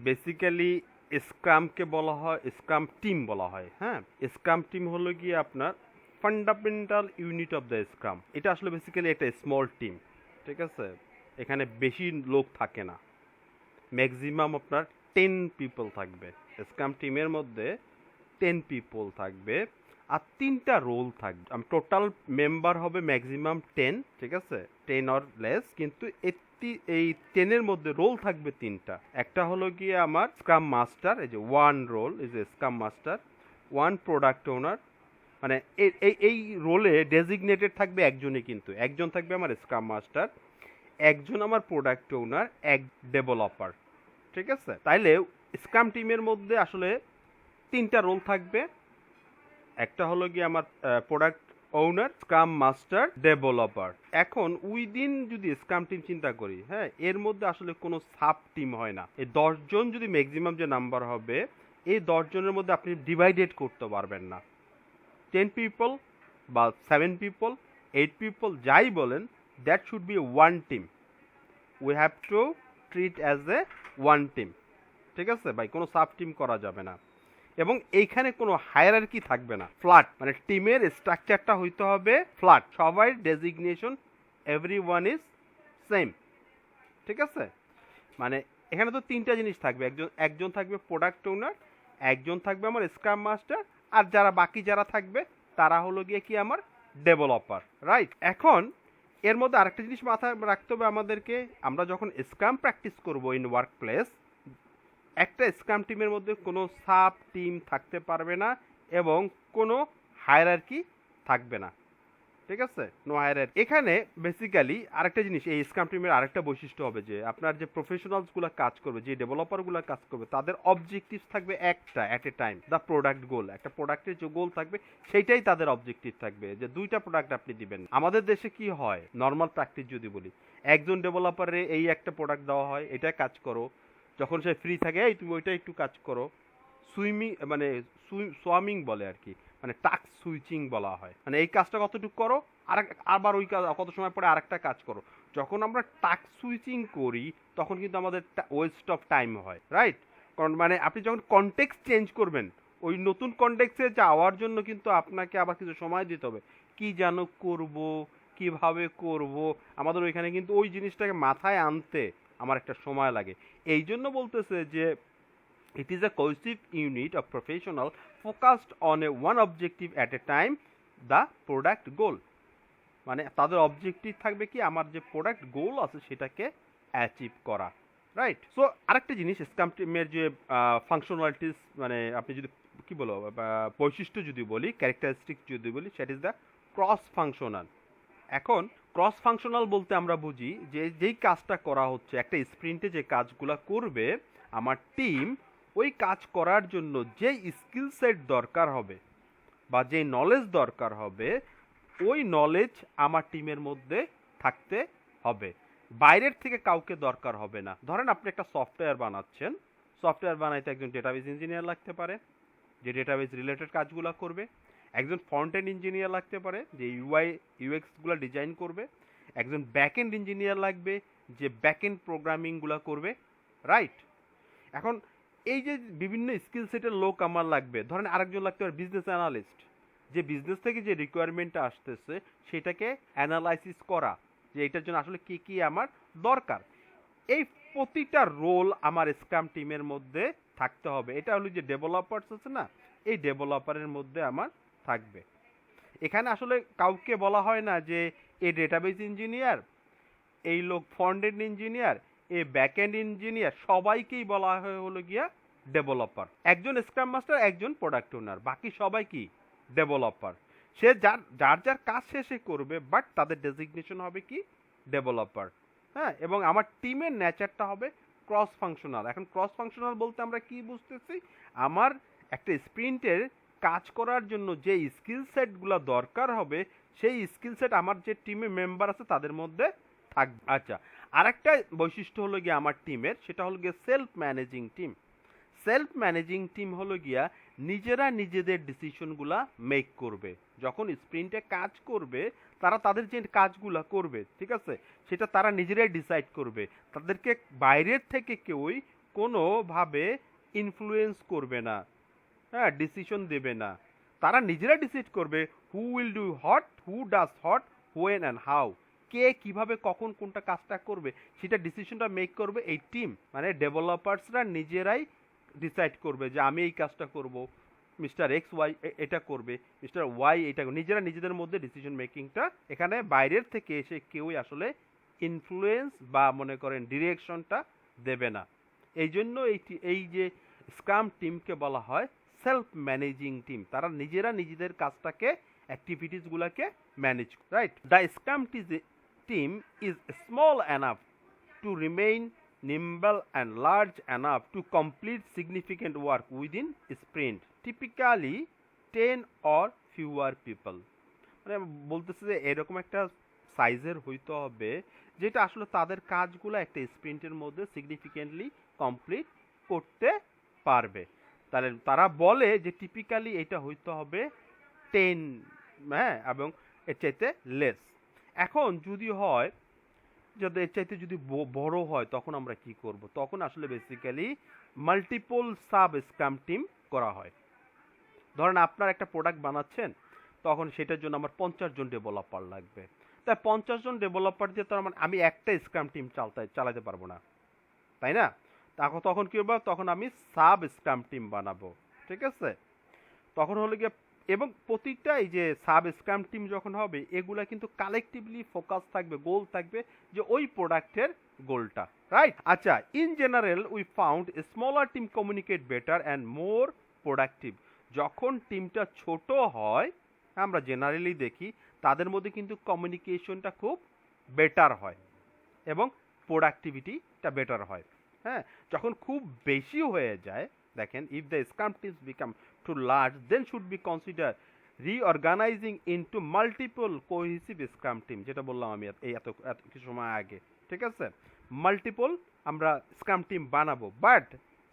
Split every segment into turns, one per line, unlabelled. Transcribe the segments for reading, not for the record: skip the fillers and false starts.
Basically স্ক্রামকে বলা হয়, scrum team বলা হয়। হ্যাঁ, স্ক্রাম টিম হলো গিয়ে আপনার fundamental unit of the scrum. এটা আসলে বেসিক্যালি একটা স্মল টিম, ঠিক আছে? এখানে বেশি লোক থাকে না, ম্যাক্সিমাম আপনার 10 পিপল থাকবে। স্ক্রাম টিমের মধ্যে 10 পিপল থাকবে, আর 3টা রোল থাকবে। টোটাল মেম্বার হবে ম্যাক্সিমাম 10, ঠিক আছে, 10 অর লেস। কিন্তু এই 10-এর মধ্যে রোল থাকবে 3টা। একটা হলো গিয়ে আমার স্ক্রাম মাস্টার, এই যে one role is a scrum master, one product owner, মানে এই রোলে ডেজিগনেটেড থাকবে একজনই, কিন্তু একজন থাকবে আমার স্ক্রাম মাস্টার, একজন আমার প্রোডাক্ট ওনার, এক ডেভেলপার, ঠিক আছে? তাইলে স্ক্রাম টিমের মধ্যে আসলে 3টা রোল থাকবে। একটা হলো গিয়ে আমার product owner, Scrum master, developer. এখন উইদিন যদি স্ক্রাম টিম চিন্তা করি, হ্যাঁ, এর মধ্যে আসলে কোনো সাব টিম হয় না। এই 10 জন যদি ম্যাক্সিমাম যে নাম্বার হবে, এই 10 জনের মধ্যে আপনি ডিভাইডেড করতে পারবেন না। 10 পিপল বা 7 পিপল, 8 পিপল, যাই বলেন, that should be one team. We have to treat as a one team, ঠিক আছে ভাই? কোনো সাব টিম করা যাবে না, এবং এইখানে কোনো হায়ারার্কি থাকবে না, ফ্ল্যাট। মানে টিমের স্ট্রাকচারটা হইতে হবে ফ্ল্যাট, সবাই designation, every one is same, ঠিক আছে? মানে এখানে তো 3টা জিনিস থাকবে, একজন থাকবে প্রোডাক্ট ওনার, একজন থাকবে আমার স্ক্রাম মাস্টার, আর বাকি যারা থাকবে তারা হলো গিয়ে কি আমার ডেভেলপার, রাইট? এখন এর মধ্যে আরেকটা জিনিস মাথায় রাখতে হবে আমাদেরকে, আমরা যখন স্ক্রাম প্র্যাকটিস করব ইন ওয়ার্ক প্লেস, একটা স্ক্রাম টিমের মধ্যে কোনো সাব টিম থাকতে পারবে না, এবং কোনো হায়ারার্কি থাকবে না, ঠিক আছে? No hierarchy. এখানে বেসিক্যালি আরেকটা জিনিস, এই স্ক্রাম টিমের আরেকটা বৈশিষ্ট্য হবে যে আপনার যে প্রফেশনালসগুলো কাজ করবে, যে ডেভেলপারগুলো কাজ করবে, তাদের অবজেক্টিভ থাকবে একটা at a time, the product goal. একটা প্রোডাক্টের যে গোল থাকবে সেইটাই তাদের অবজেক্টিভ থাকবে, যে 2টা প্রোডাক্ট আপনি দিবেন। আমাদের দেশে কি হয়, নর্মাল প্র্যাকটিস যদি বলি, একজন ডেভেলপারে এই একটা প্রোডাক্ট দেওয়া হয়, এটা কাজ করো, যখন সে ফ্রি থাকে, এই তুমি ওইটা একটু কাজ করো। সুইমিং মানে সোয়ামিং বলে আর কি, মানে টাস্ক সুইচিং বলা হয়। মানে এই কাজটা কতটুকু করো, আবার ওই কাজ কত সময় পরে আরেকটা কাজ করো। যখন আমরা টাস্ক সুইচিং করি, তখন কিন্তু আমাদের ওয়েস্ট অফ টাইম হয়, রাইট? কারণ মানে আপনি যখন কনটেক্সট চেঞ্জ করবেন, ওই নতুন কনটেক্সটে যাওয়ার জন্য কিন্তু আপনাকে আবার কিছু সময় দিতে হবে। কি যেন করব, কিভাবে করব, আমাদের ওইখানে কিন্তু ওই জিনিসটাকে মাথায় আনতে আমার একটা সময় লাগে। এই জন্য বলতেছে যে it is a cohesive unit of professional focused on a one objective at a time, the product goal. মানে তাদের অবজেক্টিভ থাকবে কি, আমার যে প্রোডাক্ট গোল আছে সেটাকে অ্যাচিভ করা, রাইট? সো আরেকটা জিনিস, স্ক্রাম টিমের যে ফাংশনালিটিস, মানে আপনি যদি কি বলো, বৈশিষ্ট্য যদি বলি, ক্যারেক্টারিস্টিক যদি বলি, set is the cross functional. এখন ক্রস ফাংশনাল বলতে আমরা বুঝি যে যেই কাজটা করা হচ্ছে, একটা স্প্রিন্টে যে কাজগুলো করবে আমার টিম, ওই কাজ করার জন্য যে স্কিল সেট দরকার হবে বা যে নলেজ দরকার হবে, ওই নলেজ আমার টিমের মধ্যে থাকতে হবে, বাইরের থেকে কাউকে দরকার হবে না। ধরেন আপনি একটা সফটওয়্যার বানাচ্ছেন, সফটওয়্যার বানাইতে একজন ডেটাবেস ইঞ্জিনিয়ার লাগতে পারে, যে ডেটাবেস রিলেটেড কাজগুলো করবে। একজন ফ্রন্ট এন্ড ইঞ্জিনিয়ার লাগতে পারে, যে ইউআই ইউএক্সগুলো ডিজাইন করবে। একজন ব্যাক এন্ড ইঞ্জিনিয়ার লাগবে, যে ব্যাক এন্ড প্রোগ্রামিংগুলো করবে, রাইট? এখন এই যে বিভিন্ন স্কিল সেটের লোক আমার লাগবে, ধরেন আরেকজন লাগতে পারে বিজনেস অ্যানালিস্ট, যে বিজনেস থেকে যে রিকোয়ারমেন্টটা আসতেছে সেটাকে অ্যানালাইসিস করা, যে এটার জন্য আসলে কি কি আমার দরকার। এই প্রতিটা রোল আমার স্ক্রাম টিমের মধ্যে থাকতে হবে। এটা হলো যে ডেভেলপারস আছে না, এই ডেভেলপারের মধ্যে আমার থাকবে। এখানে আসলে কাউকে বলা হয় না যে এই ডেটাবেস ইঞ্জিনিয়ার, এই লোক ফ্রন্ট এন্ড ইঞ্জিনিয়ার, এই ব্যাক এন্ড ইঞ্জিনিয়ার, সবাইকেই বলা হয় হলো গিয়া ডেভেলপার। একজন স্ক্রাম মাস্টার, একজন প্রোডাক্ট ওনার, বাকি সবাই কি ডেভেলপার। সে যার যার যার কাজ শেষে করবে, বাট তাদের ডেজিগনেশন হবে কি ডেভেলপার। হ্যাঁ, এবং আমার টিমের নেচারটা হবে ক্রস ফাংশনাল। এখন ক্রস ফাংশনাল বলতে আমরা কি বুঝতেছি, আমার একটা স্প্রিন্টের কাজ করার জন্য যে স্কিল সেটগুলো দরকার হবে, সেই স্কিল সেট আমার যে টিমে মেম্বার আছে তাদের মধ্যে থাকবে। আচ্ছা, আরেকটা বৈশিষ্ট্য হলো গিয়ে আমার টিমের, সেটা হলো গিয়ে self managing team. Self managing team হলো গিয়া নিজেরা নিজেদের ডিসিশনগুলা মেক করবে। যখন স্প্রিন্টে কাজ করবে, তারা তাদের যে কাজগুলা করবে, ঠিক আছে, সেটা তারা নিজেরাই ডিসাইড করবে। তাদেরকে বাইরের থেকে কেউই কোনোভাবে ইনফ্লুয়েন্স করবে না, হ্যাঁ, ডিসিশন দেবে না। তারা নিজেরা ডিসাইড করবে who will do what, who does what, when and how, কে কিভাবে কখন কোনটা কাজটা করবে সেটা ডিসিশনটা মেক করবে এই টিম, মানে ডেভেলপার্সরা নিজেরাই ডিসাইড করবে যে আমি এই কাজটা করব, মিস্টার এক্স ওয়াই এটা করবে, মিস্টার ওয়াই এটা নিজেরা নিজেদের মধ্যে ডিসিশন মেকিংটা, এখানে বাইরের থেকে এসে কেউই আসলে ইনফ্লুয়েন্স বা মনে করেন ডিরেকশনটা দেবে না। এই জন্য এই যে স্ক্রাম টিমকে বলা হয় সেলফ ম্যানেজিং টিম, তারা নিজেরা নিজেদের কাজটাকে অ্যাক্টিভিটিসগুলোকে manage, right. The scrum team is small enough to remain nimble and large enough to complete significant work within sprint, typically 10 or fewer people। মানে বলতেছে যে এরকম একটা সাইজের হইতে হবে যেটা আসলে তাদের কাজগুলো একটা স্প্রিন্টের মধ্যে সিগনিফিকেন্টলি কমপ্লিট করতে পারবে। তাহলে তারা বলে যে টিপিক্যালি এটা হইতে হবে 10, হ্যাঁ, এবং এর চাইতে লেস। এখন যদি হয় যদি এর চাইতে যদি বড় হয় তখন আমরা কি করব? তখন আসলে basically multiple sub scrum team করা হয়। ধরেন আপনার একটা প্রোডাক্ট বানাচ্ছেন, তখন সেটার জন্য আমার 50 জন ডেভেলপার লাগবে। তাই 50 জন ডেভেলপার দিয়ে তো আমি একটা স্ক্রাম টিম চালাতে পারবো না, তাই না? তখন কি হবে? তখন আমি সাব স্ক্রাম টিম বানাবো, ঠিক আছে? তখন হলো গিয়ে, এবং প্রতিটা এই যে সাব স্ক্রাম টিম যখন হবে এগুলা কিন্তু কালেকটিভলি ফোকাস থাকবে, গোল থাকবে যে ওই প্রোডাক্টের গোলটা, রাইট? আচ্ছা, in general we found smaller team communicate better and more productive. যখন টিমটা ছোট হয় আমরা জেনারেলি দেখি তাদের মধ্যে কিন্তু কমিউনিকেশনটা খুব বেটার হয় এবং প্রোডাক্টিভিটিটা বেটার হয়। হ্যাঁ, যখন খুব বেশি হয়ে যায়, দেখেন, if the scrum teams become too large then should be consider reorganizing into multiple cohesive scrum team, যেটা বললাম আমি এত কিছু সময় আগে, ঠিক আছে? মাল্টিপল আমরা স্ক্রাম টিম বানাবো, but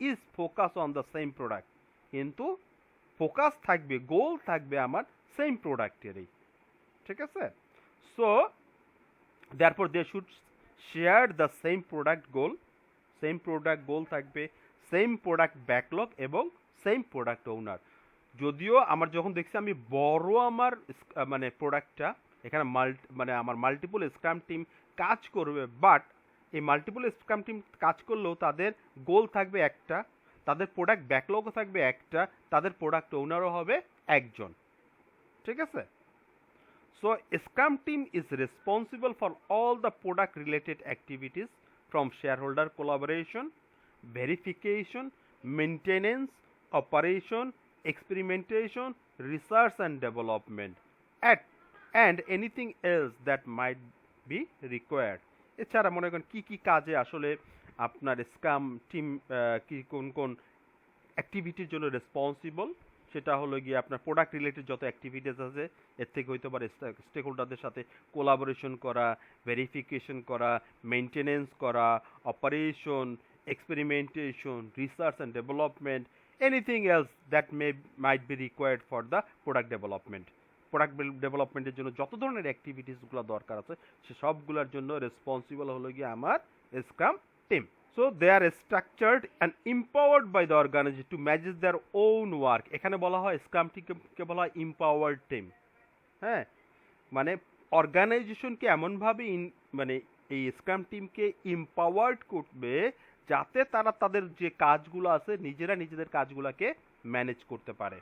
is focus on the same product, কিন্তু ফোকাস থাকবে, গোল থাকবে আমার সেম প্রোডাক্টেরই, ঠিক আছে? So therefore they should share the same product goal থাকবে, সেম প্রোডাক্ট ব্যাকলগ এবং সেম প্রোডাক্ট ওনার। যদিও আমার যখন দেখছি আমি বড় আমার মানে প্রোডাক্টটা এখানে মানে আমার মাল্টিপল স্ক্রাম টিম কাজ করবে, বাট এই মাল্টিপল স্ক্রাম টিম কাজ করলেও তাদের গোল থাকবে একটা, তাদের প্রোডাক্ট ব্যাকলগও থাকবে একটা, তাদের প্রোডাক্ট ওনারও হবে একজন, ঠিক আছে? So Scrum team is responsible for all the product related activities from shareholder collaboration, verification, maintenance, operation, experimentation, research and development, and anything else that might be required। এছাড়া মনে করেন কি কি কাজে আসলে আপনার স্ক্রাম টিম কি কোন কোন অ্যাক্টিভিটির জন্য রেসপন্সিবল, সেটা হলো গিয়ে আপনার প্রোডাক্ট রিলেটেড যত অ্যাক্টিভিটিস আছে এর থেকে হইতে পারে স্টেক হোল্ডারদের সাথে কোলাবোরেশন করা, ভেরিফিকেশন করা, মেনটেনেন্স করা, operation, experimentation, research and development, anything else that might be required for the product development. Product ডেভেলপমেন্টের জন্য যত ধরনের অ্যাক্টিভিটিসগুলো দরকার আছে সে সবগুলোর জন্য রেসপন্সিবল হলো গিয়ে আমার scrum team. So they are structured and empowered by the organization to manage their own work। এখানে বলা হয় স্ক্রাম টিমকে বলা হয় empowered team। হ্যাঁ, মানে অর্গানাইজেশনকে এমনভাবে মানে এই স্ক্রাম টিমকে এম্পাওয়ার্ড করবে যাতে তারা তাদের যে কাজগুলো আছে নিজেরা নিজেদের কাজগুলোকে ম্যানেজ করতে পারে,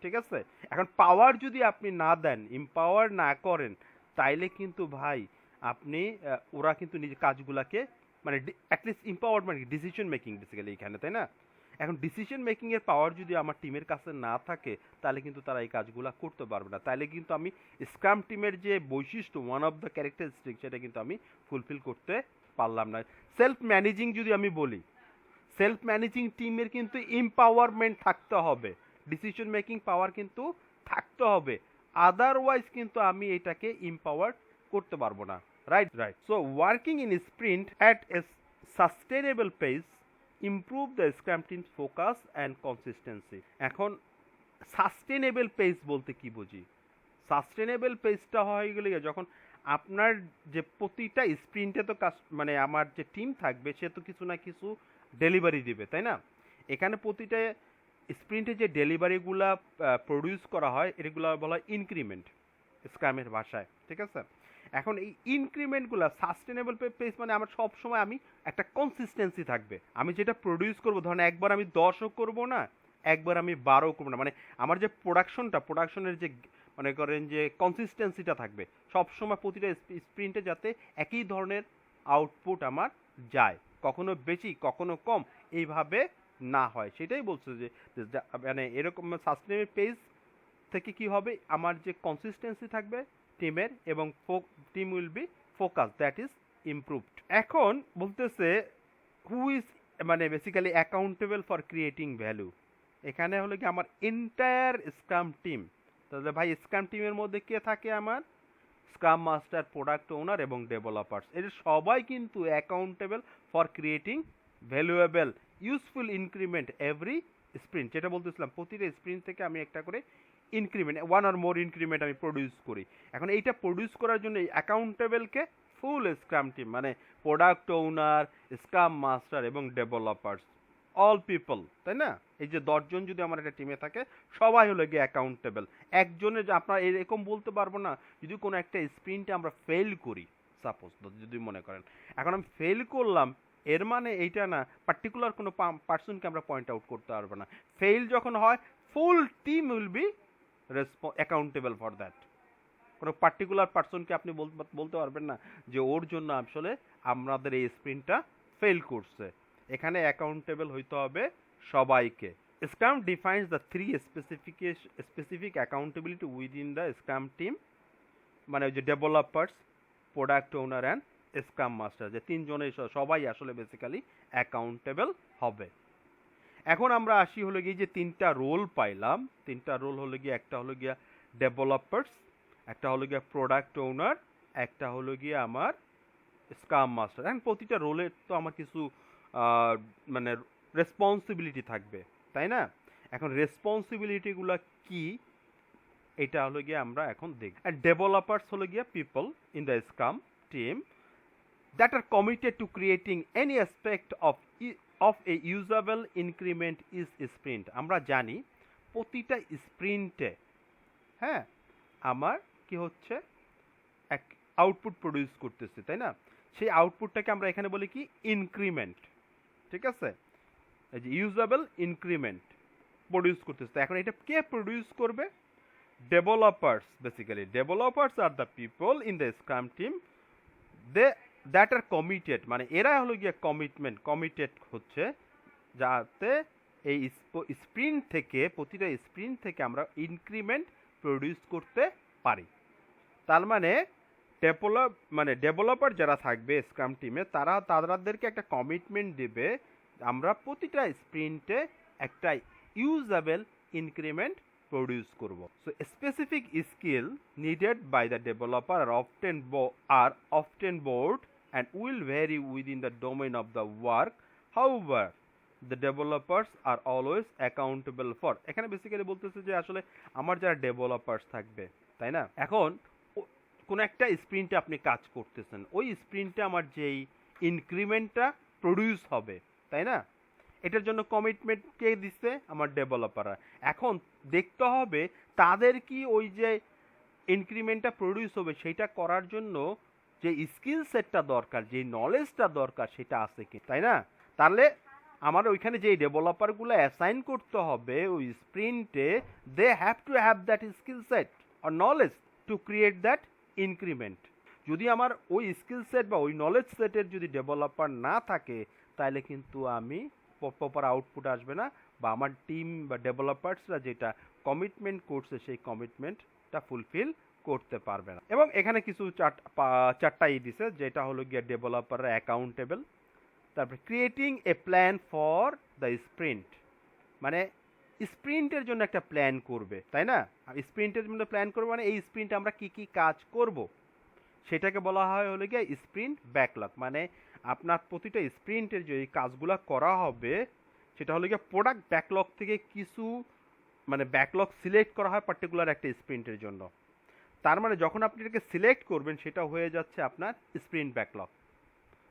ঠিক আছে? এখন পাওয়ার যদি আপনি না দেন, এম্পাওয়ার না করেন, তাইলে কিন্তু ভাই আপনি ওরা কিন্তু নিজের কাজগুলোকে মানে অ্যাটলিস্ট এম্পাওয়ার্ড মানে ডিসিশন মেকিং বেসিক্যালি এখানে, তাই না? এখন ডিসিশন মেকিং এর পাওয়ার যদি আমার টিমের কাছে না থাকে তাহলে কিন্তু তারা এই কাজগুলো করতে পারবে না, তাহলে কিন্তু আমি স্ক্রাম টিমের যে বৈশিষ্ট্য, ওয়ান অফ দ্য ক্যারেক্টারিস্টিক, সেটা কিন্তু আমি ফুলফিল করতে পারলাম না। সেলফ ম্যানেজিং যদি আমি বলি, সেলফ ম্যানেজিং টিমের কিন্তু এম্পাওয়ারমেন্ট থাকতে হবে, ডিসিশন মেকিং পাওয়ার কিন্তু থাকতে হবে, আদারওয়াইজ কিন্তু আমি এটাকে এম্পাওয়ার্ড করতে পারবো না, right? So working in sprint at a sustainable pace improve the Scrum team's focus and consistency। এখন সাস্টেনেবল পেস বলতে কি বুঝি? সাস্টেনেবল পেসটা হয়ে গেলে যখন আপনার যে প্রতিটা স্প্রিন্টে তো কাজ মানে আমার যে টিম থাকবে সে তো কিছু না কিছু ডেলিভারি দিবে, তাই না? এখানে প্রতিটা স্প্রিন্টে যে ডেলিভারিগুলা প্রডিউস করা হয় এগুলো বলা হয় ইনক্রিমেন্ট স্ক্রামের ভাষায়, ঠিক আছে? এখন এই ইনক্রিমেন্টগুলো সাস্টেনেবল পেস মানে আমার সব সময় আমি একটা কনসিস্টেন্সি থাকবে। আমি যেটা প্রডিউস করবো, ধরেন একবার আমি 10ও করবো না, একবার আমি 12ও করবো না, মানে আমার যে প্রোডাকশনের যে মনে করেন যে কনসিস্টেন্সিটা থাকবে সব সময় প্রতিটা স্প্রিন্টে, যাতে একই ধরনের আউটপুট আমার যায়, কখনো বেশি কখনো কম এইভাবে না হয়, সেটাই বলছে যে মানে এরকম সাস্টেনেবল পেজ থেকে কি হবে, আমার যে কনসিস্টেন্সি থাকবে টিমের এবং team will be focus, that is improved. এখন বলতেছে হু ইজ মানে basically accountable for creating value. এখানে হলো কি আমার এন্টায়ার স্ক্রাম টিম। তাহলে ভাই স্ক্রাম টিমের মধ্যে কে থাকে? আমার স্ক্রাম মাস্টার, প্রোডাক্ট ওনার এবং ডেভেলপার্স, এর সবাই কিন্তু accountable for creating valuable useful increment every sprint. যেটা বলতেছিলাম প্রতিটা স্প্রিন্ট থেকে আমি একটা করে ইনক্রিমেন্ট, ওয়ান আর মোর ইনক্রিমেন্ট আমি প্রডিউস করি। এখন এইটা প্রডিউস করার জন্য অ্যাকাউন্টেবলকে ফুল স্ক্রাম টিম মানে প্রোডাক্ট ওনার, স্ক্রাম মাস্টার এবং ডেভেলপার্স, অল পিপল, তাই না? এই যে 10জন যদি আমার একটা টিমে থাকে সবাই হলো গিয়ে অ্যাকাউন্টেবল। একজনের যে আপনার এরকম বলতে পারবো না, যদি কোনো একটা স্প্রিন্টে আমরা ফেল করি, সাপোজ যদি মনে করেন এখন আমি ফেল করলাম, এর মানে এইটা না পার্টিকুলার কোনো পার্সনকে আমরা পয়েন্ট আউট করতে পারবো না। ফেল যখন হয় full team will be accountable for that. কোনো পার্টিকুলার পার্সনকে আপনি বলতে পারবেন না যে ওর জন্য আসলে আমাদের এই স্প্রিন্টটা ফেল করছে। এখানে অ্যাকাউন্টেবল হইতে হবে সবাইকে। Scrum defines the 3 specific accountability within the scrum team, মানে ওই যে developers, product owner and scrum master, যে তিনজনের সবাই আসলে বেসিক্যালি অ্যাকাউন্টেবল হবে। এখন আমরা আসি হলো গিয়ে যে 3টা রোল পাইলাম, 3টা রোল হলো গিয়ে একটা হলো গিয়া ডেভেলপার্স, একটা হলো গিয়া প্রোডাক্ট ওনার, একটা হলো গিয়ে আমার স্ক্রাম মাস্টার। এখন প্রতিটা রোলের তো আমার কিছু মানে রেসপন্সিবিলিটি থাকবে, তাই না? এখন রেসপন্সিবিলিটিগুলো কি এটা হলো গিয়ে আমরা এখন দেখব। ডেভেলপার্স হলো গিয়া people in the scrum team that are committed to creating any aspect of a usable increment is sprint. আমরা জানি প্রতিটা স্প্রিন্টে হ্যাঁ আমার কি হচ্ছে এক আউটপুট প্রডিউস করতেছে, তাই না? সেই আউটপুটটাকে আমরা এখানে বলি কি ইনক্রিমেন্ট, ঠিক আছে? এই যে ইউজেবল ইনক্রিমেন্ট প্রডিউস করতেছে। এখন এটা কে প্রডিউস করবে? Developers. Basically developers are the people in the scrum team that R committed, মানে এরা হলো গিয়ে কমিটেড হচ্ছে যাতে এই স্প্রিন্ট থেকে, প্রতিটা স্প্রিন্ট থেকে আমরা ইনক্রিমেন্ট প্রডিউস করতে পারি। তার মানে ডেভেলপার যারা থাকবে স্ক্রাম টিমে তাদেরকে একটা কমিটমেন্ট দেবে আমরা প্রতিটা স্প্রিন্টে একটা ইউজেবল ইনক্রিমেন্ট প্রডিউস করব। So specific skill needed by the developer are often broad and will vary within the domain of the work. However, the developers are always accountable for. এখানে বেসিক্যালি বলতেছে যে আসলে আমার যারা ডেভেলপার্স থাকবে, তাই না? এখন কোন একটা স্প্রিন্টে আপনি কাজ করতেছেন, ওই স্প্রিন্টে আমার যেই ইনক্রিমেন্টটা প্রডিউস হবে, তাই না? এটার জন্য কমিটমেন্ট কে দিচ্ছে? আমার ডেভেলপাররা। এখন দেখতে হবে তাদের কি ওই যে ইনক্রিমেন্টটা প্রডিউস হবে সেটা করার জন্য যে স্কিল সেটটা দরকার, যে নলেজটা দরকার সেটা আছে কি, তাই না? তাহলে আমার ওইখানে যে ডেভেলপারগুলো অ্যাসাইন করতে হবে ওই স্প্রিন্টে, they have to have that skill set আর knowledge to create that increment. যদি আমার ওই স্কিল সেট বা ওই নলেজ সেটের যদি ডেভেলপার না থাকে তাহলে কিন্তু আমি প্রপার আউটপুট আসবে না, বা আমার টিম বা ডেভেলপার্সরা যেটা কমিটমেন্ট করছে সেই কমিটমেন্টটা ফুলফিল করতে পারবে না। এবং এখানে কিছু চারটাই দিছে, যেটা হলো গিয়ে ডেভেলপাররা অ্যাকাউন্টেবল, তারপরে creating a plan for the sprint, মানে স্প্রিন্টের জন্য একটা প্ল্যান করবে, তাই না? স্প্রিন্টের জন্য প্ল্যান করবে মানে এই স্প্রিন্টে আমরা কি কি কাজ করব সেটাকে বলা হয় হলো গিয়ে স্প্রিন্ট ব্যাকলগ। মানে আপনার প্রতিটা স্প্রিন্টের যে কাজগুলো করা হবে সেটা হলো গিয়ে প্রোডাক্ট ব্যাকলগ থেকে কিছু মানে ব্যাকলগ সিলেক্ট করা হয় পার্টিকুলার একটা স্প্রিন্টের জন্য। তার মানে যখন আপনি এটাকে সিলেক্ট করবেন সেটা হয়ে যাচ্ছে আপনার স্প্রিন্ট ব্যাকলগ।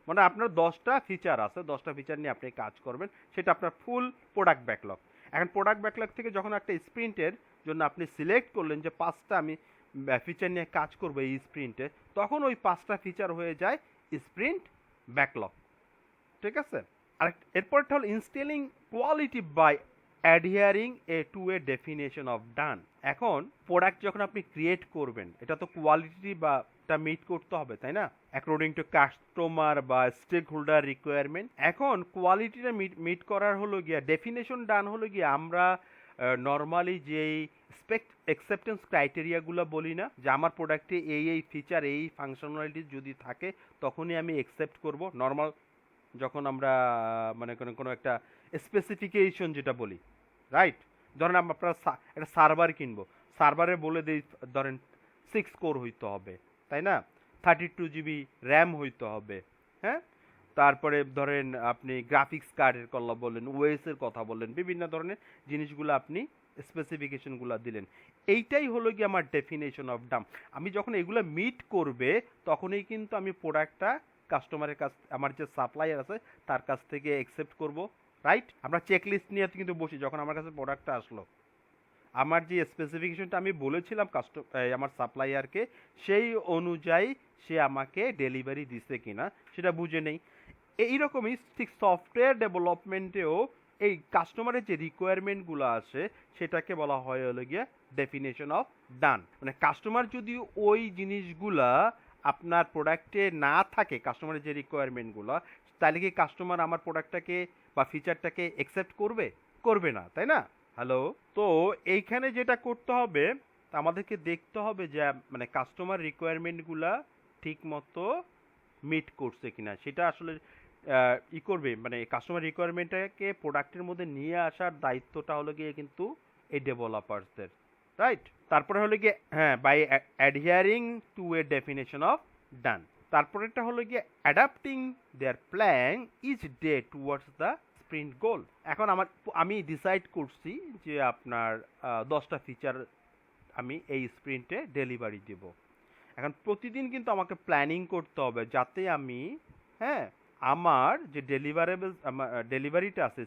মানে আপনার 10টা ফিচার আছে, 10টা ফিচার নিয়ে আপনি কাজ করবেন, সেটা আপনার ফুল প্রোডাক্ট ব্যাকলগ। এখন প্রোডাক্ট ব্যাকলগ থেকে যখন একটা স্প্রিন্টের জন্য আপনি সিলেক্ট করলেন যে 5টা আমি ফিচার নিয়ে কাজ করবো এই স্প্রিন্টে, তখন ওই 5টা ফিচার হয়ে যায় স্প্রিন্ট ব্যাকলগ। ঠিক আছে? আর এরপরটা হলো instilling quality by adhering to a definition of done. এখন প্রোডাক্ট যখন আপনি ক্রিয়েট করবেন, এটা তো কোয়ালিটি বা টা মিট করতে হবে, তাই না? অ্যাকর্ডিং টু কাস্টমার বা স্টেক হোল্ডার রিকোয়ারমেন্ট। এখন কোয়ালিটিটা মিট করার হলো গিয়া ডেফিনেশন ডান হলো গিয়া আমরা নর্মালি যেই অ্যাকসেপ্টেন্স ক্রাইটেরিয়াগুলো বলি না, যে আমার প্রোডাক্টে এই ফিচার এই ফাংশনালিটি যদি থাকে তখনই আমি অ্যাকসেপ্ট করব। নর্মাল যখন আমরা মানে কোনো একটা স্পেসিফিকেশন যেটা বলি, রাইট? ধরেন আমরা একটা সার্ভার কিনবো, সার্ভারে বলে দিই ধরেন 6 কোর হইতে হবে, তাই না? 32 জিবি র্যাম হইতে হবে, হ্যাঁ? তারপরে ধরেন আপনি গ্রাফিক্স কার্ডের কথা বললেন, ওএস এর কথা বললেন, বিভিন্ন ধরনের জিনিসগুলো আপনি স্পেসিফিকেশনগুলো দিলেন। এইটাই হলো কি আমার ডেফিনেশন অফ দাম। আমি যখন এগুলো মিট করবে তখনই কিন্তু আমি প্রোডাক্টটা কাস্টমারের কাছ, আমার যে সাপ্লায়ার আছে তার কাছ থেকে অ্যাকসেপ্ট করব, রাইট? আমরা চেকলিস্ট নিয়ে কিন্তু বসি, যখন আমার কাছে প্রোডাক্টটা আসলো, আমার যে স্পেসিফিকেশনটা আমি বলেছিলাম আমার সাপ্লায়ারকে, সেই অনুযায়ী সে আমাকে ডেলিভারি দিছে কিনা সেটা বুঝে নেই। এইরকমই ঠিক সফটওয়্যার ডেভেলপমেন্টেও এই কাস্টমারের যে রিকোয়ারমেন্টগুলো আসে সেটাকে বলা হয় হলো গিয়ে ডেফিনেশন অফ ডান। মানে কাস্টমার যদি ওই জিনিসগুলা আপনার প্রোডাক্টে না থাকে, কাস্টমারের যে রিকোয়ারমেন্টগুলো, তাহলে কি কাস্টমার আমার প্রোডাক্টটাকে বা ফিচারটাকে অ্যাকসেপ্ট করবে? করবে না, তাই না? হ্যালো? তো এইখানে যেটা করতে হবে, আমাদেরকে দেখতে হবে যে মানে কাস্টমার রিকোয়ারমেন্টগুলা ঠিক মতো মিট করছে কিনা, সেটা আসলে ই করবে, মানে কাস্টমার রিকোয়ারমেন্টটাকে প্রোডাক্টের মধ্যে নিয়ে আসার দায়িত্বটা হলো গিয়ে কিন্তু এই ডেভেলপারসদের, রাইট? তারপরে হলো গিয়ে হ্যাঁ, by adhering to a definition of done. তারপরেরটা হলো গিয়ে adapting their plan each day towards the sprint goal. এখন আমি ডিসাইড করছি যে আপনার 10টা ফিচার আমি এই স্প্রিন্টে ডেলিভারি দেব। এখন প্রতিদিন কিন্তু আমাকে প্ল্যানিং করতে হবে যাতে আমি, হ্যাঁ, আমার যে ডেলিভারিটা আছে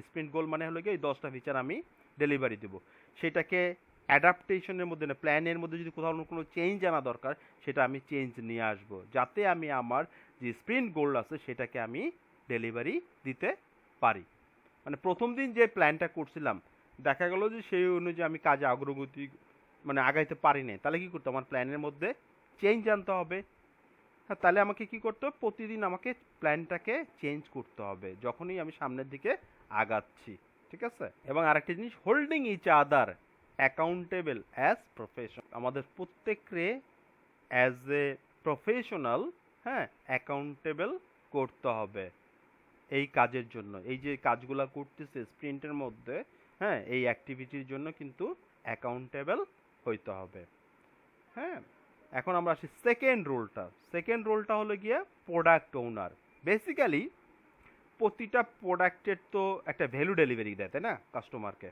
স্প্রিন্ট গোল মানে হলো কি এই 10টা ফিচার আমি ডেলিভারি দেব, সেটাকে অ্যাডাপ্টেশনের মধ্যে না, প্ল্যানের মধ্যে যদি কোথাও কোনো চেঞ্জ আনা দরকার সেটা আমি চেঞ্জ নিয়ে আসব, যাতে আমি আমার যে স্প্রিন্ট গোল আছে সেটাকে আমি ডেলিভারি দিতে পারি। মানে প্রথম দিন যে প্ল্যানটা করছিলাম দেখা গেল যে সেই অনুযায়ী আমি কাজে অগ্রগতি মানে আগাইতে পারি নাই, তাহলে কি করতে, আমার প্ল্যানের মধ্যে চেঞ্জ আনতে হবে। হ্যাঁ, তাহলে আমাকে কি করতে হবে, প্রতিদিন আমাকে প্ল্যানটাকে চেঞ্জ করতে হবে যখনই আমি সামনের দিকে আগাচ্ছি, ঠিক আছে? এবং আরেকটা জিনিস, holding each other accountable as profession. আমাদের প্রত্যেককে অ্যাজ এ প্রফেশনাল, হ্যাঁ, অ্যাকাউন্টেবল করতে হবে এই কাজের জন্য। এই যে কাজগুলো করতেছে স্প্রিন্টের মধ্যে, হ্যাঁ, এই অ্যাক্টিভিটির জন্য কিন্তু অ্যাকাউন্টেবল হইতে হবে। হ্যাঁ, এখন আমরা আসি সেকেন্ড রোলটা হলো গিয়ে প্রোডাক্ট ওনার। বেসিক্যালি প্রতিটা প্রোডাক্টের তো একটা ভ্যালু ডেলিভারি দেয়, তাই না, কাস্টমারকে,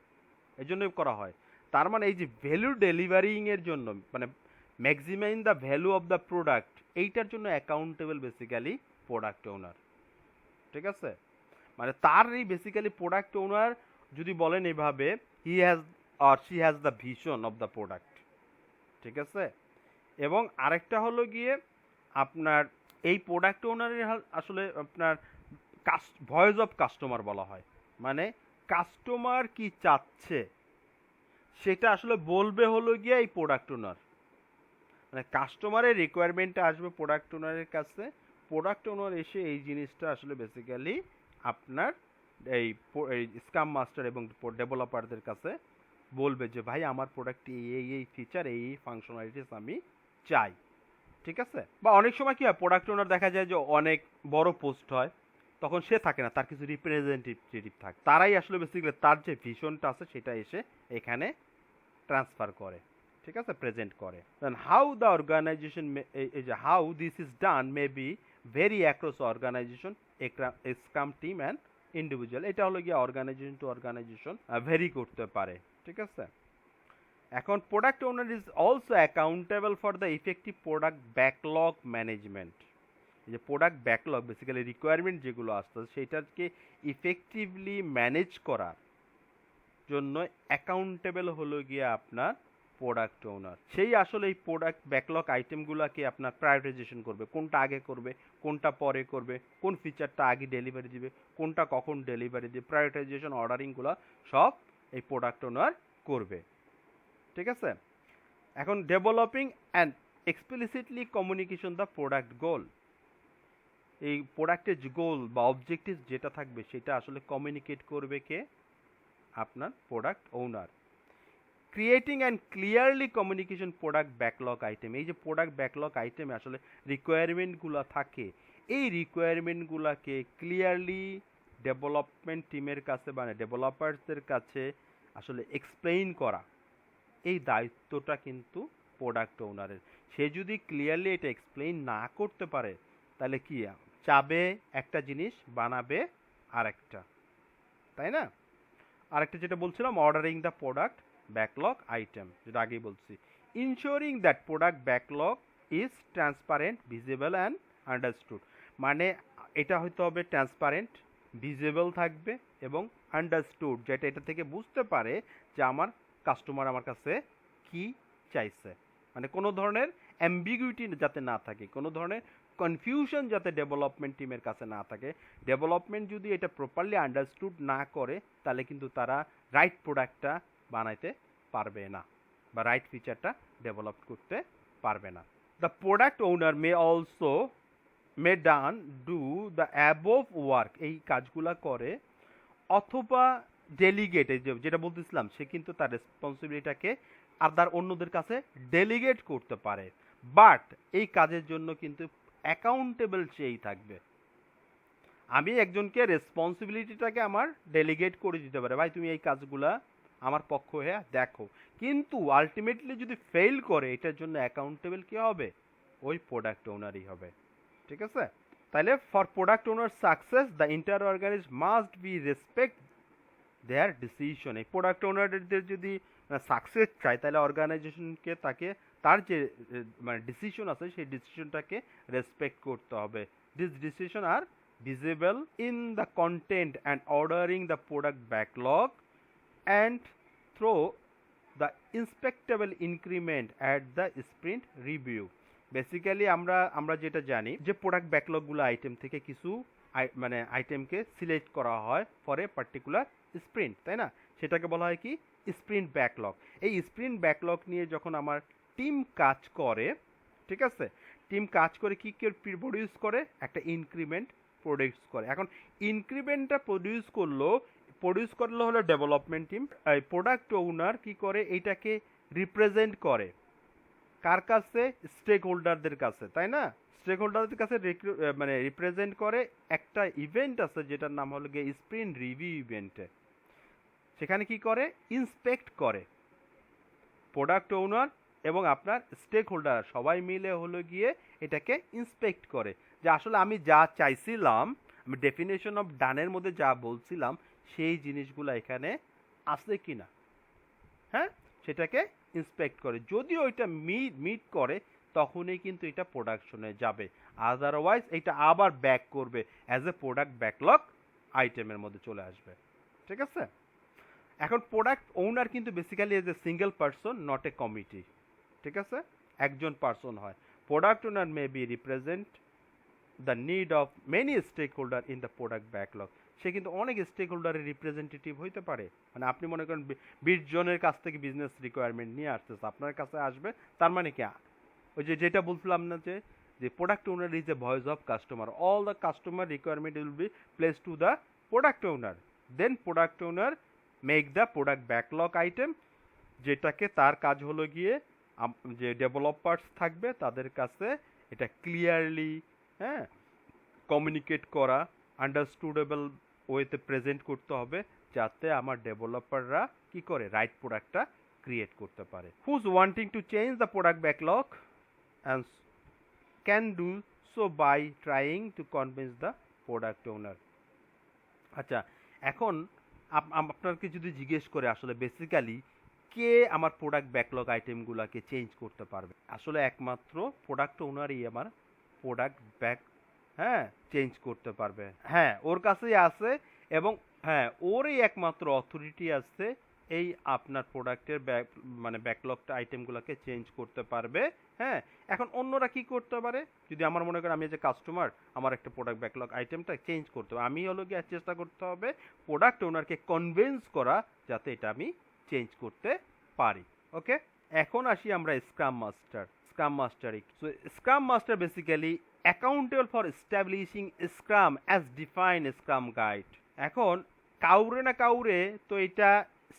এই জন্যই করা হয়। তার মানে এই যে ভ্যালু ডেলিভারিং এর জন্য, মানে maximise the value of the product, এইটার জন্য অ্যাকাউন্টেবল বেসিক্যালি প্রোডাক্ট ওনার, ঠিক আছে? মানে তার এই বেসিক্যালি প্রোডাক্ট ওনার যদি বলেন এভাবে, he has or she has the vision of the product, ঠিক আছে? এবং আরেকটা হলো গিয়ে আপনার এই প্রোডাক্ট ওনারের আসলে আপনার ভয়েস অফ কাস্টমার বলা হয়, মানে কাস্টমার কি চাচ্ছে সেটা আসলে বলবে হলো গিয়ে এই প্রোডাক্ট ওনার। মানে কাস্টমারের রিকোয়ারমেন্টটা আসবে প্রোডাক্ট ওনারের কাছে, প্রোডাক্ট ওনার এসে এই জিনিসটা আসলে বেসিক্যালি আপনার এই স্ক্রাম মাস্টার এবং ডেভেলপারদের কাছে বলবে যে ভাই আমার প্রোডাক্টে এই ফিচার এই ফাংশনালিটিস আমি চাই, ঠিক আছে? বা অনেক সময় কি হয়, প্রোডাক্ট ওনার দেখা যায় যে অনেক বড় পোস্ট হয়, তখন সে থাকে না, তার কিছু রিপ্রেজেন্টেটিভ থাকে, তারাই আসলে বেসিক্যালি তার যে ভিশনটা আছে সেটা এসে এখানে ট্রান্সফার করে, ঠিক আছে, প্রেজেন্ট করে। Then how the organisation, how this is done may be very across organisation, scrum team and individual. এটা হলো গিয়ে অর্গানাইজেশন টু অর্গানাইজেশন ভেরি করতে পারে, ঠিক আছে? এখন product owner is also accountable for the effective product backlog management. যে product backlog basically requirement যেগুলো আসতেছে সেটাকে ইফেক্টিভলি ম্যানেজ করার জন্য অ্যাকাউন্টেবল হলো গিয়ে আপনার প্রোডাক্ট ওনার। সেই আসলে এই প্রোডাক্ট ব্যাকলগ আইটেমগুলোকে আপনার প্রায়োরিটাইজেশন করবে, কোনটা আগে করবে, কোনটা পরে করবে, কোন ফিচারটা আগে ডেলিভারি দিবে, কোনটা কখন ডেলিভারি দিবে, প্রায়োরিটাইজেশন অর্ডারিংগুলো সব এই প্রোডাক্ট ওনার করবে। ঠিক আছে, এখন developing and explicitly communication the product goal. এই প্রোডাক্টের যে গোল বা অবজেক্টিভ যেটা থাকবে সেটা আসলে কমিউনিকেট করবে কে? আপনার product owner. Creating and clearly communication product backlog item. এই যে প্রোডাক্ট ব্যাকলগ আইটেমে আসলে রিকোয়ারমেন্টগুলো থাকে, এই রিকোয়ারমেন্টগুলোকে ক্লিয়ারলি ডেভেলপমেন্ট টিমের কাছে মানে ডেভেলপারসদের কাছে আসলে এক্সপ্লেইন করা, এই দায়িত্বটা কিন্তু প্রোডাক্ট ওনারের। সে যদি ক্লিয়ারলি এটা এক্সপ্লেইন না করতে পারে তাহলে কি চাবে একটা জিনিস, বানাবে আরেকটা, তাই না? আরেকটা যেটা বলছিলাম, ordering the product backlog item, যেটা আগেই বলছি। Ensuring that product backlog is transparent, visible and understood. মানে এটা হয়তো হবে ট্রান্সপারেন্ট, ভিজিবল থাকবে এবং আন্ডারস্টুড, যেটা এটা থেকে বুঝতে পারে যে আমার কাস্টমার আমার কাছে কি চাইছে। মানে কোনো ধরনের অ্যাম্বিগুইটি যাতে না থাকে, কোনো ধরনের কনফিউশন যাতে ডেভেলপমেন্ট টিমের কাছে না থাকে। ডেভেলপমেন্ট যদি এটা প্রপারলি আন্ডারস্টুড না করে তাহলে কিন্তু তারা রাইট প্রোডাক্টটা বানাইতে পারবে না বা রাইট ফিচারটা ডেভেলপ করতে পারবে না। The product owner may also May done do the above work, এই কাজগুলা করে, অথবা ডেলিগেট, এই যেটা বলতেছিলাম, সে কিন্তু তার রেসপন্সিবিলিটিটাকে আদার অন্যদের কাছে ডেলিগেট করতে পারে, বাট এই কাজের জন্য কিন্তু অ্যাকাউন্টেবল সেই থাকবে। আমি একজনকে রেসপন্সিবিলিটিটাকে আমার ডেলিগেট করে দিতে পারে, ভাই তুমি এই কাজগুলা আমার পক্ষ হয়ে দেখো, কিন্তু আলটিমেটলি যদি ফেল করে এটার জন্য অ্যাকাউন্টেবল কে হবে? ওই প্রোডাক্ট ওনারই হবে। ঠিক আছে, তাহলে for product owner success the entire organisation must be respect their decision. এই প্রোডাক্ট ওনারদের যদি সাকসেস চায় তাহলে অর্গানাইজেশনকে তাকে তার যে মানে ডিসিশন আছে সেই ডিসিশনটাকে রেসপেক্ট করতে হবে। This decision are visible in the content and ordering the product backlog and through the inspectable increment at the sprint review. Basically আমরা যেটা জানি যে প্রোডাক্ট ব্যাকলগগুলো আইটেম থেকে কিছু মানে আইটেমকে সিলেক্ট করা হয় ফর এ পার্টিকুলার স্প্রিন্ট, তাই না? সেটাকে বলা হয় কি? Sprint backlog. এই স্প্রিন্ট ব্যাকলগ নিয়ে যখন আমার টিম কাজ করে, ঠিক আছে, টিম কাজ করে কি প্রডিউস করে? একটা ইনক্রিমেন্ট প্রডিউস করে। এখন ইনক্রিমেন্টটা প্রডিউস করলো হলো ডেভেলপমেন্ট টিম। প্রোডাক্ট ওনার কি করে? এইটাকে রিপ্রেজেন্ট করে কার কাছে? স্টেক হোল্ডারদের কাছে, তাই না? স্টেক হোল্ডারদের কাছে মানে রিপ্রেজেন্ট করে একটা ইভেন্ট আছে যেটার নাম হলো গিয়ে স্প্রিন্ট রিভিউ ইভেন্টে। সেখানে কি করে? ইন্সপেক্ট করে প্রোডাক্ট ওনার এবং আপনার স্টেক হোল্ডার সবাই মিলে হলো গিয়ে এটাকে ইন্সপেক্ট করে যে আসলে আমি যা চাইছিলাম, আমি ডেফিনেশন অফ ডানের মধ্যে যা বলছিলাম সেই জিনিসগুলো এখানে আছে কিনা, হ্যাঁ, সেটাকে ইন্সপেক্ট করে। যদি ওইটা মিট করে তখনই কিন্তু এটা প্রোডাকশনে যাবে, আদারওয়াইজ এটা আবার ব্যাক করবে অ্যাজ এ প্রোডাক্ট ব্যাকলগ আইটেমের মধ্যে চলে আসবে। ঠিক আছে, এখন প্রোডাক্ট ওনার কিন্তু basically as a single person, not a committee. ঠিক আছে, একজন পারসন হয়। Product owner may be represent the need of many stakeholder in the product backlog. সে কিন্তু অনেক স্টেক হোল্ডারের রিপ্রেজেন্টেটিভ হইতে পারে। মানে আপনি মনে করেন 20 জনের কাছ থেকে বিজনেস রিকোয়ারমেন্ট নিয়ে আসতেছে, আপনার কাছে আসবে, তার মানে কি? ওই যেটা বলছিলাম না যে product owner is a voice of customer, all the customer requirement will be place to the product owner, then product owner make the product backlog item, যেটাকে তার কাজ হলো গিয়ে যে ডেভেলপার্স থাকবে তাদের কাছে এটা ক্লিয়ারলি, হ্যাঁ, কমিউনিকেট করা, আন্ডারস্টুডেবল ওয়েতে প্রেজেন্ট করতে হবে যাতে আমার ডেভেলপাররা কি করে? রাইট প্রোডাক্টটা ক্রিয়েট করতে পারে। Who's wanting to change the product backlog and can do so by trying to convince the product owner. আচ্ছা, এখন আপনাকে যদি জিজ্ঞেস করে আসলে বেসিক্যালি কে আমার প্রোডাক্ট ব্যাকলগ আইটেমগুলোকে চেঞ্জ করতে পারবে, আসলে একমাত্র প্রোডাক্ট ওনারই আমার প্রোডাক্ট হ্যাঁ চেঞ্জ করতে পারবে, হ্যাঁ ওর কাছেই আছে, এবং হ্যাঁ ওরই একমাত্র অথরিটি আছে এই আপনার প্রোডাক্টের মানে ব্যাকলগটা আইটেমগুলোকে চেঞ্জ করতে পারবে। হ্যাঁ, এখন অন্যরা কি করতে পারে, যদি আমার মনে করেন আমি যে কাস্টমার আমার একটা প্রোডাক্ট ব্যাকলগ আইটেমটা চেঞ্জ করতে হবে, আমি হলো গিয়ে চেষ্টা করতে হবে প্রোডাক্ট ওনারকে কনভিন্স করা যাতে এটা আমি চেঞ্জ করতে পারি। ওকে, এখন আসি আমরা scrum master. Scrum mastering, so Scrum master basically accountable for establishing scrum as define scrum guide. এখন কাউরে না কাউরে তো এটা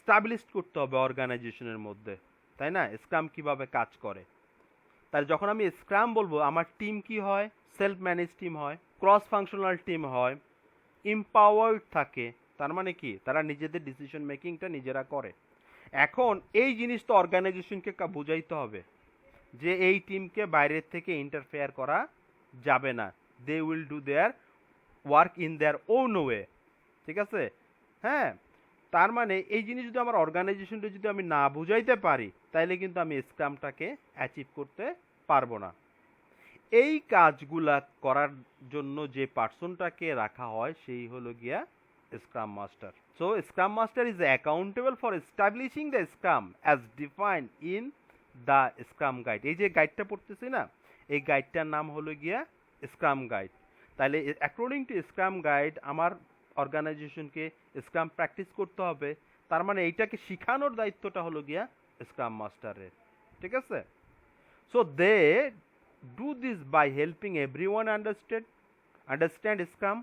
স্টাবলিশ করতে হবে অর্গানাইজেশনের মধ্যে, তাই না, স্ক্রাম কিভাবে কাজ করে। তাহলে যখন আমি স্ক্রাম বলবো আমার টিম কি হয়, সেলফ ম্যানেজ টিম হয়, ক্রস ফাংশনাল টিম হয়, এম্পাওয়ার্ড থাকে, তার মানে কি তারা নিজেদের ডিসিশন মেকিংটা নিজেরা করে। এখন এই জিনিস তো অর্গানাইজেশনকে বুঝাইতে হবে যে এই টিমকে বাইরের থেকে ইন্টারফেয়ার করা যাবে না, they will do their work in their own way, ঠিক আছে। হ্যাঁ, তার মানে এই জিনিস যদি আমার অর্গানাইজেশনটা যদি আমি না বুঝাইতে পারি তাইলে কিন্তু আমি স্ক্রামটাকে অ্যাচিভ করতে পারবো না। এই কাজগুলা করার জন্য যে পার্সনটাকে রাখা হয় সেই হলো গিয়া scrum master. So Scrum master is accountable for establishing the scrum as defined in the scrum guide. এই যে গাইডটা পড়তেছি না, এই গাইডটার নাম হলো গিয়া স্ক্রাম গাইড। তাহলে অ্যাকর্ডিং টু স্ক্রাম গাইড আমার অর্গানাইজেশনকে স্ক্রাম প্র্যাকটিস করতে হবে, তার মানে এইটাকে শিখানোর দায়িত্বটা হলো গিয়া স্ক্রাম মাস্টারের, ঠিক আছে। So they do this by helping everyone understand scrum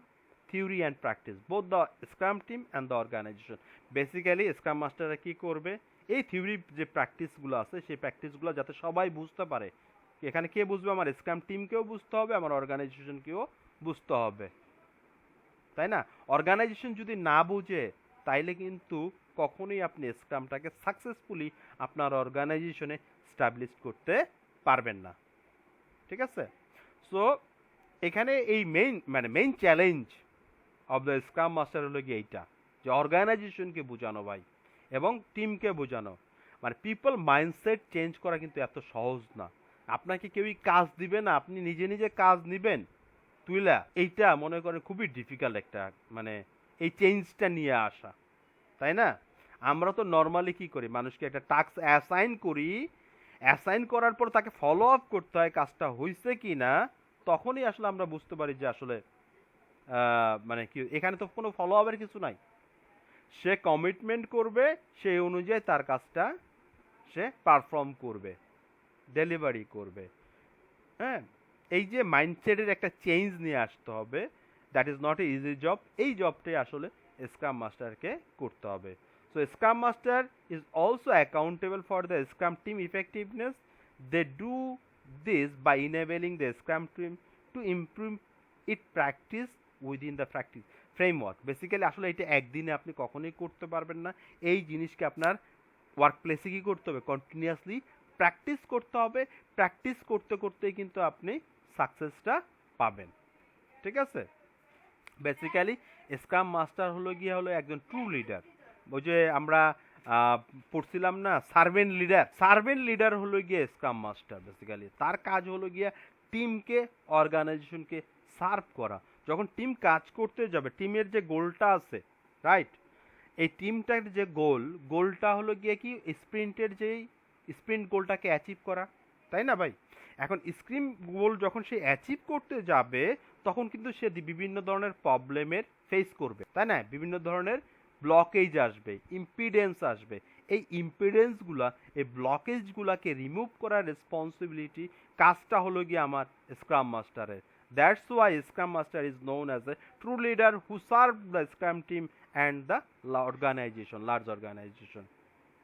theory and practice both the scrum team and the organisation. Basically scrum মাস্টাররা কী করবে, এই থিওরি যে প্র্যাকটিসগুলো আছে সেই প্র্যাকটিসগুলো যাতে সবাই বুঝতে পারে। এখানে কে বুঝবে, আমার স্ক্রাম টিমকেও বুঝতে হবে, আমার অর্গানাইজেশনকেও বুঝতে হবে, তাই না। অর্গানাইজেশন যদি না বুঝে তাইলে কিন্তু কখনোই আপনি স্ক্রামটাকে সাকসেসফুলি আপনার অর্গানাইজেশনে স্টাবলিশ করতে পারবেন না, ঠিক আছে। সো এখানে এই main challenge of the scrum master হলো গিয়ে এইটা, যে অর্গানাইজেশনকে বোঝানো ভাই এবং টিমকে বোঝানো। মানে পিপল মাইন্ডসেট চেঞ্জ করা কিন্তু এত সহজ না। আপনাকে কেউই কাজ দিবে না, আপনি নিজে নিজে কাজ নিবেন তুইলা, এইটা মনে করেন খুবই ডিফিকাল্ট একটা, মানে এই চেঞ্জটা নিয়ে আসা, তাই না। আমরা তো নর্মালি কি করি, মানুষকে একটা টাস্ক অ্যাসাইন করি, অ্যাসাইন করার পর তাকে ফলো আপ করতে হয় কাজটা হয়েছে কি না, তখনই আসলে আমরা বুঝতে পারি যে আসলে মানে কি এখানে তো কোনো ফলো আপের কিছু নাই। সে কমিটমেন্ট করবে, সেই অনুযায়ী তার কাজটা সে পারফর্ম করবে, ডেলিভারি করবে। হ্যাঁ, এই যে মাইন্ডসেটের একটা চেঞ্জ নিয়ে আসতে হবে, that is not a easy job. এই জবটাই আসলে স্ক্রাম মাস্টারকে করতে হবে। So Scrum master is also accountable for the scrum team effectiveness. They do this by enabling the scrum team to improve it practice within the practice framework. Basically আসলে এটা একদিনে আপনি কখনোই করতে পারবেন না। এই জিনিসকে আপনার ওয়ার্ক প্লেসে কী করতে হবে, কন্টিনিউয়াসলি প্র্যাকটিস করতে হবে। প্র্যাকটিস করতে করতেই কিন্তু আপনি সাকসেসটা পাবেন, ঠিক আছে। বেসিক্যালি স্ক্রাম মাস্টার হলো গিয়ে হলো একজন ট্রু লিডার। ওই যে আমরা পড়ছিলাম না সার্ভেন্ট লিডার হলো গিয়ে স্ক্রাম মাস্টার। বেসিক্যালি তার কাজ হলো গিয়ে টিমকে, অর্গানাইজেশনকে সার্ভ করা। যখন টিম কাজ করতে যাবে, টিমের যে গোলটা আছে, রাইট, এই টিমটার যে গোলটা হলো গিয়ে কি স্প্রিন্ট গোলটাকে অ্যাচিভ করা, তাই না ভাই। এখন স্ক্রিম গোল যখন সে অ্যাচিভ করতে যাবে তখন কিন্তু সে বিভিন্ন ধরনের প্রবলেমের ফেস করবে, তাই না। বিভিন্ন ধরনের ব্লকেজ আসবে, ইম্পিডেন্স আসবে। এই ইম্পিডেন্সগুলা, এই ব্লকেজগুলাকে রিমুভ করার রেসপন্সিবিলিটি কাজটা হলো গিয়ে আমার স্ক্রাম মাস্টারের। That's why scrum master is known as a true leader who serve the scrum team and the large organisation,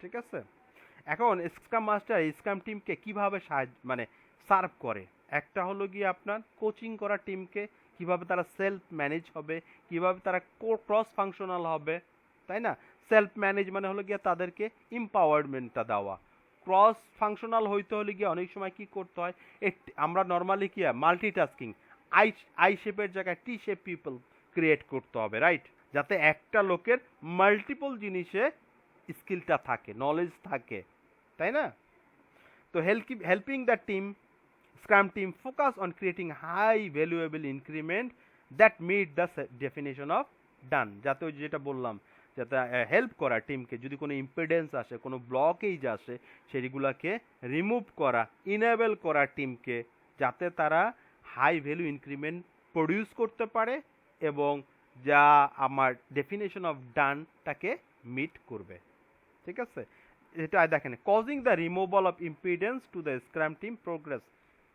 ঠিক আছে। এখন স্ক্রাম মাস্টার স্ক্রাম টিমকে কিভাবে সার্ভ করে, একটা হলো গিয়ে আপনার কোচিং করা টিমকে, কিভাবে তারা সেলফ ম্যানেজ হবে, কিভাবে তারা ক্রস ফাংশনাল হবে, তাই না। সেলফ ম্যানেজ মানে হলো গিয়ে তাদেরকে এম্পাওয়ারমেন্টটা দেওয়া। ক্রস ফাংশনাল হইতে হলে গিয়ে অনেক সময় কি করতে হয়, আমরা নর্মালি কি মাল্টিটাস্কিং, আই শেপের জায়গায় টি শেপ পিপল ক্রিয়েট করতে হবে, রাইট, যাতে একটা লোকের মাল্টিপল জিনিসে স্কিলটা থাকে, নলেজ থাকে, তাই না। তো helping the team Scrum team focus on creating high valuable increment that meet the definition of done, যাতে ওই যেটা বললাম, যাতে হেল্প করা টিমকে, যদি কোনো ইম্পিডেন্স আসে, কোনো ব্লকেজ আসে, সেগুলোকে রিমুভ করা, ইনেবল করা টিমকে, যাতে তারা হাই ভ্যালু ইনক্রিমেন্ট প্রডিউস করতে পারে এবং যা আমার ডেফিনেশন অফ ডানটাকে মিট করবে। ঠিক আছে, এটা দেখেন, causing the removal of impedance to the scrum team progress,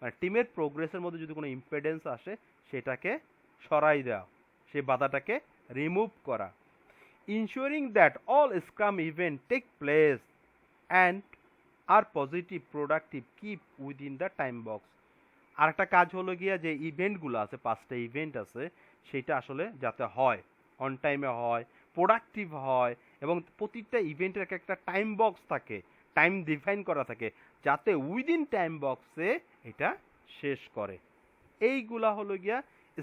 মানে টিমের প্রোগ্রেসের মধ্যে যদি কোনো ইম্পিডেন্স আসে সেটাকে সরাই দেওয়া, সেই বাধাটাকে রিমুভ করা। Ensuring that all Scrum event take place and are positive productive keep within the time box. আর একটা কাজ হলো গিয়া যে ইভেন্টগুলো আছে, 5টা ইভেন্ট আছে, সেটা আসলে যাতে হয়, অন টাইমে হয়, প্রোডাক্টিভ হয়, এবং প্রতিটা ইভেন্টের একটা টাইম বক্স থাকে, টাইম ডিফাইন করা থাকে, যাতে উইদিন টাইম বক্সে এটা শেষ করে। এইগুলা হলো গিয়া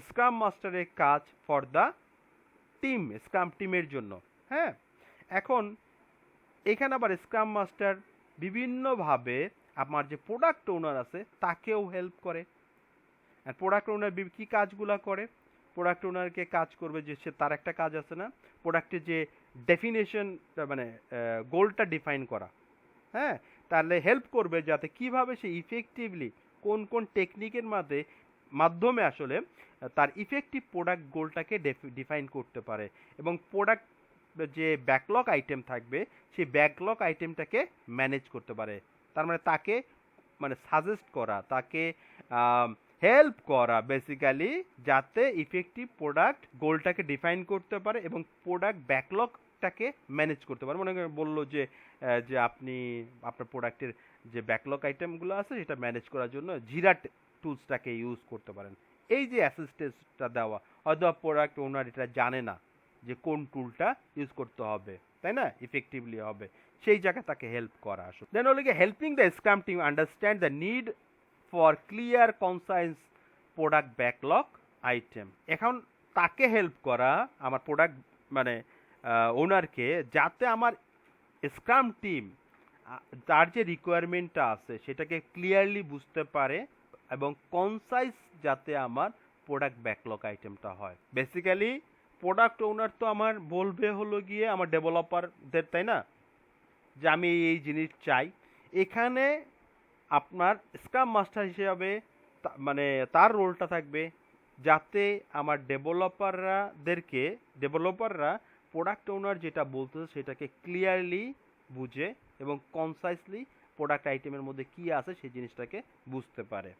স্ক্রাম মাস্টারের কাজ ফর দ্য টিম, স্ক্রাম টিমের জন্য। হ্যাঁ, এখন এখানে আবার স্ক্রাম মাস্টার বিভিন্নভাবে আমার যে প্রোডাক্ট ওনার আছে তাকেও হেল্প করে। আর প্রোডাক্ট ওনার কী কাজগুলো করে, প্রোডাক্ট ওনারকে কাজ করবে যে সে, তার একটা কাজ আছে না, প্রোডাক্টের যে ডেফিনেশন, মানে গোলটা ডিফাইন করা। হ্যাঁ, তাহলে হেল্প করবে যাতে কিভাবে সে ইফেক্টিভলি কোন কোন টেকনিকের মাধ্যমে আসলে তার ইফেক্টিভ প্রোডাক্ট গোলটাকে ডিফাইন করতে পারে, এবং প্রোডাক্ট যে ব্যাকলগ আইটেম থাকবে সেই ব্যাকলগ আইটেমটাকে ম্যানেজ করতে পারে। তার মানে তাকে সাজেস্ট করা, তাকে হেল্প করা বেসিক্যালি, যাতে ইফেক্টিভ প্রোডাক্ট গোলটাকে ডিফাইন করতে পারে এবং প্রোডাক্ট ব্যাকলগটাকে ম্যানেজ করতে পারে। মনে করেন বললো যে আপনি আপনার প্রোডাক্টের যে ব্যাকলগ আইটেমগুলো আছে সেটা ম্যানেজ করার জন্য জিরা টুলসটাকে ইউজ করতে পারেন। এই যে অ্যাসিস্ট্যান্সটা দেওয়া, হয়তো প্রোডাক্ট ওনার এটা জানে না যে কোন টুলটা ইউজ করতে হবে, তাই না, ইফেক্টিভলি হবে, সেই জায়গায় তাকে হেল্প করা আসলে। দেন হলো গিয়ে helping the scrum team understand the need for clear concise product backlog item. এখন তাকে হেল্প করা আমার প্রোডাক্ট ওনারকে, যাতে আমার স্ক্রাম টিম তার যে রিকোয়ারমেন্টটা আছে সেটাকে ক্লিয়ারলি বুঝতে পারে এবং কনসাইজ যাতে আমার প্রোডাক্ট ব্যাকলগ আইটেমটা হয়। বেসিক্যালি প্রোডাক্ট ওনার তো আমার বলবে হলো গিয়ে আমার ডেভেলপারদের, তাই না, যে আমি এই জিনিস চাই। এখানে আপনার স্ক্রাম মাস্টার হিসেবে তার রোলটা থাকবে যাতে আমার ডেভেলপাররা প্রোডাক্ট ওনার যেটা বলতেছে সেটাকে ক্লিয়ারলি বুঝে এবং কনসাইসলি প্রোডাক্ট আইটেমের মধ্যে কি আছে সেই জিনিসটাকে বুঝতে পারে।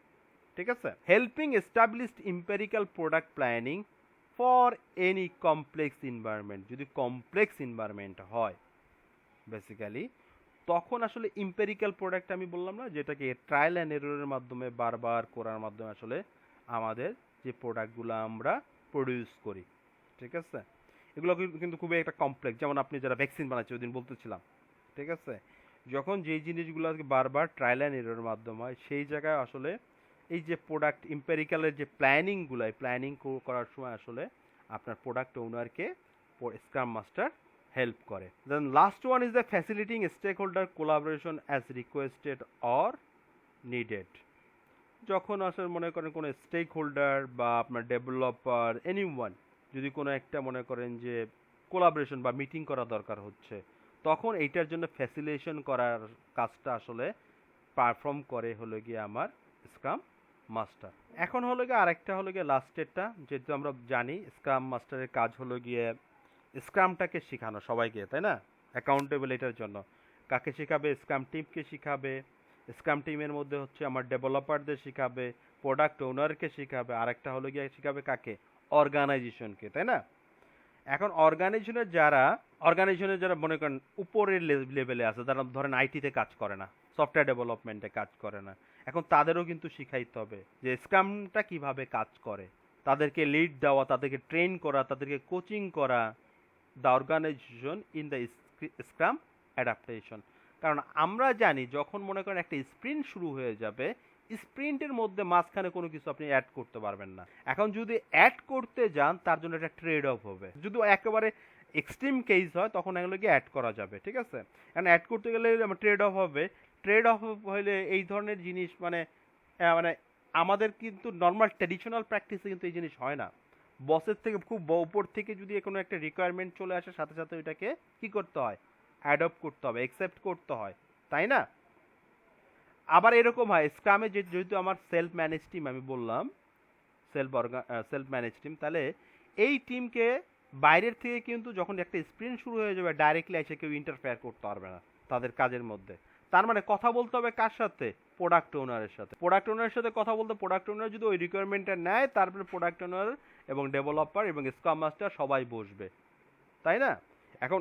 ঠিক আছে, helping established empirical product planning for any complex environment. যদি কমপ্লেক্স এনভায়রনমেন্ট হয় বেসিক্যালি, তখন আসলে এম্পিরিক্যাল প্রোডাক্ট আমি বললাম না, যেটাকে ট্রায়াল অ্যান্ড এররের মাধ্যমে বারবার করার মাধ্যমে আসলে আমাদের যে প্রোডাক্টগুলো আমরা প্রডিউস করি। ঠিক আছে, এগুলো কিন্তু খুবই একটা কমপ্লেক্স। যেমন আপনি যারা ভ্যাকসিন বানাচ্ছে ওই দিন বলতেছিলাম, ঠিক আছে, যখন যেই জিনিসগুলো বারবার ট্রায়াল অ্যান্ড এররের মাধ্যমে হয়, সেই জায়গায় আসলে এই যে প্রোডাক্ট এম্পিরিক্যালের যে প্ল্যানিংগুলো, প্ল্যানিং করার সময় আসলে আপনার প্রোডাক্ট ওনারকে স্ক্রাম মাস্টার হেল্প করে। Then last one is the facilitating stakeholder collaboration as requested or needed. যখন আসলে মনে করেন কোনো স্টেক হোল্ডার বা আপনার ডেভেলপার এনিওয়ান যদি কোনো একটা মনে করেন যে কোলাবোরেশন বা মিটিং করা দরকার হচ্ছে, তখন এইটার জন্য ফ্যাসিলিটেশন করার কাজটা আসলে পারফর্ম করে হলো গিয়ে আমার স্ক্রাম মাস্টার। এখন হলো গিয়ে আরেকটা হলো গিয়ে লাস্টেরটা, যেহেতু আমরা জানি স্ক্রাম মাস্টারের কাজ হলো গিয়ে স্ক্রামটাকে শেখানো সবাইকে, তাই না, অ্যাকাউন্টেবল এটার জন্য। কাকে শেখাবে? স্ক্রাম টিমকে শেখাবে। স্ক্রাম টিমের মধ্যে হচ্ছে আমার ডেভেলপারদের শেখাবে, প্রোডাক্ট ওনারকে শেখাবে, আরেকটা হলো গিয়ে শেখাবে কাকে? অর্গানাইজেশনকে, তাই না। এখন অর্গানাইজেশনের যারা মনে করেন উপরের লেভেলে আছে, যারা ধরেন আইটিতে কাজ করে না, সফটওয়্যার ডেভেলপমেন্টে কাজ করে না, এখন তাদেরও কিন্তু শিখাইতে হবে যে স্ক্রামটা কিভাবে কাজ করে, তাদেরকে লিড দেওয়া, তাদেরকে ট্রেন করা, তাদেরকে কোচিং করা, the organisation in the scrum adaptation. কারণ আমরা জানি যখন মনে করেন একটা স্প্রিন্ট শুরু হয়ে যাবে, স্প্রিন্টের মধ্যে মাঝখানে কোনো কিছু আপনি অ্যাড করতে পারবেন না। এখন যদি অ্যাড করতে যান তার জন্য একটা ট্রেড অফ হবে। যদি একেবারে এক্সট্রিম কেস হয় তখন এগুলো কি অ্যাড করা যাবে, ঠিক আছে। কারণ অ্যাড করতে গেলে ট্রেড অফ হবে, ট্রেড অফ হলে এই ধরনের জিনিস মানে আমাদের কিন্তু নর্মাল ট্র্যাডিশনাল প্র্যাকটিসে কিন্তু এই জিনিস হয় না। বসের থেকে খুব উপর থেকে যদি কোনো একটা রিকোয়ারমেন্ট চলে আসে, সাথে সাথে ওইটাকে কি করতে হয়, অ্যাডপ্ট করতে হবে, অ্যাকসেপ্ট করতে হয়, তাই না? আবার এরকম হয় স্ক্রামে, যেহেতু আমার সেলফ ম্যানেজ টিম, আমি বললাম সেলফ ম্যানেজ টিম, তাহলে এই টিমকে বাইরের থেকে কিন্তু যখন একটা স্প্রিন্ট শুরু হয়ে যাবে ডাইরেক্টলি এসে কেউ ইন্টারফেয়ার করতে পারবে না তাদের কাজের মধ্যে। তার মানে কথা বলতে হবে কার সাথে, প্রোডাক্ট ওনারের সাথে। প্রোডাক্ট ওনারের সাথে কথা বলতে প্রোডাক্ট ওনার যদি ওই রিকোয়ারমেন্টটা নেয়, তারপরে প্রোডাক্ট ওনার এবং ডেভেলপার এবং স্ক্রাম মাস্টার সবাই বসবে, তাই না? এখন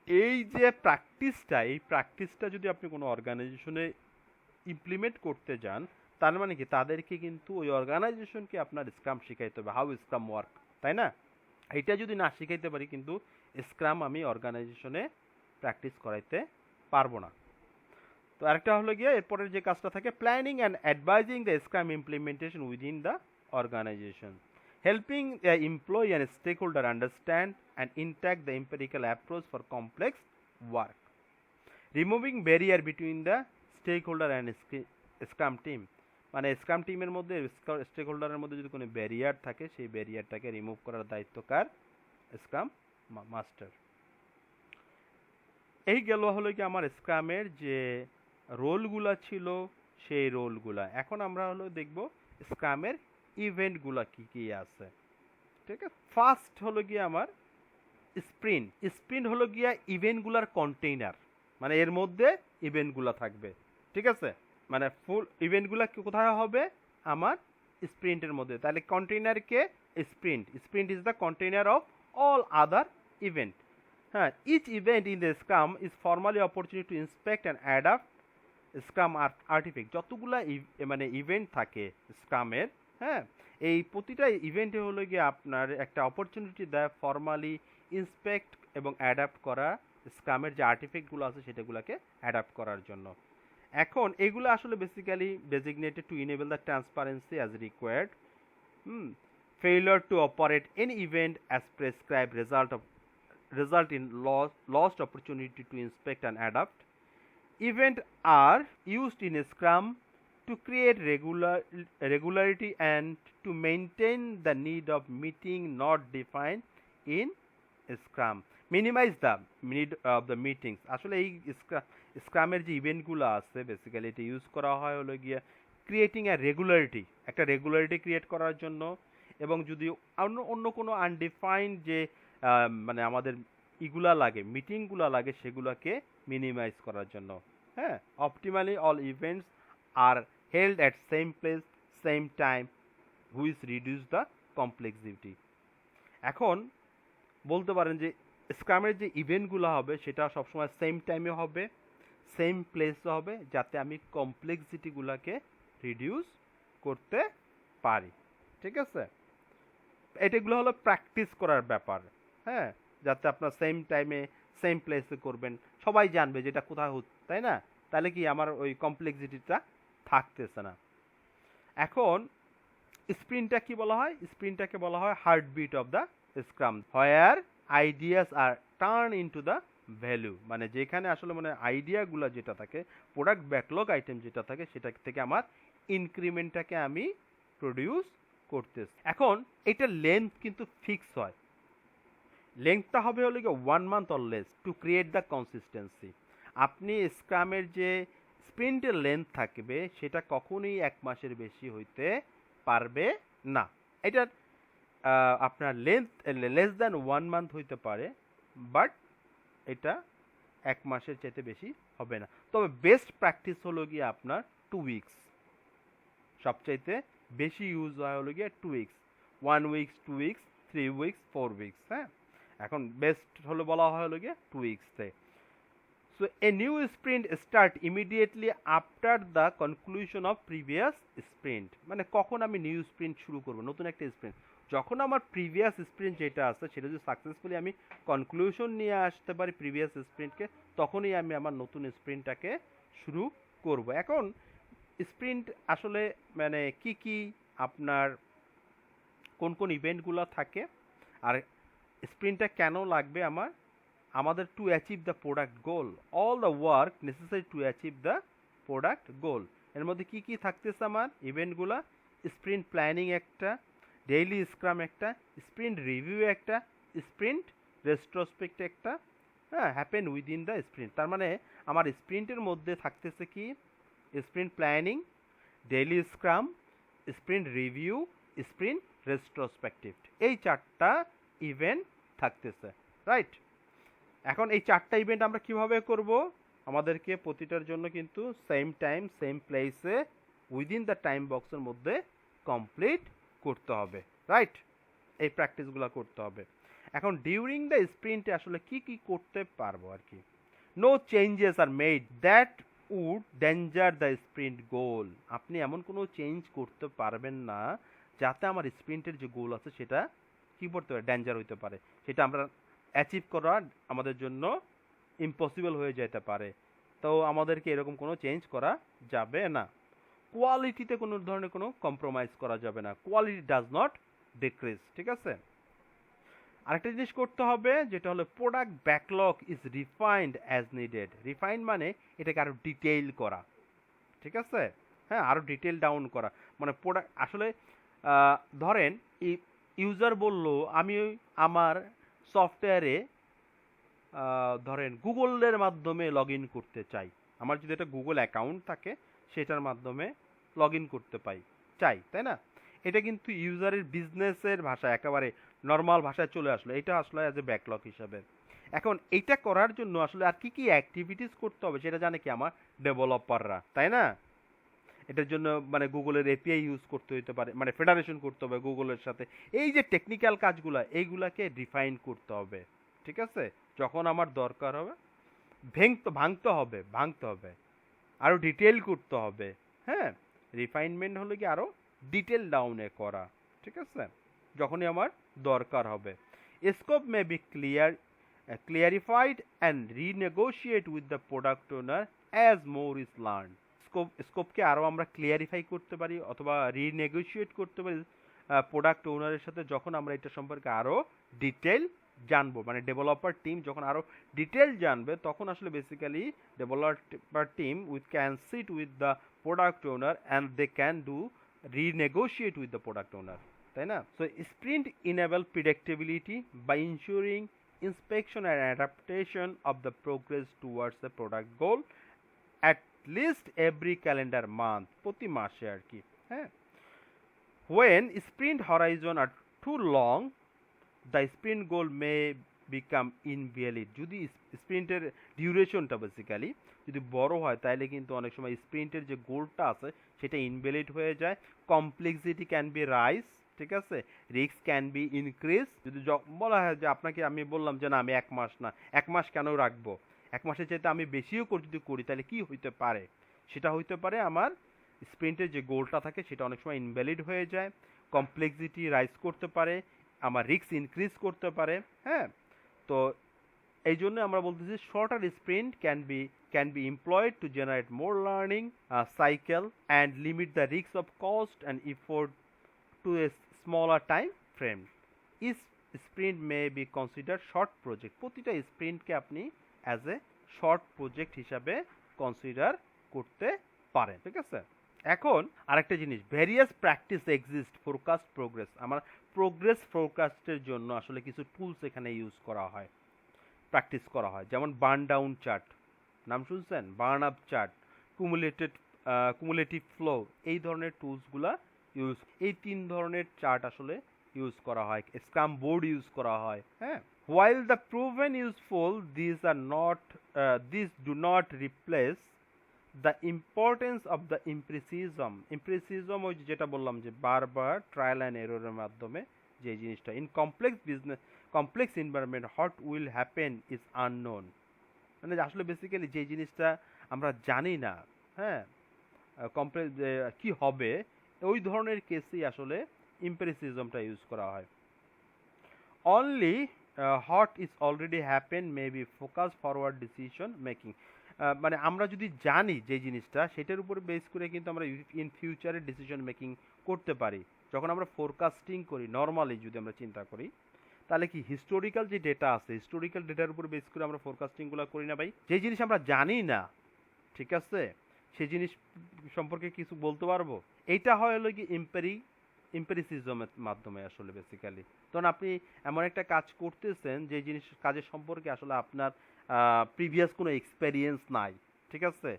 এই যে প্র্যাকটিসটা, এই প্র্যাকটিসটা যদি আপনি কোনো অর্গানাইজেশনে ইমপ্লিমেন্ট করতে যান, তার মানে কি তাদেরকে কিন্তু ওই অর্গানাইজেশনকে আপনার স্ক্রাম শিখাইতে হবে, হাউ স্ক্রাম ওয়ার্ক, তাই না? এটা যদি না শিখাইতে পারি কিন্তু স্ক্রাম আমি অর্গানাইজেশনে প্র্যাকটিস করাইতে পারবো না। তো আরেকটা হলো গিয়ে এরপরের যে কাজটা থাকে, planning and advising the scrum implementation within the organization, helping the employee and stakeholder understand and intact the empirical approach for complex work, removing barrier between the stakeholder and scrum team. মানে scrum টিমের মধ্যে, stake হোল্ডারের মধ্যে যদি কোনো barrier থাকে, সেই ব্যারিয়ারটাকে remove করার দায়িত্ব কার? Scrum master. এই গেল হলো কি আমার স্ক্রামের যে রোলগুলা ছিল সেই রোলগুলা। এখন আমরা হলো দেখব স্ক্রামের ইভেন্টগুলা কি কি আছে, ঠিক আছে? ফার্স্ট হলো গিয়ে আমার স্প্রিন্ট। স্প্রিন্ট হলো গিয়া ইভেন্টগুলার কন্টেইনার, মানে এর মধ্যে ইভেন্টগুলা থাকবে, ঠিক আছে? মানে ফুল ইভেন্টগুলা কোথায় হবে? আমার স্প্রিন্টের মধ্যে। তাহলে কন্টেইনারকে sprint, sprint is the container of all other event. হ্যাঁ, each event in the Scrum is formally opportunity to inspect and adapt Scrum artifact. যতগুলা মানে ইভেন্ট থাকে স্ক্রামের, হ্যাঁ, এই প্রতিটা ইভেন্টে হলো গিয়ে আপনার একটা অপরচুনিটি দেয় ফর্মালি ইন্সপেক্ট এবং অ্যাডাপ্ট করা স্ক্রামের যে আর্টিফেক্টগুলো আছে সেটাগুলোকে অ্যাডাপ্ট করার জন্য। এখন এগুলো আসলে basically designated to enable the transparency as required. Failure to operate any event as prescribe result in lost opportunity to inspect and adapt. Events are used in Scrum to create regularity and to maintain the need of meeting not defined in Scrum. Minimize the need of the meetings. আসলে এই স্ক্রামের যে ইভেন্টগুলো আছে basically এটা use করা হয় হলো গিয়ে ক্রিয়েটিং এ রেগুলারিটি, একটা রেগুলারিটি ক্রিয়েট করার জন্য, এবং যদি অন্য কোনো আনডিফাইন্ড যে মানে আমাদের ইগুলা লাগে, মিটিংগুলা লাগে, সেগুলোকে মিনিমাইজ করার জন্য। হ্যাঁ, optimally all events are held at same place same time which reduce the complexity. এখন বলতে পারেন যে স্ক্রামের যে ইভেন্টগুলো হবে সেটা সবসময় সেম টাইমে হবে, সেম প্লেসে হবে, যাতে আমি কমপ্লেক্সিটিগুলোকে রিডিউস করতে পারি, ঠিক আছে? এটাগুলো হলো প্র্যাকটিস করার ব্যাপার, হ্যাঁ, যাতে আপনার সেম টাইমে সেম প্লেসে করবেন, সবাই জানবে যেটা কোথায় হচ্ছে, তাই না? তাহলে কি আমার ওই কমপ্লেক্সিটিটা থাকতেছে না। এখন স্প্রিন্টটা কি বলা হয়? স্প্রিন্টটাকে বলা হয় heartbeat of the scrum, where ideas are turn into the value. মানে যেখানে আসলে মানে আইডিয়াগুলো যেটা থাকে, প্রোডাক্ট ব্যাকলগ আইটেম যেটা থাকে, সেটা থেকে আমার ইনক্রিমেন্টটাকে আমি প্রডিউস করতেছি। এখন এটা লেন্থ কিন্তু ফিক্স হয়, লেন্থটা হবে হলো কি 1 month or less to create the consistency. আপনি স্ক্রামের যে স্প্রিন্টের লেন্থ থাকবে সেটা কখনোই 1 মাসের বেশি হইতে পারবে না। এটা আপনার লেন্থ লেস দ্যান 1 month হইতে পারে, বাট এটা 1 মাসের চাইতে বেশি হবে না। তবে বেস্ট প্র্যাকটিস হলো গিয়ে আপনার 2 weeks, সবচাইতে বেশি ইউজ হয় হলো গিয়ে 2 weeks, 1 week, 2 weeks, 3 weeks, 4 weeks। হ্যাঁ, এখন বেস্ট হলো বলা হয় হলো গিয়ে 2 weeks তে। So a new sprint start immediately after the conclusion of previous sprint. মানে কখন আমি নিউ স্প্রিন্ট শুরু করব, নতুন একটা স্প্রিন্ট, যখন আমার প্রিভিয়াস স্প্রিন্ট যেটা আছে সেটা যদি সাকসেসফুলি আমি কনক্লুশন নিয়ে আসতে পারি প্রিভিয়াস স্প্রিন্টকে, তখনই আমি আমার নতুন স্প্রিন্টটাকে শুরু করব। এখন স্প্রিন্ট আসলে মানে কি কি আপনার কোন কোন ইভেন্টগুলো থাকে, আর স্প্রিন্টটা কেন লাগবে আমাদের to achieve the product goal, all the work necessary to achieve the product goal. এর মধ্যে কি কি থাকতেছে আমার ইভেন্টগুলা? স্প্রিন্ট প্ল্যানিং একটা, ডেইলি স্ক্রাম একটা, স্প্রিন্ট রিভিউ একটা, স্প্রিন্ট রেট্রোস্পেক্ট একটা, হ্যাঁ, হ্যাপেন উইদিন দ্য স্প্রিন্ট। তার মানে আমার স্প্রিন্টের মধ্যে থাকতেছে কি, sprint planning, daily scrum, sprint review, sprint retrospective, এই 4টা ইভেন্ট থাকতেছে, রাইট? এখন এই 4টা ইভেন্ট আমরা কিভাবে করব? আমাদেরকে প্রতিটার জন্য কিন্তু সেম টাইম সেম প্লেসে উইদিন দ্য টাইম বক্সের মধ্যে কমপ্লিট করতে হবে, রাইট? এই প্র্যাকটিসগুলো করতে হবে। এখন ডিউরিং দ্য স্প্রিন্টে আসলে কি কি করতে পারবো আর কি। No changes are made that would danger the sprint goal. আপনি এমন কোনো চেঞ্জ করতে পারবেন না যাতে আমার স্প্রিন্টের যে গোল আছে সেটা কি করতে পারে, ডেঞ্জার হইতে পারে, সেটা আমরা অ্যাচিভ করা আমাদের জন্য ইম্পসিবল হয়ে যেতে পারে। তো আমাদেরকে এরকম কোনো চেঞ্জ করা যাবে না। কোয়ালিটিতে কোনো ধরনের কোনো কম্প্রোমাইজ করা যাবে না। কোয়ালিটি ডাজ নট ডিক্রিজ, ঠিক আছে? আরেকটা জিনিস করতে হবে, যেটা হলো product backlog is refined as needed. Refined মানে এটাকে আরো ডিটেইল করা, ঠিক আছে? হ্যাঁ, আরো ডিটেইল ডাউন করা, মানে প্রোডাক্ট আসলে ধরেন ইউজার বলল আমি আমার সফটওয়্যারে ধরেন গুগলের মাধ্যমে লগ ইন করতে চাই। আমার যদি একটা গুগল অ্যাকাউন্ট থাকে সেটার মাধ্যমে লগ ইন করতে চাই, তাই না? এটা কিন্তু ইউজারের বিজনেসের ভাষা, একেবারে নর্মাল ভাষায় চলে আসলো, এটা আসলে অ্যাজ এ ব্যাকলগ হিসাবে। এখন এইটা করার জন্য আসলে আর কি কি অ্যাক্টিভিটিস করতে হবে সেটা জানে কি আমার ডেভেলপাররা, তাই না? এটার জন্য মানে গুগলের এপিআই ইউজ করতে হতে পারে, মানে ফেডারেশন করতে হবে গুগলের সাথে। এই যে টেকনিক্যাল কাজগুলো এইগুলাকে ডিফাইন করতে হবে, ঠিক আছে? যখন আমার দরকার হবে ভাঙতে হবে, আরো ডিটেল করতে হবে। হ্যাঁ, রিফাইনমেন্ট হলো কি আরো ডিটেল ডাউনে করা, ঠিক আছে? যখনই আমার দরকার হবে। Scope may be clarified and renegotiate with the product owner as more is learned. স্কোপকে আরো আমরা ক্লিয়ারিফাই করতে পারি অথবা রিনেগোশিয়েট করতে পারি প্রোডাক্ট ওনারের সাথে, যখন আমরা এটা সম্পর্কে আরো ডিটেল জানবো। মানে ডেভেলপার টিম যখন আরো ডিটেল জানবে তখন আসলে basically developer team can sit with the product owner and they can do renegotiate with the product owner, তাই না? So sprint enable predictability by ensuring inspection and adaptation of the progress towards the product goal at least every calendar month, প্রতি মাসে আর কি। হ্যাঁ, when sprint horizon are too long the sprint goal may become invalid। যদি স্প্রিন্টের ডিউরেশনটা basically যদি বড় হয় তাহলে কিন্তু অনেক সময় স্প্রিন্টের যে গোলটা আছে সেটা ইনভ্যালিড হয়ে যায়। কমপ্লেক্সিটি ক্যান বি রাইজ, ঠিক আছে? Risk can be increase. যদি বলা হয় যে আপনাকে, আমি বললাম যে না আমি 1 মাস না, 1 মাস কেন রাখবো, 1 মাসের চাইতে আমি বেশিও যদি করি তাহলে কি হইতে পারে, সেটা হইতে পারে আমার স্প্রিন্টের যে গোলটা থাকে সেটা অনেক সময় ইনভ্যালিড হয়ে যায়, কমপ্লেক্সিটি রাইজ করতে পারে, আমার রিস্ক ইনক্রিজ করতে পারে। হ্যাঁ, তো এই জন্য আমরা বলতেছি shorter sprint can be employed to generate more learning cycle and limit the risk of cost and effort to a smaller time frame. Each sprint may be consider short project. প্রতিটা স্প্রিন্টকে আপনি অ্যাজ এ শর্ট প্রজেক্ট হিসাবে consider করতে পারেন, ঠিক আছে? এখন আরেকটা জিনিস, various practice exist forecast progress. আমার প্রোগ্রেস ফোরকাস্টের জন্য আসলে কিছু টুলস এখানে ইউজ করা হয়, প্র্যাকটিস করা হয়। যেমন বার্ন ডাউন চার্ট, নাম শুনছেন? Burn up chart, cumulative flow, এই ধরনের টুলসগুলা ইউজ, এই 3 ধরনের চার্ট আসলে ইউজ করা হয়। স্ক্রাম বোর্ড ইউজ করা হয়। হ্যাঁ, while the proven useful, these do not replace the importance of the empiricism ওই যেটা বললাম যে বারবার ট্রায়াল অ্যান্ড এররের মাধ্যমে যে জিনিসটা। In complex environment what will happen is unknown. মানে আসলে বেসিক্যালি যে জিনিসটা আমরা জানি না, হ্যাঁ, কমপ্লেক্স কি হবে, ওই ধরনের কেসেই আসলে এমপিরিসিজমটা ইউজ করা হয়। Only what is already happen may be focus forward decision making. মানে আমরা যদি জানি যে জিনিসটা, সেটার উপরে বেস করে কিন্তু আমরা ইন ফিউচারে ডিসিশন মেকিং করতে পারি। যখন আমরা ফোরকাস্টিং করি, নর্মালি যদি আমরা চিন্তা করি, তাহলে কি হিস্টোরিক্যাল যে ডেটা আছে, হিস্টোরিক্যাল ডেটার উপর বেস করে আমরা ফোরকাস্টিংগুলো করি না ভাই? যে জিনিস আমরা জানি না, ঠিক আছে, সেই জিনিস সম্পর্কে কিছু বলতে পারবো? এইটা হয় হলো কি এম্পিরিসিজমের মাধ্যমে আসলে বেসিক্যালি। তখন আপনি এমন একটা কাজ করতেছেন যে জিনিস কাজের সম্পর্কে আসলে আপনার প্রিভিয়াস কোনো এক্সপেরিয়েন্স নাই, ঠিক আছে?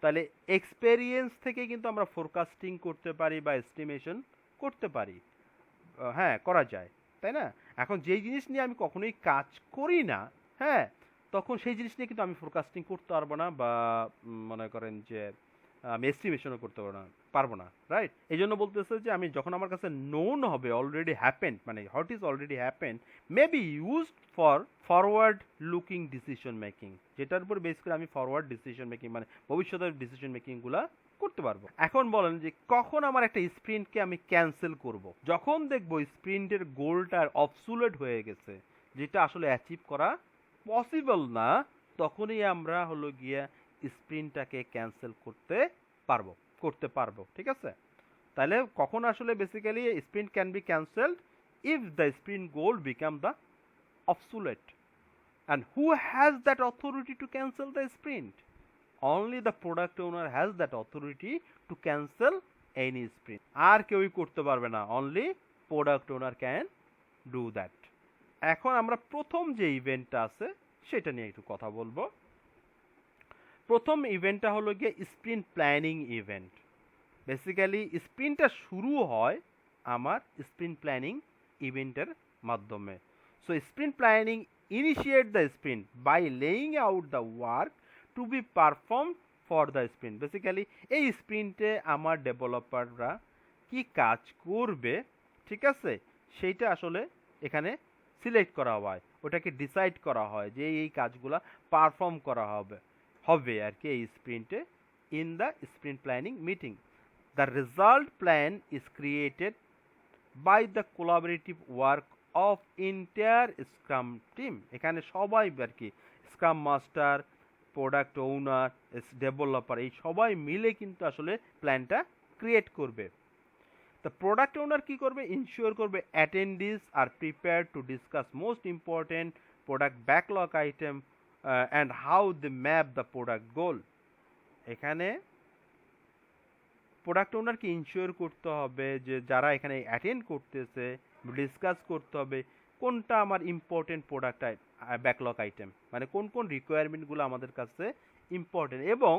তাহলে এক্সপেরিয়েন্স থেকে কিন্তু আমরা ফোরকাস্টিং করতে পারি বা এস্টিমেশন করতে পারি। হ্যাঁ, করা যায়, তাই না? এখন যেই জিনিস নিয়ে আমি কখনোই কাজ করি না, হ্যাঁ, তখন সেই জিনিস নিয়ে কিন্তু আমি ফোরকাস্টিং করতে পারবো না, বা মনে করেন যে আমি এস্টিমেশনও করতে পারবো না, রাইট? এই জন্য বলতেছে যে আমি যখন আমার কাছে নোন হবে অলরেডি হ্যাপেন্ড, মানে what is already happened may be used for forward looking decision making, যেটার উপর বেস করে আমি ফরওয়ার্ড ডিসিশন মেকিং মানে ভবিষ্যতের ডিসিশন মেকিংগুলা করতে পারবো। এখন বলেন যে কখন আমার একটা স্প্রিন্টকে আমি ক্যান্সেল করব? যখন দেখবো স্প্রিন্টের গোলটা অবসুলেট হয়ে গেছে, যেটা আসলে অ্যাচিভ করা পসিবল না, তখনই আমরা হলো গিয়া স্প্রিন্টটাকে ক্যান্সেল করতে পারবো, ঠিক আছে? তাহলে কখন আসলে basically sprint can be cancelled? If the sprint goal become the obsolete. And who has that authority to cancel the sprint? Only the product owner has that authority to cancel any sprint. আর কেউই করতে পারবে না, only product owner can do that. এখন আমরা প্রথম যে ইভেন্টটা আছে সেটা নিয়ে একটু কথা বলবো। প্রথম ইভেন্টটা হলো গিয়ে স্প্রিন্ট প্ল্যানিং ইভেন্ট। বেসিক্যালি স্প্রিন্টটা শুরু হয় আমার স্প্রিন্ট প্ল্যানিং ইভেন্টের মাধ্যমে। So sprint planning initiate the sprint by laying out the work to be performed for the sprint. Basically এই স্প্রিন্টে আমার ডেভেলপাররা কি কাজ করবে, ঠিক আছে, সেইটা আসলে এখানে সিলেক্ট করা হয়, ওটাকে ডিসাইড করা হয় যে এই কাজগুলা পারফর্ম করা হবে আর কি এই স্প্রিন্টে in the sprint planning meeting. The result plan is created by the collaborative work of entire Scrum team. এখানে সবাই আর কি Scrum master, product owner, developer, এই সবাই মিলে কিন্তু আসলে প্ল্যানটা ক্রিয়েট করবে। দ্য প্রোডাক্ট ওনার কি করবে? ইনশিওর করবে attendees are prepare to discuss most important product backlog item and how they map the product goal. এখানে প্রোডাক্ট ওনারকে ইনশিওর করতে হবে যে যারা এখানে অ্যাটেন্ড করতেছে ডিসকাস করতে হবে কোনটা আমার ইম্পর্টেন্ট প্রোডাক্ট ব্যাকলগ আইটেম, মানে কোন কোন রিকোয়ারমেন্টগুলো আমাদের কাছে ইম্পর্টেন্ট, এবং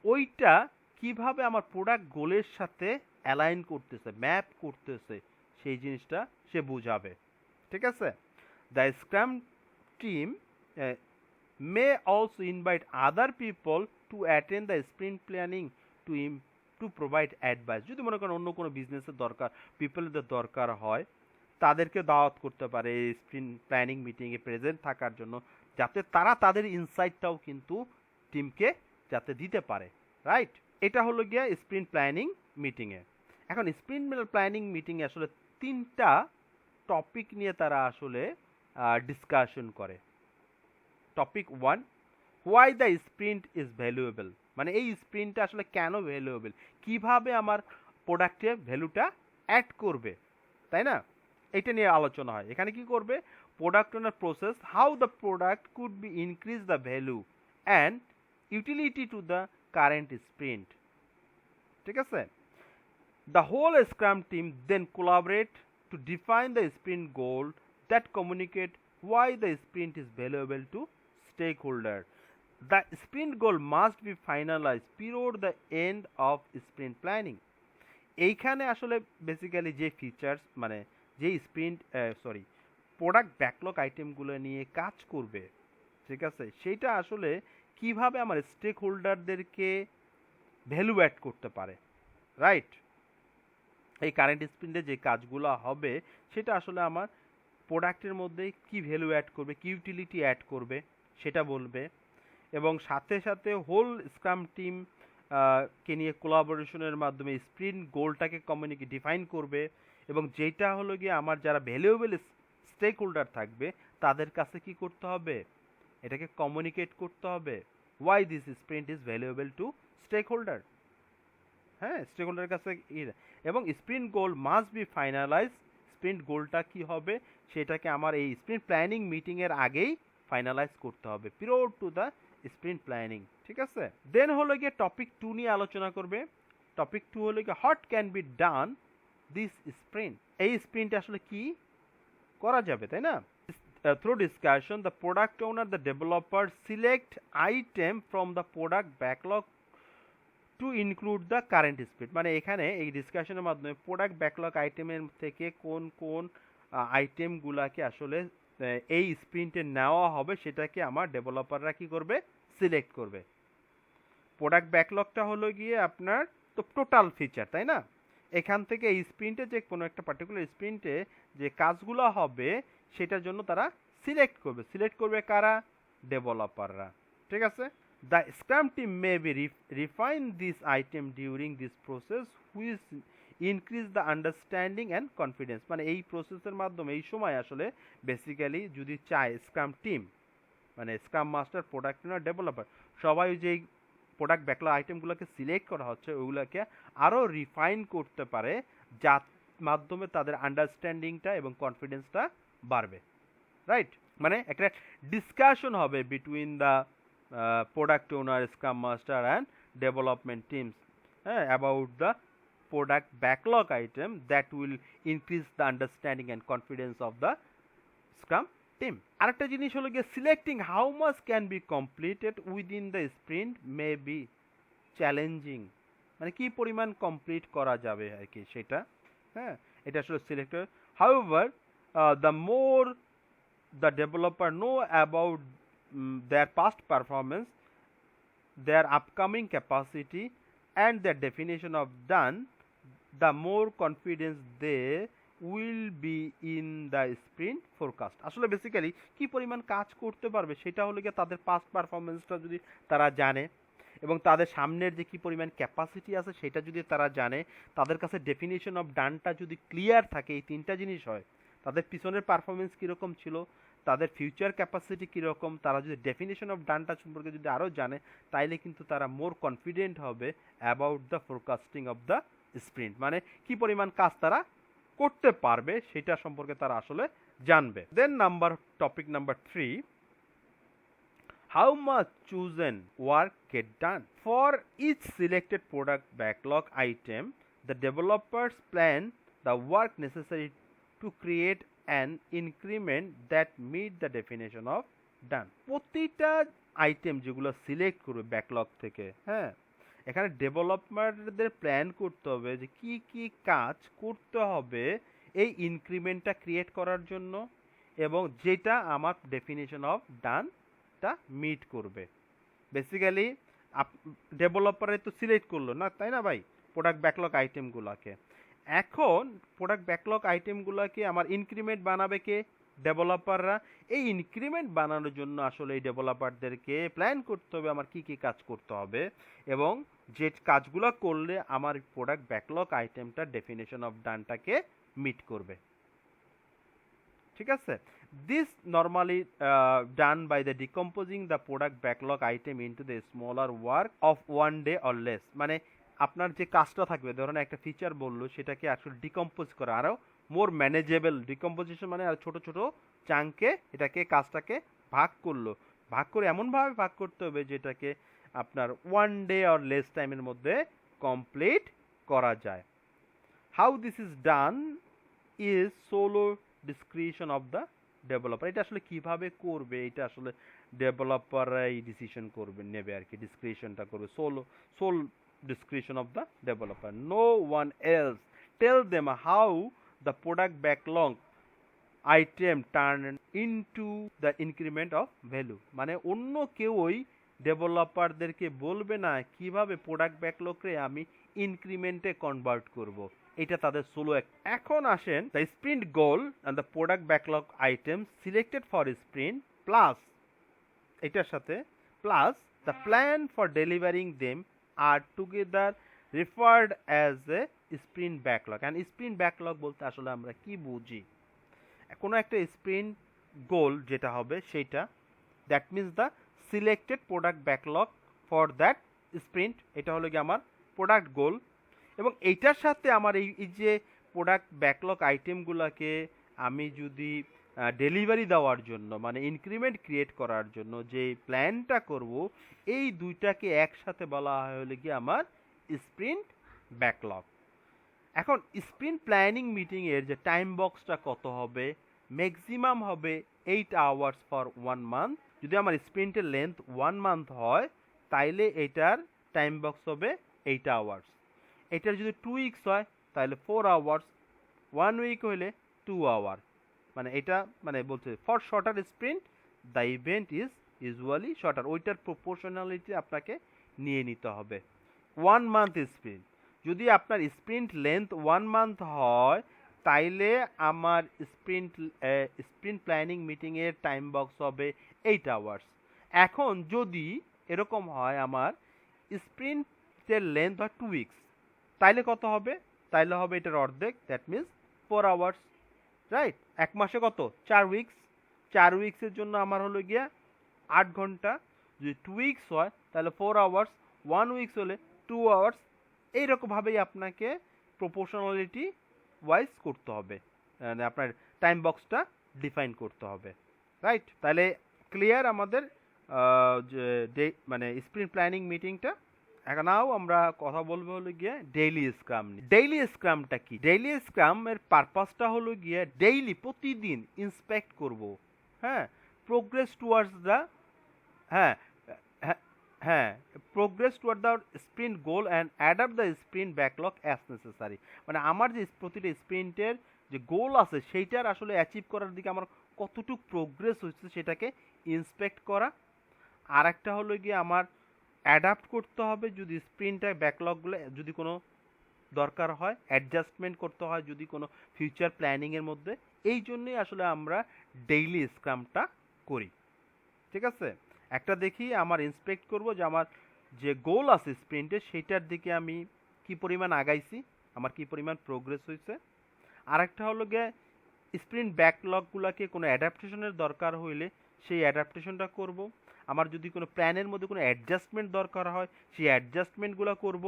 ওইটা কিভাবে আমার প্রোডাক্ট গোলের সাথে অ্যালাইন করতেছে, ম্যাপ করতেছে, সেই জিনিসটা সে বুঝাবে, ঠিক আছে? The scrum team may also invite other people to attend the sprint planning to provide advice. যদি মনে করেন অন্য কোনো বিজনেসের পিপলদের দরকার হয়, তাদেরকে দাওয়াত করতে পারে স্প্রিন্ট প্ল্যানিং মিটিংয়ে প্রেজেন্ট থাকার জন্য, যাতে তারা তাদের ইনসাইটটাও কিন্তু টিমকে যাতে দিতে পারে, রাইট? এটা হলো গিয়া স্প্রিন্ট প্ল্যানিং মিটিংয়ে। এখন স্প্রিন্ট প্ল্যানিং মিটিংয়ে আসলে 3টা টপিক নিয়ে তারা আসলে ডিসকাশন করে। Topic 1, why the sprint is valuable, মানে এই স্প্রিন্টটা আসলে কেন ভ্যালুয়েবল, কিভাবে আমার প্রোডাক্টে ভ্যালুটা অ্যাড করবে, তাই না? এটা নিয়ে আলোচনা হয়। এখানে কি করবে? Product owner process, how the product could be increase the value and utility to the current sprint, ঠিক আছে? The whole scrum team then collaborate to define the sprint goal that communicate why the sprint is valuable to stakeholder. The sprint goal must be finalized before the end of sprint planning. এইখানে আসলে basically যে features মানে যে sprint product backlog আইটেমগুলো নিয়ে কাজ করবে, ঠিক আছে, সেটা আসলে কিভাবে আমার স্টেক হোল্ডারদেরকে ভ্যালু অ্যাড করতে পারে, রাইট? এই কারেন্ট স্প্রিন্টে যে কাজগুলো হবে সেটা আসলে আমার প্রোডাক্টের মধ্যে কি ভ্যালু অ্যাড করবে, কি ইউটিলিটি অ্যাড করবে সেটা বলবে, এবং সাথে সাথে হোল স্ক্রাম টিম কে নিয়ে কোলাবোরেশনের মাধ্যমে স্প্রিন্ট গোলটাকে ডিফাইন করবে, এবং যেটা হলো গিয়ে আমার যারা ভ্যালুয়েবল স্টেক হোল্ডার থাকবে তাদের কাছে কি করতে হবে? এটাকে কমিউনিকেট করতে হবে, why this sprint is valuable to stakeholder. হ্যাঁ, স্টেক হোল্ডারের কাছে, এবং sprint goal must be finalize. Sprint গোলটা কি হবে সেটাকে আমার এই স্প্রিন্ট প্ল্যানিং মিটিংয়ের আগেই ফাইনালাইজ করতে হবে, period two the sprint planning, ঠিক আছে। দেন হলো গিয়ে টপিক 2 নিয়ে আলোচনা করবে। টপিক 2 হলো গিয়ে what can be done this sprint, এই স্প্রিন্ট আসলে কি করা যাবে, তাই না। Through discussion, the product owner, the developer select item from the product backlog to include the current sprint, মানে এখানে এই ডিসকাশনের মাধ্যমে প্রোডাক্ট ব্যাকলগ আইটেমের থেকে কোন কোন আইটেমগুলোকে আসলে এই স্প্রিন্টে নেওয়া হবে সেটাকে আমার ডেভেলপাররা কি করবে, সিলেক্ট করবে। প্রোডাক্ট ব্যাকলগটা হলো গিয়ে আপনার তো টোটাল ফিচার, তাই না। এখান থেকে এই স্প্রিন্টে যে কোনো একটা পার্টিকুলার স্প্রিন্টে যে কাজগুলো হবে সেটার জন্য তারা সিলেক্ট করবে কারা, ডেভেলপাররা, ঠিক আছে। The scrum team may be refine this item during this process which increase the understanding and confidence, মানে এই প্রসেসের মাধ্যমে এই সময় আসলে বেসিক্যালি যদি চায় স্ক্রাম টিম মানে scrum master, product owner, developer সবাই যেই প্রোডাক্ট ব্যাকলগ আইটেমগুলোকে সিলেক্ট করা হচ্ছে ওগুলোকে আরও রিফাইন করতে পারে, যার মাধ্যমে তাদের আন্ডারস্ট্যান্ডিংটা এবং কনফিডেন্সটা বাড়বে, রাইট। মানে একটা ডিসকাশন হবে between the product owner, Scrum master and development teams, হ্যাঁ, about the product backlog item that will increase the understanding and confidence of the scrum team. আরেকটা জিনিস হলো গিয়ে selecting how much can be completed within the sprint may be challenging, মানে কি পরিমাণ complete করা যাবে আর কি সেটা, হ্যাঁ, এটা আসলে selector. However the more the developer know about their past performance, their upcoming capacity and their definition of done, the more confidence they will be in the sprint forecast। আসলে বেসিক্যালি কি পরিমাণ কাজ করতে পারবে সেটা হলো গিয়ে তাদের পাস্ট পারফরমেন্সটা যদি তারা জানে এবং তাদের সামনের যে কি পরিমাণ ক্যাপাসিটি আছে সেটা যদি তারা জানে, তাদের কাছে ডেফিনিশন অফ ডানটা যদি ক্লিয়ার থাকে, এই তিনটা জিনিস হয়, তাদের পিছনের পারফরমেন্স কীরকম ছিল, তাদের ফিউচার ক্যাপাসিটি কীরকম, তারা যদি ডেফিনেশন অফ ডানটা সম্পর্কে যদি আরও জানে তাইলে কিন্তু তারা মোর কনফিডেন্ট হবে about the forecasting of the sprint, মানে কি পরিমাণ কাজ তারা করতে পারবে সেটা সম্পর্কে তারা আসলে জানবে। দেন topic number 3, how much chosen work get done. For each selected product backlog item, the developers plan the work necessary to create an increment that meet the definition of done. প্রতিটা আইটেম যেগুলো select করবে backlog থেকে, হ্যাঁ, এখানে ডেভেলপারদের plan করতে হবে যে কি কি কাজ করতে হবে এই ইনক্রিমেন্টটা ক্রিয়েট করার জন্য এবং যেটা আমার ডেফিনেশন অফ ডানটা মিট করবে। বেসিক্যালি ডেভেলপারে তো সিলেক্ট করলো না, তাই না ভাই, প্রোডাক্ট ব্যাকলগ আইটেমগুলোকে। এখন প্রোডাক্ট ব্যাকলগ আইটেমগুলোকে আমার ইনক্রিমেন্ট বানাবে কে, ডেভেলপাররা। এই ইনক্রিমেন্ট বানানোর জন্য আসলে এই ডেভেলপারদেরকে প্ল্যান করতে হবে আমার কি কি কাজ করতে হবে এবং যে কাজগুলো করলে আমার প্রোডাক্ট ব্যাকলগ আইটেমটা ডেফিনেশন অফ ডানটাকে মিট করবে, ঠিক আছে। This normally done by the decomposing the product backlog item into the smaller work of 1 day or less, মানে আপনার যে কাজটা থাকবে, ধরুন একটা ফিচার বললো সেটাকে আসলে ডিকম্পোজ করা আরও মোর ম্যানেজেবল, ডিকম্পোজিশন মানে আর ছোট ছোট চাঙ্কে এটাকে কাজটাকে ভাগ করে এমনভাবে ভাগ করতে হবে যেটাকে আপনার 1 day or less টাইমের মধ্যে কমপ্লিট করা যায়। How this is done is solo discretion of the developer. এটা আসলে কিভাবে করবে এটা আসলে ডেভেলপাররাই ডিসিশন করবে, নেবে আর কি, ডিসক্রিশনটা করবে, soul discretion of the developer. No one else tell them how the product backlog item turn into the increment of value, মানে অন্য কেউই ডেভেলপারদেরকে বলবে না কিভাবে প্রোডাক্ট ব্যাকলগকে আমি ইনক্রিমেন্টে কনভার্ট করব, এটা তাদের সোলো। এখন আসেন the sprint goal and the product backlog item selected for sprint plus এটার সাথে plus the plan for delivering them are together referred as a sprint backlog. And sprint backlog বলতে আসলে আমরা কি বুঝি, কোনো একটা স্প্রিন্ট গোল যেটা হবে সেটা that means the selected product backlog for that sprint, এটা হলো কি আমার প্রোডাক্ট গোল। এবং এইটার সাথে আমার এই যে প্রোডাক্ট ব্যাকলগ আইটেমগুলোকে আমি যদি ডেলিভারি দেওয়ার জন্য, মানে ইনক্রিমেন্ট ক্রিয়েট করার জন্য যে প্ল্যানটা করব, এই দুইটাকে একসাথে বলা হয় হলো কি আমার স্প্রিন্ট ব্যাকলগ। এখন স্প্রিন্ট প্ল্যানিং মিটিংয়ের যে টাইম বক্সটা কত হবে, ম্যাক্সিমাম হবে 8 আওয়ার্স ফর 1 মান্থ। যদি আমার স্প্রিন্টের লেন্থ 1 মান্থ হয় তাইলে এটার টাইম বক্স হবে 8 আওয়ার্স। এটার যদি 2 উইকস হয় তাহলে 4 আওয়ার্স, 1 উইক হইলে 2 আওয়ার। মানে এটা মানে বলছে for shorter sprint the event is usually shorter, ওইটার প্রপোর্শনালিটি আপনাকে নিয়ে নিতে হবে। 1 মান্থ স্প্রিন্ট, যদি আপনার স্প্রিন্ট লেন্থ 1 মান্থ হয় তাইলে আমার স্প্রিন্ট প্ল্যানিং মিটিংয়ের টাইম বক্স হবে 8 আওয়ার্স। এখন যদি এরকম হয় আমার স্প্রিন্টের লেন্থ হয় 2 উইকস, তাইলে কত হবে? তাইলে হবে এটার অর্ধেক, দ্যাট মিনস 4 আওয়ার্স, রাইট? এক মাসে কত? 4 উইকস। 4 উইকসের জন্য আমার হলো গিয়া 8 ঘন্টা। যদি 2 উইকস হয় তাহলে 4 আওয়ার্স, 1 উইকস হলে 2 আওয়ার্স। এইরকমভাবেই আপনাকে প্রপোর্শনালিটি ওয়াইজ করতে হবে, মানে আপনার টাইম বক্সটা ডিফাইন করতে হবে, রাইট? তাহলে ক্লিয়ার আমাদের যে মানে স্প্রিন্ট প্ল্যানিং মিটিংটা। এখন নাও আমরা কথা বলবো হলো গিয়ে ডেইলি স্ক্রাম নিয়ে। ডেইলি স্ক্রামটা কি? ডেইলি স্ক্রামের পারপাসটা হলো গিয়ে ডেইলি প্রতিদিন ইন্সপেক্ট করব, হ্যাঁ, প্রোগ্রেস টুয়ার্ডস দ্য, হ্যাঁ হ্যাঁ progress toward the sprint goal and adapt the sprint backlog as necessary. মানে আমার যে প্রতিটা স্প্রিন্টের যে গোল আছে সেইটার আসলে অ্যাচিভ করার দিকে আমার কতটুকু প্রোগ্রেস হচ্ছে সেটাকে ইন্সপেক্ট করা। আর একটা হলো গিয়ে আমার অ্যাডাপ্ট করতে হবে যদি স্প্রিন্টের ব্যাকলগগুলো যদি কোনো দরকার হয়, অ্যাডজাস্টমেন্ট করতে হয় যদি কোনো ফিউচার প্ল্যানিংয়ের মধ্যে। এই জন্যই আসলে আমরা ডেইলি স্ক্রামটা করি, ঠিক আছে? একটা দেখি আমার ইন্সপেক্ট করব যে আমার যে গোল আছে স্প্রিন্টের সেইটার দিকে আমি কি পরিমাণ আগাইছি, আমার কি পরিমাণ প্রোগ্রেস হয়েছে। আর একটা হলো গিয়ে স্প্রিন্ট ব্যাকলগগুলোকে কোনো অ্যাডাপ্টেশনের দরকার হইলে সেই অ্যাডাপ্টেশনটা করব। আমার যদি কোনো প্ল্যানের মধ্যে কোনো অ্যাডজাস্টমেন্ট দরকার হয় সেই অ্যাডজাস্টমেন্টগুলো করব।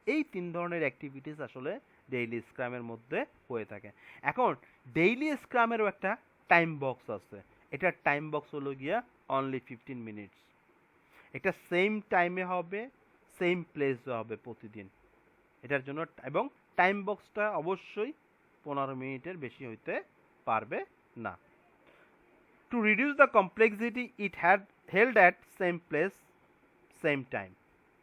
এই 3 ধরনের অ্যাক্টিভিটিস আসলে ডেইলি স্ক্রামের মধ্যে হয়ে থাকে। এখন ডেইলি স্ক্রামেরও একটা টাইম বক্স আছে। এটার টাইম বক্স হলো গিয়া অনলি 15 মিনিটস। এটা সেম টাইমে হবে, সেম প্লেসে হবে প্রতিদিন এটার জন্য। এবং টাইম বক্সটা অবশ্যই 15 মিনিটের বেশি হইতে পারবে না। To reduce the complexity, it had held at same place, same time,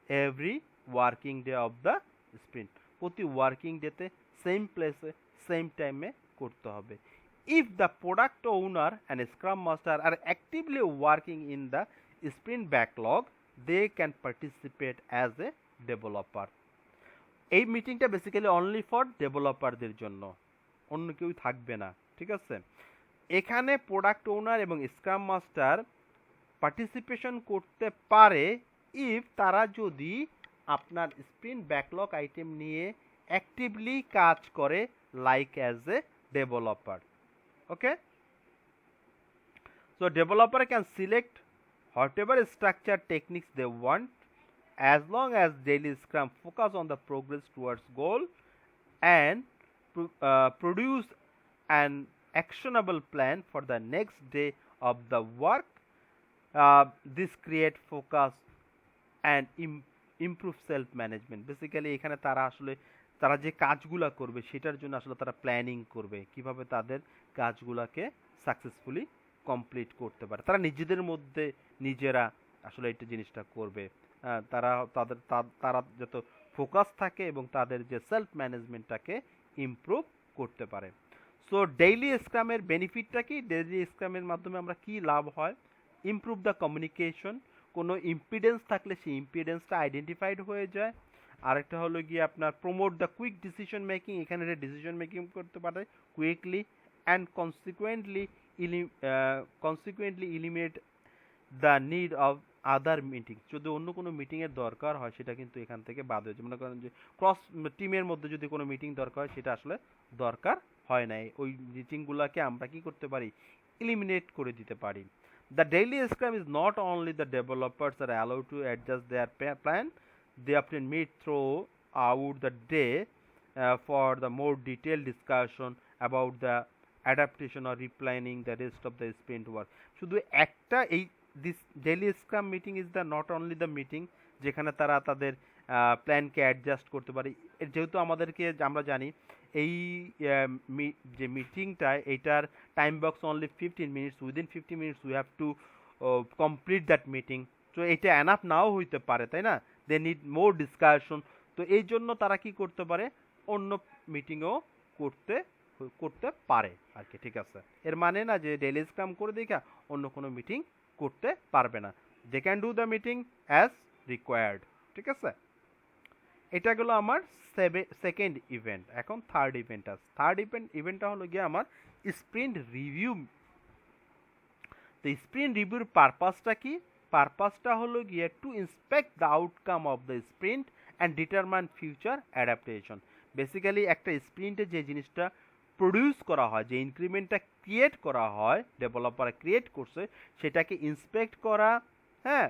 every working day of the sprint. প্রতি ওয়ার্কিং ডেতে সেম প্লেসে সেম টাইমে করতে হবে। If the product owner and Scrum Master are actively working in the sprint backlog, they can participate as a developer. এই মিটিংটা basically only for ডেভেলপারদের জন্য, অন্য কেউ থাকবে না, ঠিক আছে? এখানে প্রোডাক্ট ওনার এবং স্ক্রাম মাস্টার পার্টিসিপেশন করতে পারে ইফ তারা যদি আপনার স্প্রিন্ট ব্যাকলগ আইটেম নিয়ে অ্যাক্টিভলি কাজ করে, like as a developer. Okay, so developer can select whatever structure techniques they want as long as daily scrum focus on the progress towards goal and produce an actionable plan for the next day of the work. This create focus and improve self management. Basically এখানে তারা আসলে তারা যে কাজগুলা করবে সেটার জন্য আসলে তারা প্ল্যানিং করবে কিভাবে তাদের কাজগুলাকে সাকসেসফুলি কমপ্লিট করতে পারে। তারা নিজেদের মধ্যে নিজেরা আসলে এটা জিনিসটা করবে, তারা যত ফোকাস থাকে এবং তাদের যে সেলফ ম্যানেজমেন্টটাকে ইমপ্রুভ করতে পারে। সো ডেইলি স্ক্রামের বেনিফিটটা কি? ডেইলি স্ক্রামের মাধ্যমে আমরা কি লাভ হয়? ইমপ্রুভ দ্য কমিউনিকেশন, কোনো ইম্পিডেন্স থাকলে সেই ইম্পিডেন্সটা আইডেন্টিফাইড হয়ে যায়। আরেকটা হলো গিয়ে আপনার promote the quick decision making, এখানে ডিসিশন মেকিং করতে পারে quickly and consequently eliminate the need of other meeting. যদি অন্য কোনো মিটিংয়ের দরকার হয় সেটা কিন্তু এখান থেকে বাদ হয়েছে। মনে করেন যে ক্রস টিমের মধ্যে যদি কোনো মিটিং দরকার হয় সেটা আসলে দরকার হয় নাই, ওই মিটিংগুলোকে আমরা কি করতে পারি? এলিমিনেট করে দিতে পারি। The daily scrum is not only the developers are allowed to adjust their plan, they often meet throughout the day for the more detailed discussion about the adaptation or replanning the rest of the sprint work. শুধু একটা এই this daily Scrum meeting is the not only the meeting যেখানে তারা তাদের প্ল্যানকে adjust করতে পারে। যেহেতু আমাদেরকে আমরা জানি এই যে মিটিংটা এইটার time box only 15 minutes, within 50 minutes we have to complete that meeting. তো এটা এনাফ নাও হইতে পারে, তাই না? They need more discussion. তো এই জন্য তারা কি করতে পারে, অন্য মিটিংও করতে করতে পারে আর কি, ঠিক আছে? এর মানে না যে ডেইলি স্ক্রাম করে দেখা অন্য কোনো মিটিং করতে পারবে না। They can do the meeting as required, ঠিক আছে? এটা গেলো আমার সেকেন্ড ইভেন্ট। এখন থার্ড ইভেন্ট আছে। থার্ড ইভেন্টটা হলো গিয়ে আমার স্প্রিন্ট রিভিউ। তো স্প্রিন্ট রিভিউর পারপাসটা কি? পারপাসটা হলো গিয়ে to inspect the outcome of the sprint and determine future adaptation. Basically একটা স্প্রিন্টে যে জিনিসটা প্রডিউস করা হয়, যে ইনক্রিমেন্টটা ক্রিয়েট করা হয়, ডেভেলপার ক্রিয়েট করছে, সেটাকে ইন্সপেক্ট করা। হ্যাঁ,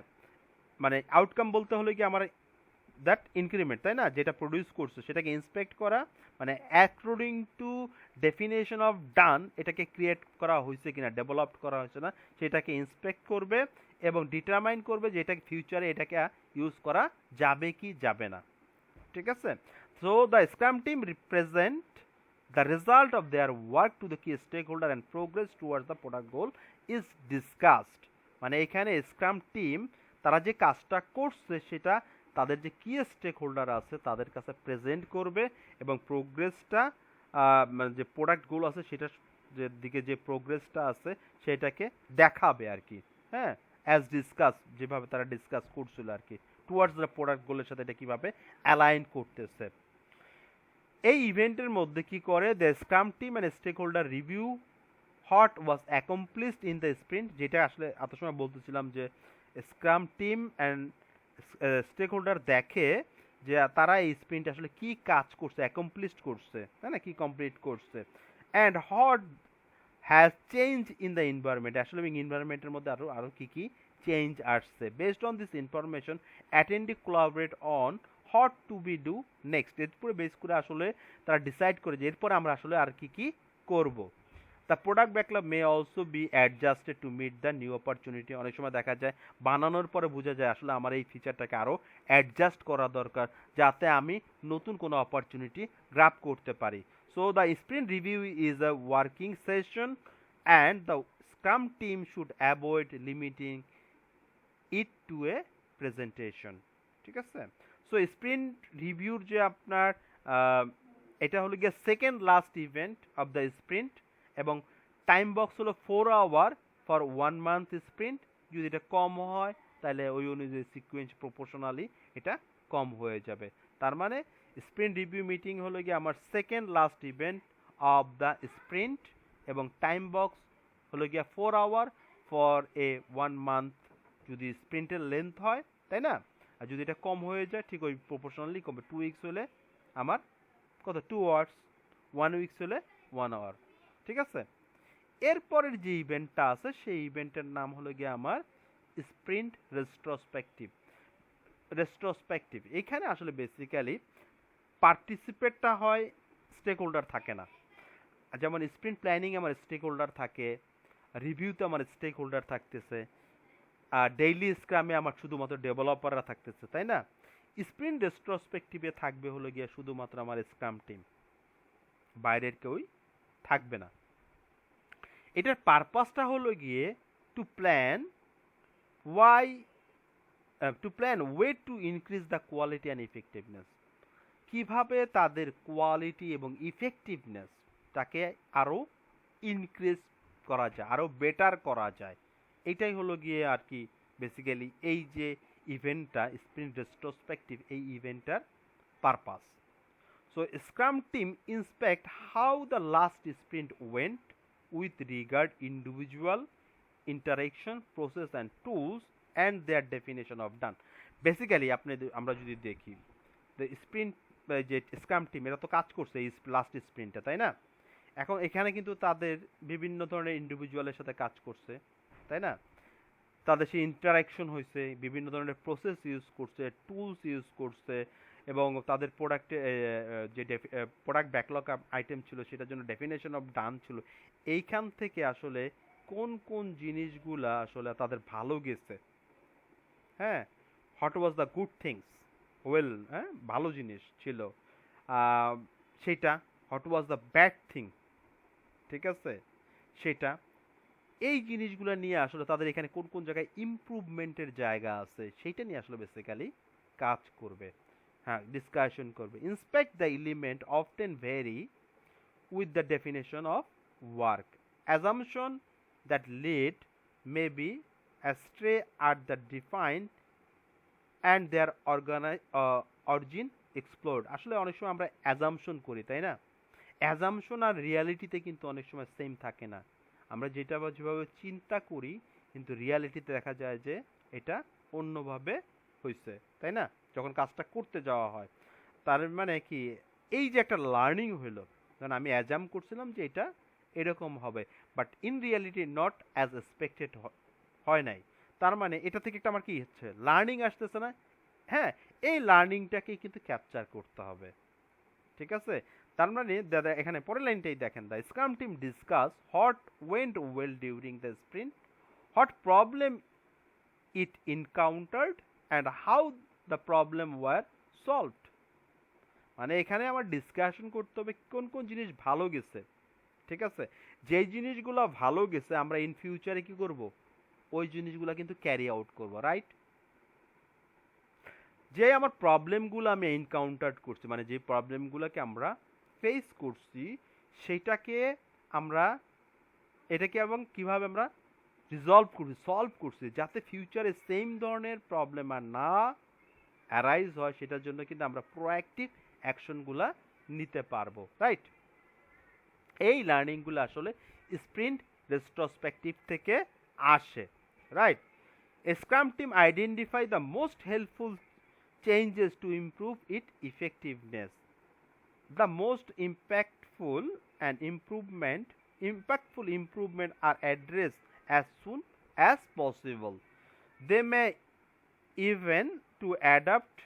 মানে আউটকাম বলতে হলো কি আমার দ্যাট ইনক্রিমেন্ট, তাই না, যেটা প্রডিউস করছে সেটাকে ইন্সপেক্ট করা, মানে অ্যাকর্ডিং টু ডেফিনেশন অফ ডান এটাকে ক্রিয়েট করা হয়েছে কিনা, ডেভেলপ করা হয়েছে না, সেটাকে ইন্সপেক্ট করবে এবং ডিটারমাইন করবে যে এটা ফিউচারে এটাকে ইউজ করা যাবে কি যাবে না, ঠিক আছে? So the scrum team represent the result of their work to the key stakeholder and progress towards the product goal is discussed। মানে এখানে স্ক্রাম টিম তারা যে কাজটা করছে সেটা তাদের যে কি স্টেক হোল্ডার আছে তাদের কাছে প্রেজেন্ট করবে এবং প্রোগ্রেসটা, মানে যে প্রোডাক্ট গোল আছে সেটার যে দিকে যে প্রোগ্রেসটা আছে সেটাকে দেখাবে আর কি। হ্যাঁ, অ্যাজ ডিসকাস, যেভাবে তারা ডিসকাস করছিল আর কি, টুয়ার্ডস দ্য প্রোডাক্ট গোলের সাথে এটা কীভাবে অ্যালাইন করতেছে। এই ইভেন্টের মধ্যে কি করে, the scrum team and stakeholder review what was accomplished in the sprint. যেটা আসলে এত সময় বলতেছিলাম যে scrum team and stakeholder দেখে যে তারা এই স্প্রিন্ট আসলে কি কাজ করছে, অ্যাকমপ্লিশড করছে, তাই না, কি কমপ্লিট করছে, and what has change in the environment. আসলে এনভায়রনমেন্টের মধ্যে আরও কী কী চেঞ্জ আসছে। Based on this information attendee collaborate on what to be do next. এরপরে বেস করে আসলে তারা ডিসাইড করে যে এরপরে আমরা আসলে আর কি কি করব। The product backlog may also be adjusted to meet the new opportunity. অনেক সময় দেখা যায় বানানোর পরে বোঝা যায় আসলে আমার এই ফিচারটাকে আরও অ্যাডজাস্ট করা দরকার যাতে আমি নতুন কোনো অপরচুনিটি গ্র্যাব করতে পারি। So the sprint review is a working session and the scrum team should avoid limiting it to a presentation, ঠিক আছে? সো স্প্রিন্ট রিভিউর যে আপনার এটা হলো গিয়ে second last event of the sprint এবং টাইম বক্স হলো 4 আওয়ার ফর 1 মান্থ স্প্রিন্ট। যদি এটা কম হয় তাহলে ওই অনুযায়ী সিকুয়েন্স প্রপোর্শনালি এটা কম হয়ে যাবে। তার মানে স্প্রিন্ট রিভিউ মিটিং হলো গিয়ে আমার second last event of the sprint এবং টাইম বক্স হলো গিয়ে 4 আওয়ার ফর এ 1 মান্থ যদি স্প্রিন্টের লেন্থ হয়, তাই না? আর যদি এটা কম হয়ে যায় ঠিক ওই প্রপোর্শনালি কমবে। 2 উইকস হলে আমার কত 2 আওয়ার্স, 1 উইকস হলে 1 আওয়ার, ঠিক আছে? এরপরের যে ইভেন্টটা আছে সেই ইভেন্টের নাম হলো গিয়ে আমার স্প্রিন্ট রেস্ট্রোস্পেক্টিভ। এখানে আসলে বেসিক্যালি পার্টিসিপেটটা হয়, স্টেক হোল্ডার থাকে না। যেমন স্প্রিন্ট প্ল্যানিং আমার স্টেক হোল্ডার থাকে, রিভিউতে আমার স্টেক হোল্ডার থাকতেছে, আর ডেইলি স্ক্রামে আমার শুধুমাত্র ডেভেলপাররা থাকতেছে, তাই না? স্প্রিন্ট রেস্ট্রোস্পেক্টিভে থাকবে হলো গিয়ে শুধুমাত্র আমার স্ক্রাম টিম, বাইরের কেউই থাকবে না। এটার পারপাসটা হলো গিয়ে to plan way to increase the quality and effectiveness. কিভাবে তাদের কোয়ালিটি এবং ইফেক্টিভনেসটাকে আরও ইনক্রিজ করা যায়, আরও বেটার করা যায়, এটাই হলো গিয়ে আর কি বেসিক্যালি এই যে ইভেন্টটা স্প্রিন্ট রেস্ট্রোস্পেক্টিভ, এই ইভেন্টটার purpose. So Scrum team inspect how the last sprint went with regard individual interaction process and tools and their definition of done. Basically আমরা যদি দেখি স্প্রিন্ট যে স্ক্রাম টিম এরা তো কাজ করছে এই লাস্ট স্প্রিন্টে, তাই না? এখন এখানে কিন্তু তাদের বিভিন্ন ধরনের ইন্ডিভিজুয়ালের সাথে কাজ করছে, তাই না? তাদের সেই ইন্টারাকশন হয়েছে, বিভিন্ন ধরনের প্রসেস ইউজ করছে, টুলস ইউজ করছে, এবং তাদের প্রোডাক্টে যে প্রোডাক্ট ব্যাকলগ আইটেম ছিল সেটার জন্য ডেফিনেশন অফ ডান ছিল। এইখান থেকে আসলে কোন কোন জিনিসগুলা আসলে তাদের ভালো গেছে, হ্যাঁ, what was the good things, well, হ্যাঁ, ভালো জিনিস ছিল সেটা, what was the bad thing, ঠিক আছে, সেটা, এই জিনিসগুলো নিয়ে আসলে তাদের এখানে কোন কোন জায়গায় ইমপ্রুভমেন্টের জায়গা আছে সেইটা নিয়ে আসলে বেসিক্যালি কাজ করবে, হ্যাঁ, ডিসকাশন করবে। Inspect the element often very with the definition of work. Assumption that lead may be astray at the defined and their origin explored. আসলে অনেক সময় আমরা অ্যাজাম্পশন করি, তাই না? অ্যাজাম্পশন আর রিয়ালিটিতে কিন্তু অনেক সময় সেম থাকে না। আমরা যেটা যেভাবে চিন্তা করি কিন্তু রিয়ালিটিতে দেখা যায় যে এটা অন্যভাবে হয়েছে, তাই না? যখন কাজটা করতে যাওয়া হয়, তার মানে কি, এই যে একটা লার্নিং হইলো, কারণ আমি অ্যাজাম করছিলাম যে এটা এরকম হবে, but in reality not as expected হয় নাই। তার মানে এটা থেকে একটা আমার কি হচ্ছে, লার্নিং আসতেছে না? হ্যাঁ, এই লার্নিংটাকে কিন্তু ক্যাপচার করতে হবে, ঠিক আছে? তার মানে দাদা এখানে পরের লাইনটাই দেখেন, the scrum team discuss what went well during the sprint, what problem it encountered and how the problem were solved. মানে এখানে আমার ডিসকাশন করতে হবে কোন কোন জিনিস ভালো গেছে, ঠিক আছে? যেই জিনিসগুলো ভালো গেছে আমরা ইন ফিউচারে কি করব, ওই জিনিসগুলো কিন্তু ক্যারি আউট করব, রাইট? যে আমার প্রবলেমগুলো আমি এনকাউন্টার করছি, মানে যে প্রবলেমগুলোকে আমরা ফেস করছি সেটাকে আমরা এটাকে এবং কিভাবে আমরা রিজলভ করছি, সলভ করছি, যাতে ফিউচারে সেম ধরনের প্রবলেম আর না অ্যারাইজ হয়, সেটার জন্য কিন্তু আমরা প্রোঅ্যাক্টিভ অ্যাকশনগুলা নিতে পারবো, রাইট? এই লার্নিংগুলো আসলে স্প্রিন্ট রেট্রোস্পেক্টিভ থেকে আসে, right? Scrum team identify the most helpful changes to improve it effectiveness. The most impactful improvement are addressed as soon as possible. They may even to adapt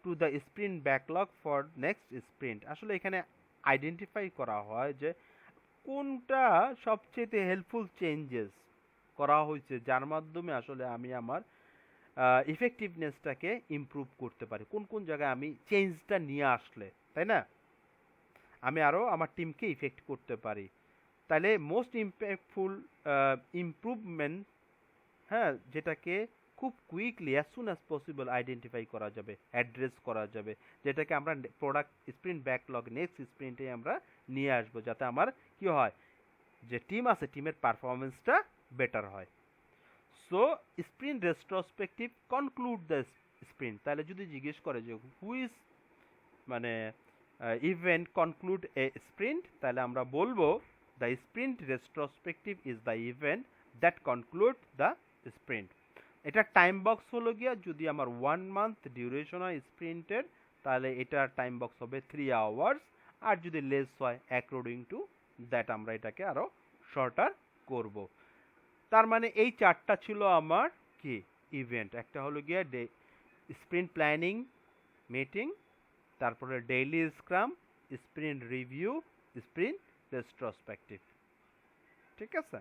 to the sprint backlog for next sprint. আসলে এখানে identify করা হয় যে কোনটা সবচেয়ে helpful changes করা হয়েছে যার মাধ্যমে আসলে আমি আমার ইফেক্টিভনেসটাকে ইমপ্রুভ করতে পারি, কোন কোন জায়গায় আমি চেঞ্জটা নিয়ে আসলে, তাই না, আমি আরও আমার টিমকে ইফেক্ট করতে পারি। তাহলে মোস্ট ইম্প্যাক্টফুল ইমপ্রুভমেন্ট, হ্যাঁ, যেটাকে খুব quickly as soon as possible identify করা যাবে, অ্যাড্রেস করা যাবে, যেটাকে আমরা প্রোডাক্ট স্প্রিন্ট ব্যাকলগ নেক্সট স্প্রিন্টে আমরা নিয়ে আসবো, যাতে আমার কি হয়, যে টিম আছে টিমের পারফরমেন্সটা বেটার হয়। So sprint retrospective conclude the sprint. তাহলে যদি জিজ্ঞেস করে যে হুইজ মানে ইভেন্ট কনক্লুড এ স্প্রিন্ট, তাহলে আমরা বলবো the sprint retrospective is the event that conclude the sprint. এটা টাইম বক্স হলো গিয়া, যদি আমার 1 মান্থ ডিউরেশন হয় স্প্রিন্টের তাহলে এটার টাইম বক্স হবে 3 আওয়ার্স, আর যদি লেস হয় অ্যাকর্ডিং টু দ্যাট আমরা এটাকে আরও শর্টার করব। তার মানে এই চারটা ছিল আমার কি ইভেন্ট, একটা হলো গিয়া স্প্রিন্ট প্ল্যানিং মিটিং, তারপরে daily scrum, sprint review, sprint retrospective, ঠিক আছে?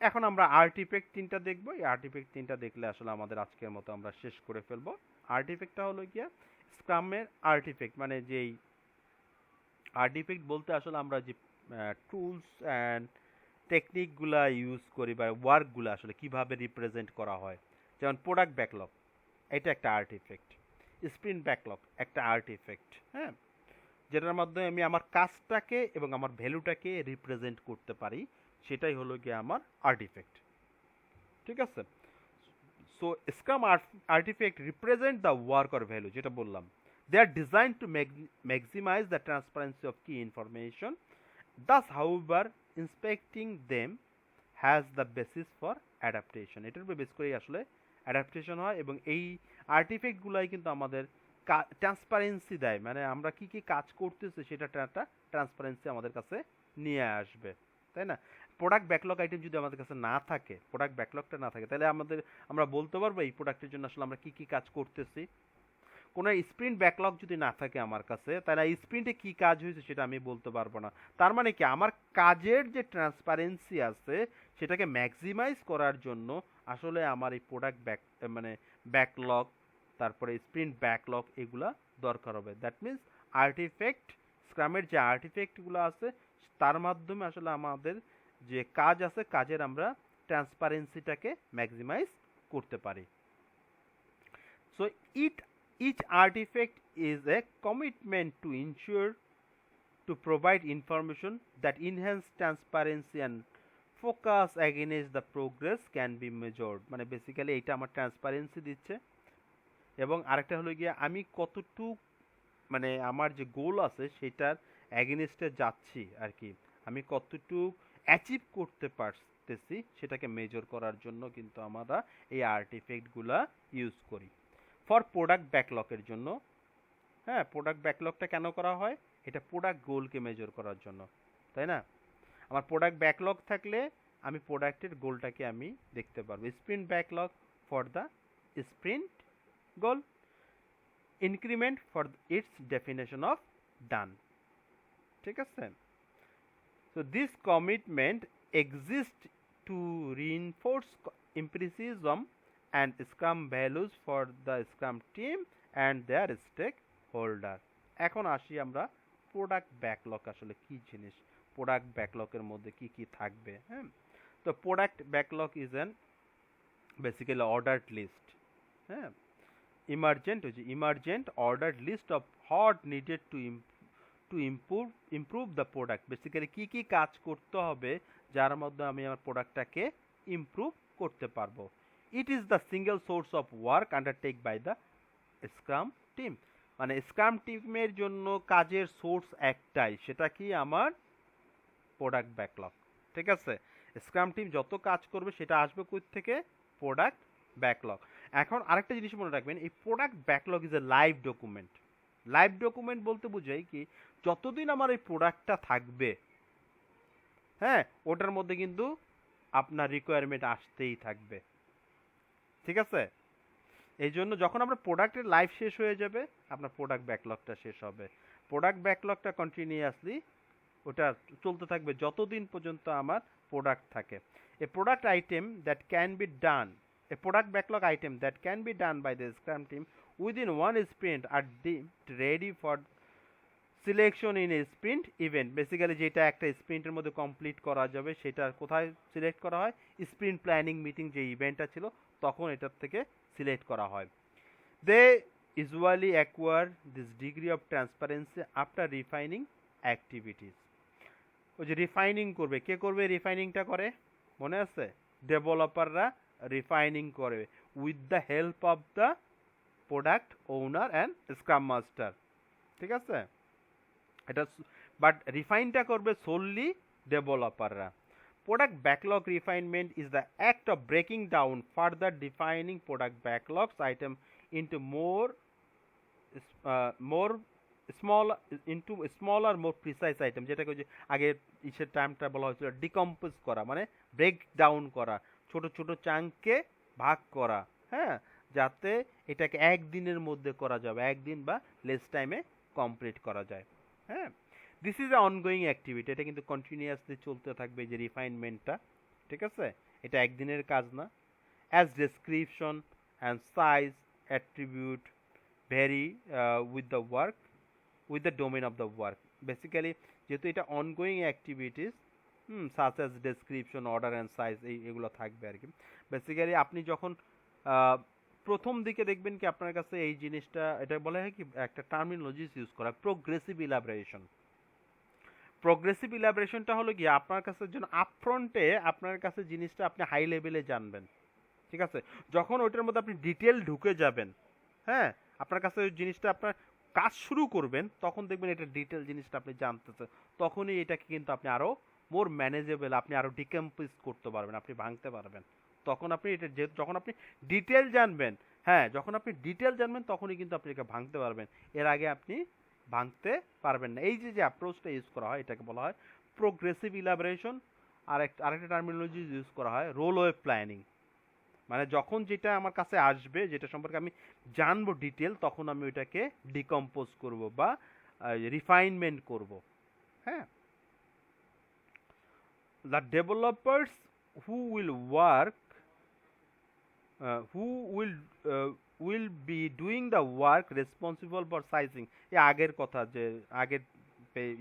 এখন আমরা আর্টিফেক্ট 3টা দেখব। এই আর্টিফেক্ট 3টা দেখলে আসলে আমাদের আজকের মতো আমরা শেষ করে ফেলবো। আর্টিফেক্টটা হলো গিয়া স্ক্রামের আর্টিফেক্ট, মানে যেই আর্টিফেক্ট বলতে আসলে আমরা যে টুলস অ্যান্ড টেকনিকগুলা ইউজ করি বা ওয়ার্কগুলো আসলে কিভাবে রিপ্রেজেন্ট করা হয়, যেমন প্রোডাক্ট ব্যাকলগ এটা একটা আর্টিফেক্ট, স্প্রিন্ট ব্যাকলগ একটা আর্টিফেক্ট, হ্যাঁ, যেটার মাধ্যমে আমি আমার কাজটাকে এবং আমার ভ্যালুটাকে রিপ্রেজেন্ট করতে পারি, সেটাই হলো গিয়ে আমার আর্টিফেক্ট, ঠিক আছে? So Scrum artifact represent the work or value, যেটা বললাম, they are design to maximize the transparency of key information, thus however inspecting them has the basis for adaptation. এটার উপর বেস করেই আসলে অ্যাডাপ্টেশন হয়, এবং এই আর্টিফেক্টগুলাই কিন্তু আমাদের ট্রান্সপারেন্সি দেয়, মানে আমরা কি কি কাজ করতেছি সেটা একটা ট্রান্সপারেন্সি আমাদের কাছে নিয়ে আসবে, তাই না? প্রোডাক্ট ব্যাকলগ আইটেম যদি আমাদের কাছে না থাকে, প্রোডাক্ট ব্যাকলগটা না থাকে, তাহলে আমরা বলতে পারবো এই প্রোডাক্টের জন্য আসলে আমরা কি কি কাজ করতেছি। কোনো স্প্রিন্ট ব্যাকলগ যদি না থাকে আমার কাছে, তাহলে এই স্প্রিন্টে কি কাজ হয়েছে সেটা আমি বলতে পারবো না। তার মানে কি, আমার কাজের যে ট্রান্সপারেন্সি আছে সেটাকে ম্যাক্সিমাইজ করার জন্য আসলে আমার এই প্রোডাক্ট মানে ব্যাকলগ, তারপরে স্প্রিন্ট ব্যাকলগ এগুলা দরকার হবে। দ্যাট মিনস আর্টিফ্যাক্ট, স্ক্রামের যে আর্টিফ্যাক্টগুলো আছে তার মাধ্যমে আসলে আমাদের যে কাজ আছে কাজের আমরা ট্রান্সপারেন্সিটাকে ম্যাক্সিমাইজ করতে পারি। So each artifact is a commitment to ensure to provide information that enhance transparency and focus against the progress can be measured। মানে বেসিক্যালি এইটা আমার ট্রান্সপারেন্সি দিচ্ছে, এবং আরেকটা হলো গিয়ে আমি কতটুক মানে আমার যে গোল আছে সেটার অ্যাগেনিস্টে যাচ্ছি আর কি, আমি কতটুক অ্যাচিভ করতে পারতেছি সেটাকে মেজর করার জন্য কিন্তু আমরা এই আর্টিফ্যাক্টগুলা ইউজ করি। ফর প্রোডাক্ট ব্যাকলগের জন্য, হ্যাঁ, প্রোডাক্ট ব্যাকলগটা কেন করা হয়? এটা প্রোডাক্ট গোলকে মেজর করার জন্য, তাই না? আমার প্রোডাক্ট ব্যাকলগ থাকলে আমি প্রোডাক্টের গোলটাকে আমি দেখতে পারবো। Sprint backlog for the sprint goal, increment for its definition of done. ঠিক আছে? So this commitment exist to reinforce empiricism and Scrum values for the Scrum team and their stakeholder। এখন আসি আমরা প্রোডাক্ট ব্যাকলগ আসলে কি জিনিস, product ব্যাকলগের মধ্যে কি কি থাকবে। হ্যাঁ, তো product backlog is an basically ordered list, হ্যাঁ, emergent ordered list of what needed to improve the product. Basically কি কি কাজ করতে হবে যার মধ্যে আমি আমার প্রোডাক্টটাকে ইমপ্রুভ করতে পারবো। It is the single source of work undertake by the scrum team. মানে স্ক্রাম টিমের জন্য কাজের সোর্স একটাই, সেটা কি? আমার প্রোডাক্ট ব্যাকলগ। ঠিক আছে? স্ক্রাম টিম যত কাজ করবে সেটা আসবে কোথা থেকে? Product backlog. এখন আরেকটা জিনিস মনে রাখবেন, এই product backlog is A live document. Live document বলতে বোঝাই কি, যতদিন আমার এই প্রোডাক্টটা থাকবে, হ্যাঁ, ওটার মধ্যে কিন্তু আপনার রিকোয়ারমেন্ট আসতেই থাকবে। ঠিক আছে? এই জন্য যখন আপনার প্রোডাক্টের লাইফ শেষ হয়ে যাবে, আপনার প্রোডাক্ট ব্যাকলগটা শেষ হবে। প্রোডাক্ট ব্যাকলগটা কন্টিনিউয়াসলি ওটা চলতে থাকবে যতদিন পর্যন্ত আমার প্রোডাক্ট থাকে। A product item that can be done, a product backlog item that can be done by the scrum team within one sprint are ready for selection in a sprint event. Basically যেটা একটা স্প্রিন্টের মধ্যে complete করা যাবে সেটা কোথায় select করা হয়? Sprint planning meeting যে ইভেন্টটা ছিল তখন এটার থেকে সিলেক্ট করা হয়। They usually acquire this degree of transparency after refining activities. ওই যে রিফাইনিং করবে, কে করবে রিফাইনিংটা? করে মনে আছে? ডেভেলপাররা রিফাইনিং করে with the help of the product owner and scrum master. ঠিক আছে? এটা বাট রিফাইনটা করবে solely ডেভেলপাররা। Product backlog refinement is the act of breaking down, further defining product backlogs item into smaller, more precise item, যেটাকে যে আগে ইসের টাইমটা বলা হয়েছিল ডিকম্পোজ করা, মানে ব্রেক ডাউন করা, ছোট ছোট চাঙ্কে ভাগ করা, হ্যাঁ, যাতে এটাকে একদিনের মধ্যে করা যাবে, একদিন বা লেস টাইমে কমপ্লিট করা যায়। হ্যাঁ, this is a ongoing activity, এটা কিন্তু কন্টিনিউয়াসলি চলতে থাকবে যে রিফাইনমেন্টটা। ঠিক আছে? এটা একদিনের কাজ না। As description and size attribute vary with the work, with the domain of the work. Basically যেহেতু এটা ongoing activities, such as description, order and size, এগুলো থাকবে আর কি। বেসিক্যালি আপনি যখন প্রথম দিকে দেখবেন কি আপনার কাছে এই জিনিসটা, এটা বলা হয় কি, একটা টার্মিনোলজিস ইউজ করা, প্রোগ্রেসিভ ইলাবরেশন। প্রোগ্রেসিভ ইলাবরেশনটা হলো কি, আপনার কাছে যেন আপফ্রন্টে আপনার কাছে জিনিসটা আপনি হাই লেভেলে জানবেন। ঠিক আছে? যখন ওইটার মধ্যে আপনি ডিটেল ঢুকে যাবেন, হ্যাঁ, আপনার কাছে ওই জিনিসটা আপনার কাজ শুরু করবেন, তখন দেখবেন এটা ডিটেল জিনিসটা আপনি জানতেছেন, তখনই এটাকে কিন্তু আপনি আরও মোর ম্যানেজেবল, আপনি আরও ডিকম্পোজ করতে পারবেন, আপনি ভাঙতে পারবেন। তখন আপনি এটা যখন আপনি ডিটেল জানবেন, হ্যাঁ, যখন আপনি ডিটেল জানবেন তখনই কিন্তু আপনি এটা ভাঙতে পারবেন, এর আগে আপনি ভাঙতে পারবেন না। এই যে অ্যাপ্রোচটা ইউজ করা হয় এটাকে বলা হয় প্রোগ্রেসিভ ইলাবরেশন। আরেকটা টার্মিনোলজি ইউজ করা হয় রোল ওয়ে প্ল্যানিং, মানে যখন যেটা আমার কাছে আসবে, যেটা সম্পর্কে আমি জানবো ডিটেল, তখন আমি ওইটাকে ডিকম্পোজ করব বা রিফাইনমেন্ট করব। হ্যাঁ, the developers who will work who will be doing the work responsible for sizing, এই আগের কথা, যে আগের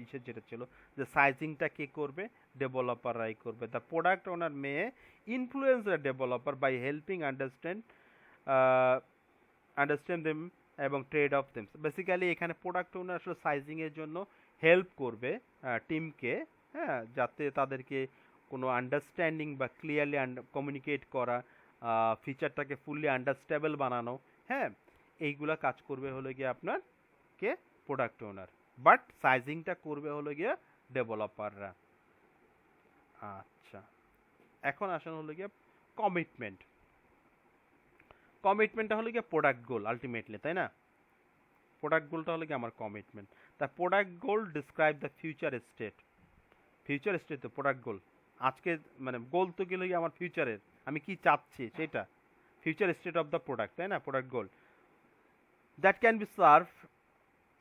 ইসের যেটা ছিল যে সাইজিংটা কে করবে, ডেভেলপাররাই করবে। The product owner may influence the developer by helping understand them এবং ট্রেড অফ দেম। বেসিক্যালি এখানে প্রোডাক্ট ওনার আসলে সাইজিং এর জন্য হেল্প করবে টিমকে, হ্যাঁ, যাতে তাদেরকে কোনো আন্ডারস্ট্যান্ডিং বা ক্লিয়ারলি কমিউনিকেট করা, ফিচারটাকে ফুললি আন্ডারস্ট্যাবল বানানো, হ্যাঁ, এইগুলা কাজ করবে হলো গিয়ে আপনার কে, প্রোডাক্ট ওনার। বাট সাইজিংটা করবে হলো গিয়ে ডেভেলপাররা। আচ্ছা, এখন আসেন হলো গিয়ে কমিটমেন্ট। কমিটমেন্টটা হলো গিয়ে প্রোডাক্ট গোল আলটিমেটলি, তাই না? প্রোডাক্ট গোলটা হলো গিয়ে আমার commitment. The product goal describe the future state. Future state তো প্রোডাক্ট গোল, আজকে মানে গোল তো গেলে গিয়ে আমার ফিউচারের, আমি কি চাচ্ছি সেটা, future state of the product, তাই না? Product goal that can be serve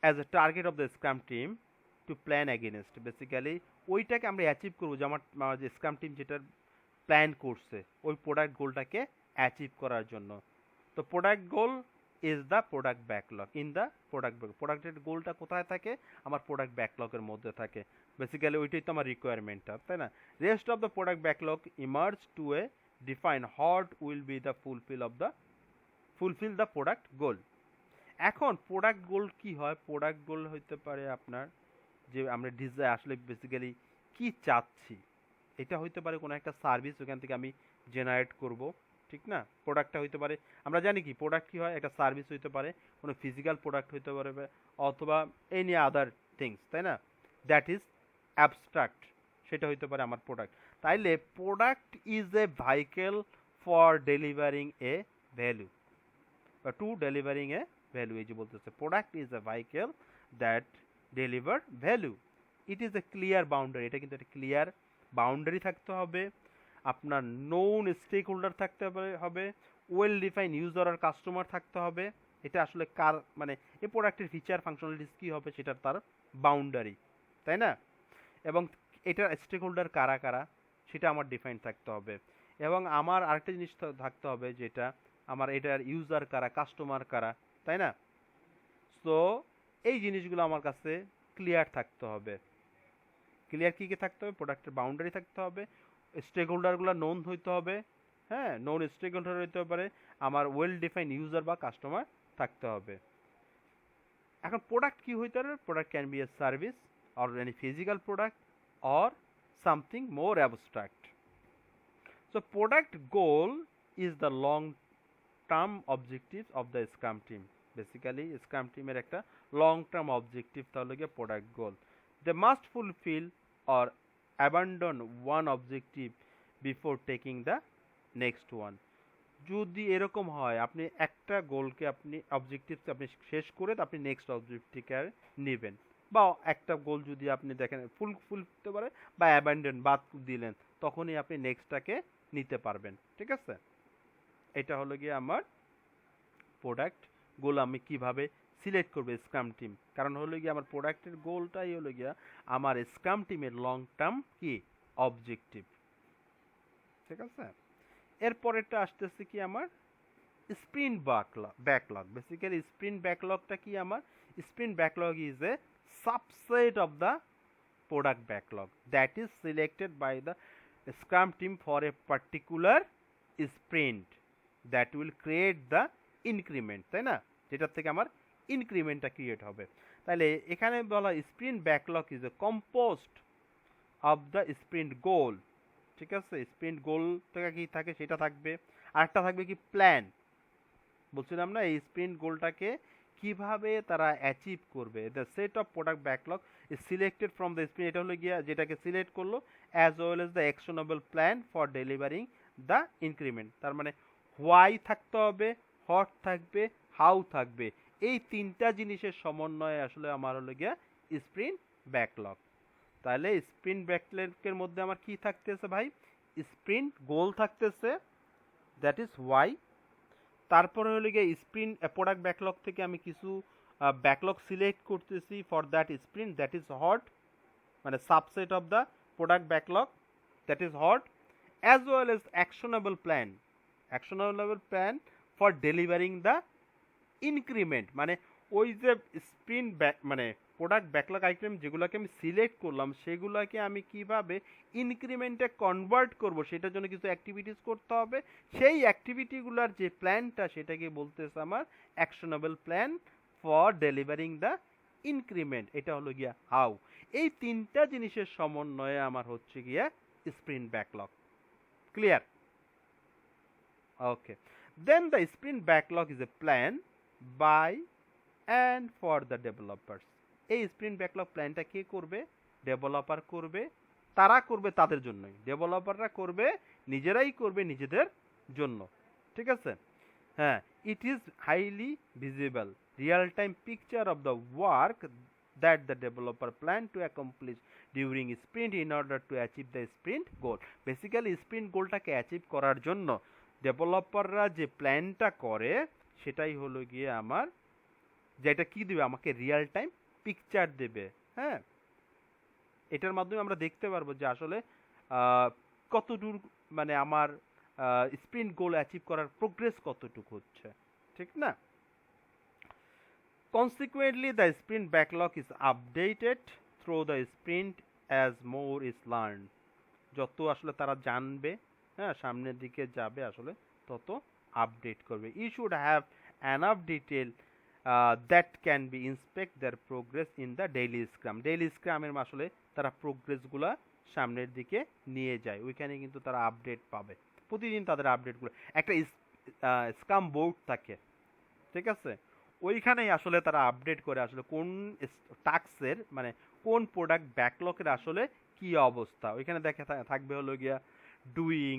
as a target of the scrum team to plan against. Basically ওইটাকে আমরা অ্যাচিভ করবো, যে আমার যে স্ক্রাম টিম যেটার প্ল্যান করছে ওই প্রোডাক্ট গোলটাকে অ্যাচিভ করার জন্য। তো product goal is the product backlog in the product backlog. প্রোডাক্টের গোলটা কোথায় থাকে? আমার প্রোডাক্ট ব্যাকলগের মধ্যে থাকে। বেসিক্যালি ওইটাই তো আমার রিকোয়ারমেন্টটা, তাই না? Rest of the product backlog emerge to a define what will be the fulfill the product goal. এখন প্রোডাক্ট গোল কি হয়? প্রোডাক্ট গোল হইতে পারে আপনার যে আমরা আসলে বেসিক্যালি কি চাচ্ছি, এটা হইতে পারে কোনো একটা সার্ভিস, ওখান থেকে আমি জেনারেট করব, ঠিক না? প্রোডাক্টটা হইতে পারে, আমরা জানি কি প্রোডাক্ট কি হয়, একটা সার্ভিস হইতে পারে, কোনো ফিজিক্যাল প্রোডাক্ট হইতে পারে, অথবা এনি আদার থিংস, তাই না? দ্যাট ইজ অ্যাবস্ট্রাক্ট, সেটা হইতে পারে আমার প্রোডাক্ট। তাইলে product is a vehicle for delivering a value বা টু ডেলিভারিং এ ভ্যালু। এই যে বলতেছে product is a vehicle that deliver value. It is a clear boundary, এটা কিন্তু একটা ক্লিয়ার বাউন্ডারি থাকতে হবে, আপনার নোন স্টেক হোল্ডার থাকতে হবে, ওয়েল ডিফাইন ইউজার আর কাস্টমার থাকতে হবে। এটা আসলে কার মানে এই প্রোডাক্টের ফিচার ফাংশনালিটিস কী হবে সেটার তার বাউন্ডারি, তাই না? এবং এটার স্টেক হোল্ডার কারা কারা সেটা আমার ডিফাইন থাকতে হবে। এবং আমার আরেকটা জিনিস থাকতে হবে, যেটা আমার এটার ইউজার কারা, কাস্টমার কারা, তাই না? সো এই জিনিসগুলো আমার কাছে ক্লিয়ার থাকতে হবে। ক্লিয়ার কী কী থাকতে হবে? প্রোডাক্টের বাউন্ডারি থাকতে হবে, স্টেক হোল্ডারগুলো নোন হইতে হবে, হ্যাঁ, নোন স্টেক হোল্ডার হইতে পারে, আমার ওয়েল ডিফাইন ইউজার বা কাস্টমার থাকতে হবে। এখন প্রোডাক্ট কি হইতে পারে? Product can be a service or any physical product or something more abstract. So product goal is the long term objective of the scrum team. Basically scrum টিমের একটা long term objective তাহলে গিয়ে product goal. They must fulfill or abandon one objective before taking the next one. যদি এরকম হয় আপনি একটা গোলকে আপনি অবজেক্টিভকে আপনি শেষ করে আপনি নেক্সট অবজেক্টিভকে নেবেন, বা একটা গোল যদি আপনি দেখেন ফুলতে পারে বা অ্যাবান্ডন বাদ দিলেন, তখনই আপনি নেক্সটটাকে নিতে পারবেন, ঠিক আছে? এটা হলো গিয়ে আমার প্রোডাক্ট গোল। আমি কিভাবে সিলেক্ট করবো স্ক্রাম টিম, কারণ হলো গিয়ে আমার প্রোডাক্টের গোলটাই হলো গিয়া আমার স্ক্রাম টিমের লং টার্ম কি অবজেক্টিভ, ঠিক আছে? এরপরেরটা আসতেছে কি আমার স্প্রিন্ট ব্যাকলগ। বেসিক্যালি স্প্রিন্ট ব্যাকলগটা কি? আমার sprint backlog is a subset of the product backlog that is selected by the scrum team for a particular sprint that will create the increment, তাই না? যেটার থেকে আমার ইনক্রিমেন্টটা ক্রিয়েট হবে। তাহলে এখানে বলা sprint backlog is a compost of the sprint goal, ঠিক আছে? স্প্রিন্ট গোলটা কি থাকে সেটা থাকবে, আরেকটা থাকবে কি প্ল্যান। বলছিলাম না এই স্প্রিন্ট গোলটাকে কিভাবে তারা অ্যাচিভ করবে। The set of product backlog is selected from the sprint, এটা হলো গিয়া যেটাকে সিলেক্ট করলো, as well as the actionable plan for delivering the increment. তার মানে হোয়াই থাকতে হবে, হট থাকবে, হাউ থাকবে, এই তিনটা জিনিসের সমন্বয়ে আসলে আমার হলো গিয়া স্প্রিন্ট ব্যাকলগ। তাহলে স্প্রিন্ট ব্যাকলগের মধ্যে আমার কি থাকতেছে ভাই, স্প্রিন্ট গোল থাকতেছে, দ্যাট ইজ ওয়াই। তারপরে হলো গিয়ে স্প্রিন্ট প্রোডাক্ট ব্যাকলগ থেকে আমি কিছু ব্যাকলগ সিলেক্ট করতেছি for that sprint, that is what, মানে subset of the product backlog, that is what, as well as actionable plan for delivering the increment. মানে ওই যে স্প্রিন্ট মানে প্রোডাক্ট ব্যাকলগ আইটেম যেগুলোকে আমি সিলেক্ট করলাম সেগুলোকে আমি কিভাবে ইনক্রিমেন্টে কনভার্ট করব সেটার জন্য কিছু অ্যাক্টিভিটিস করতে হবে। সেই অ্যাক্টিভিটিগুলোর যে প্ল্যানটা সেটাকে বলতেছে আমার actionable plan for delivering the increment. এটা হলো গিয়া হাউ। এই তিনটা জিনিসের সমন্বয়ে আমার হচ্ছে গিয়া sprint backlog. Clear? Okay, then the sprint backlog is a plan by and for the developers. এই স্প্রিন্ট ব্যাকলগ প্ল্যানটা কে করবে? ডেভেলপার করবে। তারা করবে তাদের জন্যই, ডেভেলপাররা করবে, নিজেরাই করবে নিজেদের জন্য। ঠিক আছে? হ্যাঁ, it is highly visible real time picture of the work that the developer plan to accomplish during sprint in order to achieve the sprint goal. Basically sprint গোলটাকে অ্যাচিভ করার জন্য ডেভেলপাররা যে প্ল্যানটা করে সেটাই হলো গিয়ে আমার, যেটা কি দেবে আমাকে, রিয়েল টাইম পিকচার দেবে। হ্যাঁ, এটার মাধ্যমে আমরা দেখতে পারবো যে আসলে কতদূর মানে আমার স্প্রিন্ট গোল অ্যাচিভ করার প্রোগ্রেস কতটুকু হচ্ছে, ঠিক না? Consequently the sprint backlog is updated through the sprint as more is learn. যত আসলে তারা জানবে, হ্যাঁ, সামনের দিকে যাবে আসলে তত আপডেট করবে। You should have enough detail that can be inspect their progress in the daily Scrum. Daily স্ক্রামের আসলে তারা প্রোগ্রেসগুলো সামনের দিকে নিয়ে যায়, ওইখানে কিন্তু তারা আপডেট পাবে। প্রতিদিন তাদের আপডেটগুলো একটা স্ক্রাম বোর্ড থাকে, ঠিক আছে, ওইখানেই আসলে তারা আপডেট করে আসলে কোন টাস্কের মানে কোন প্রোডাক্ট ব্যাকলগের আসলে কি অবস্থা। ওইখানে দেখা থাকবে হলো গিয়া ডুইং,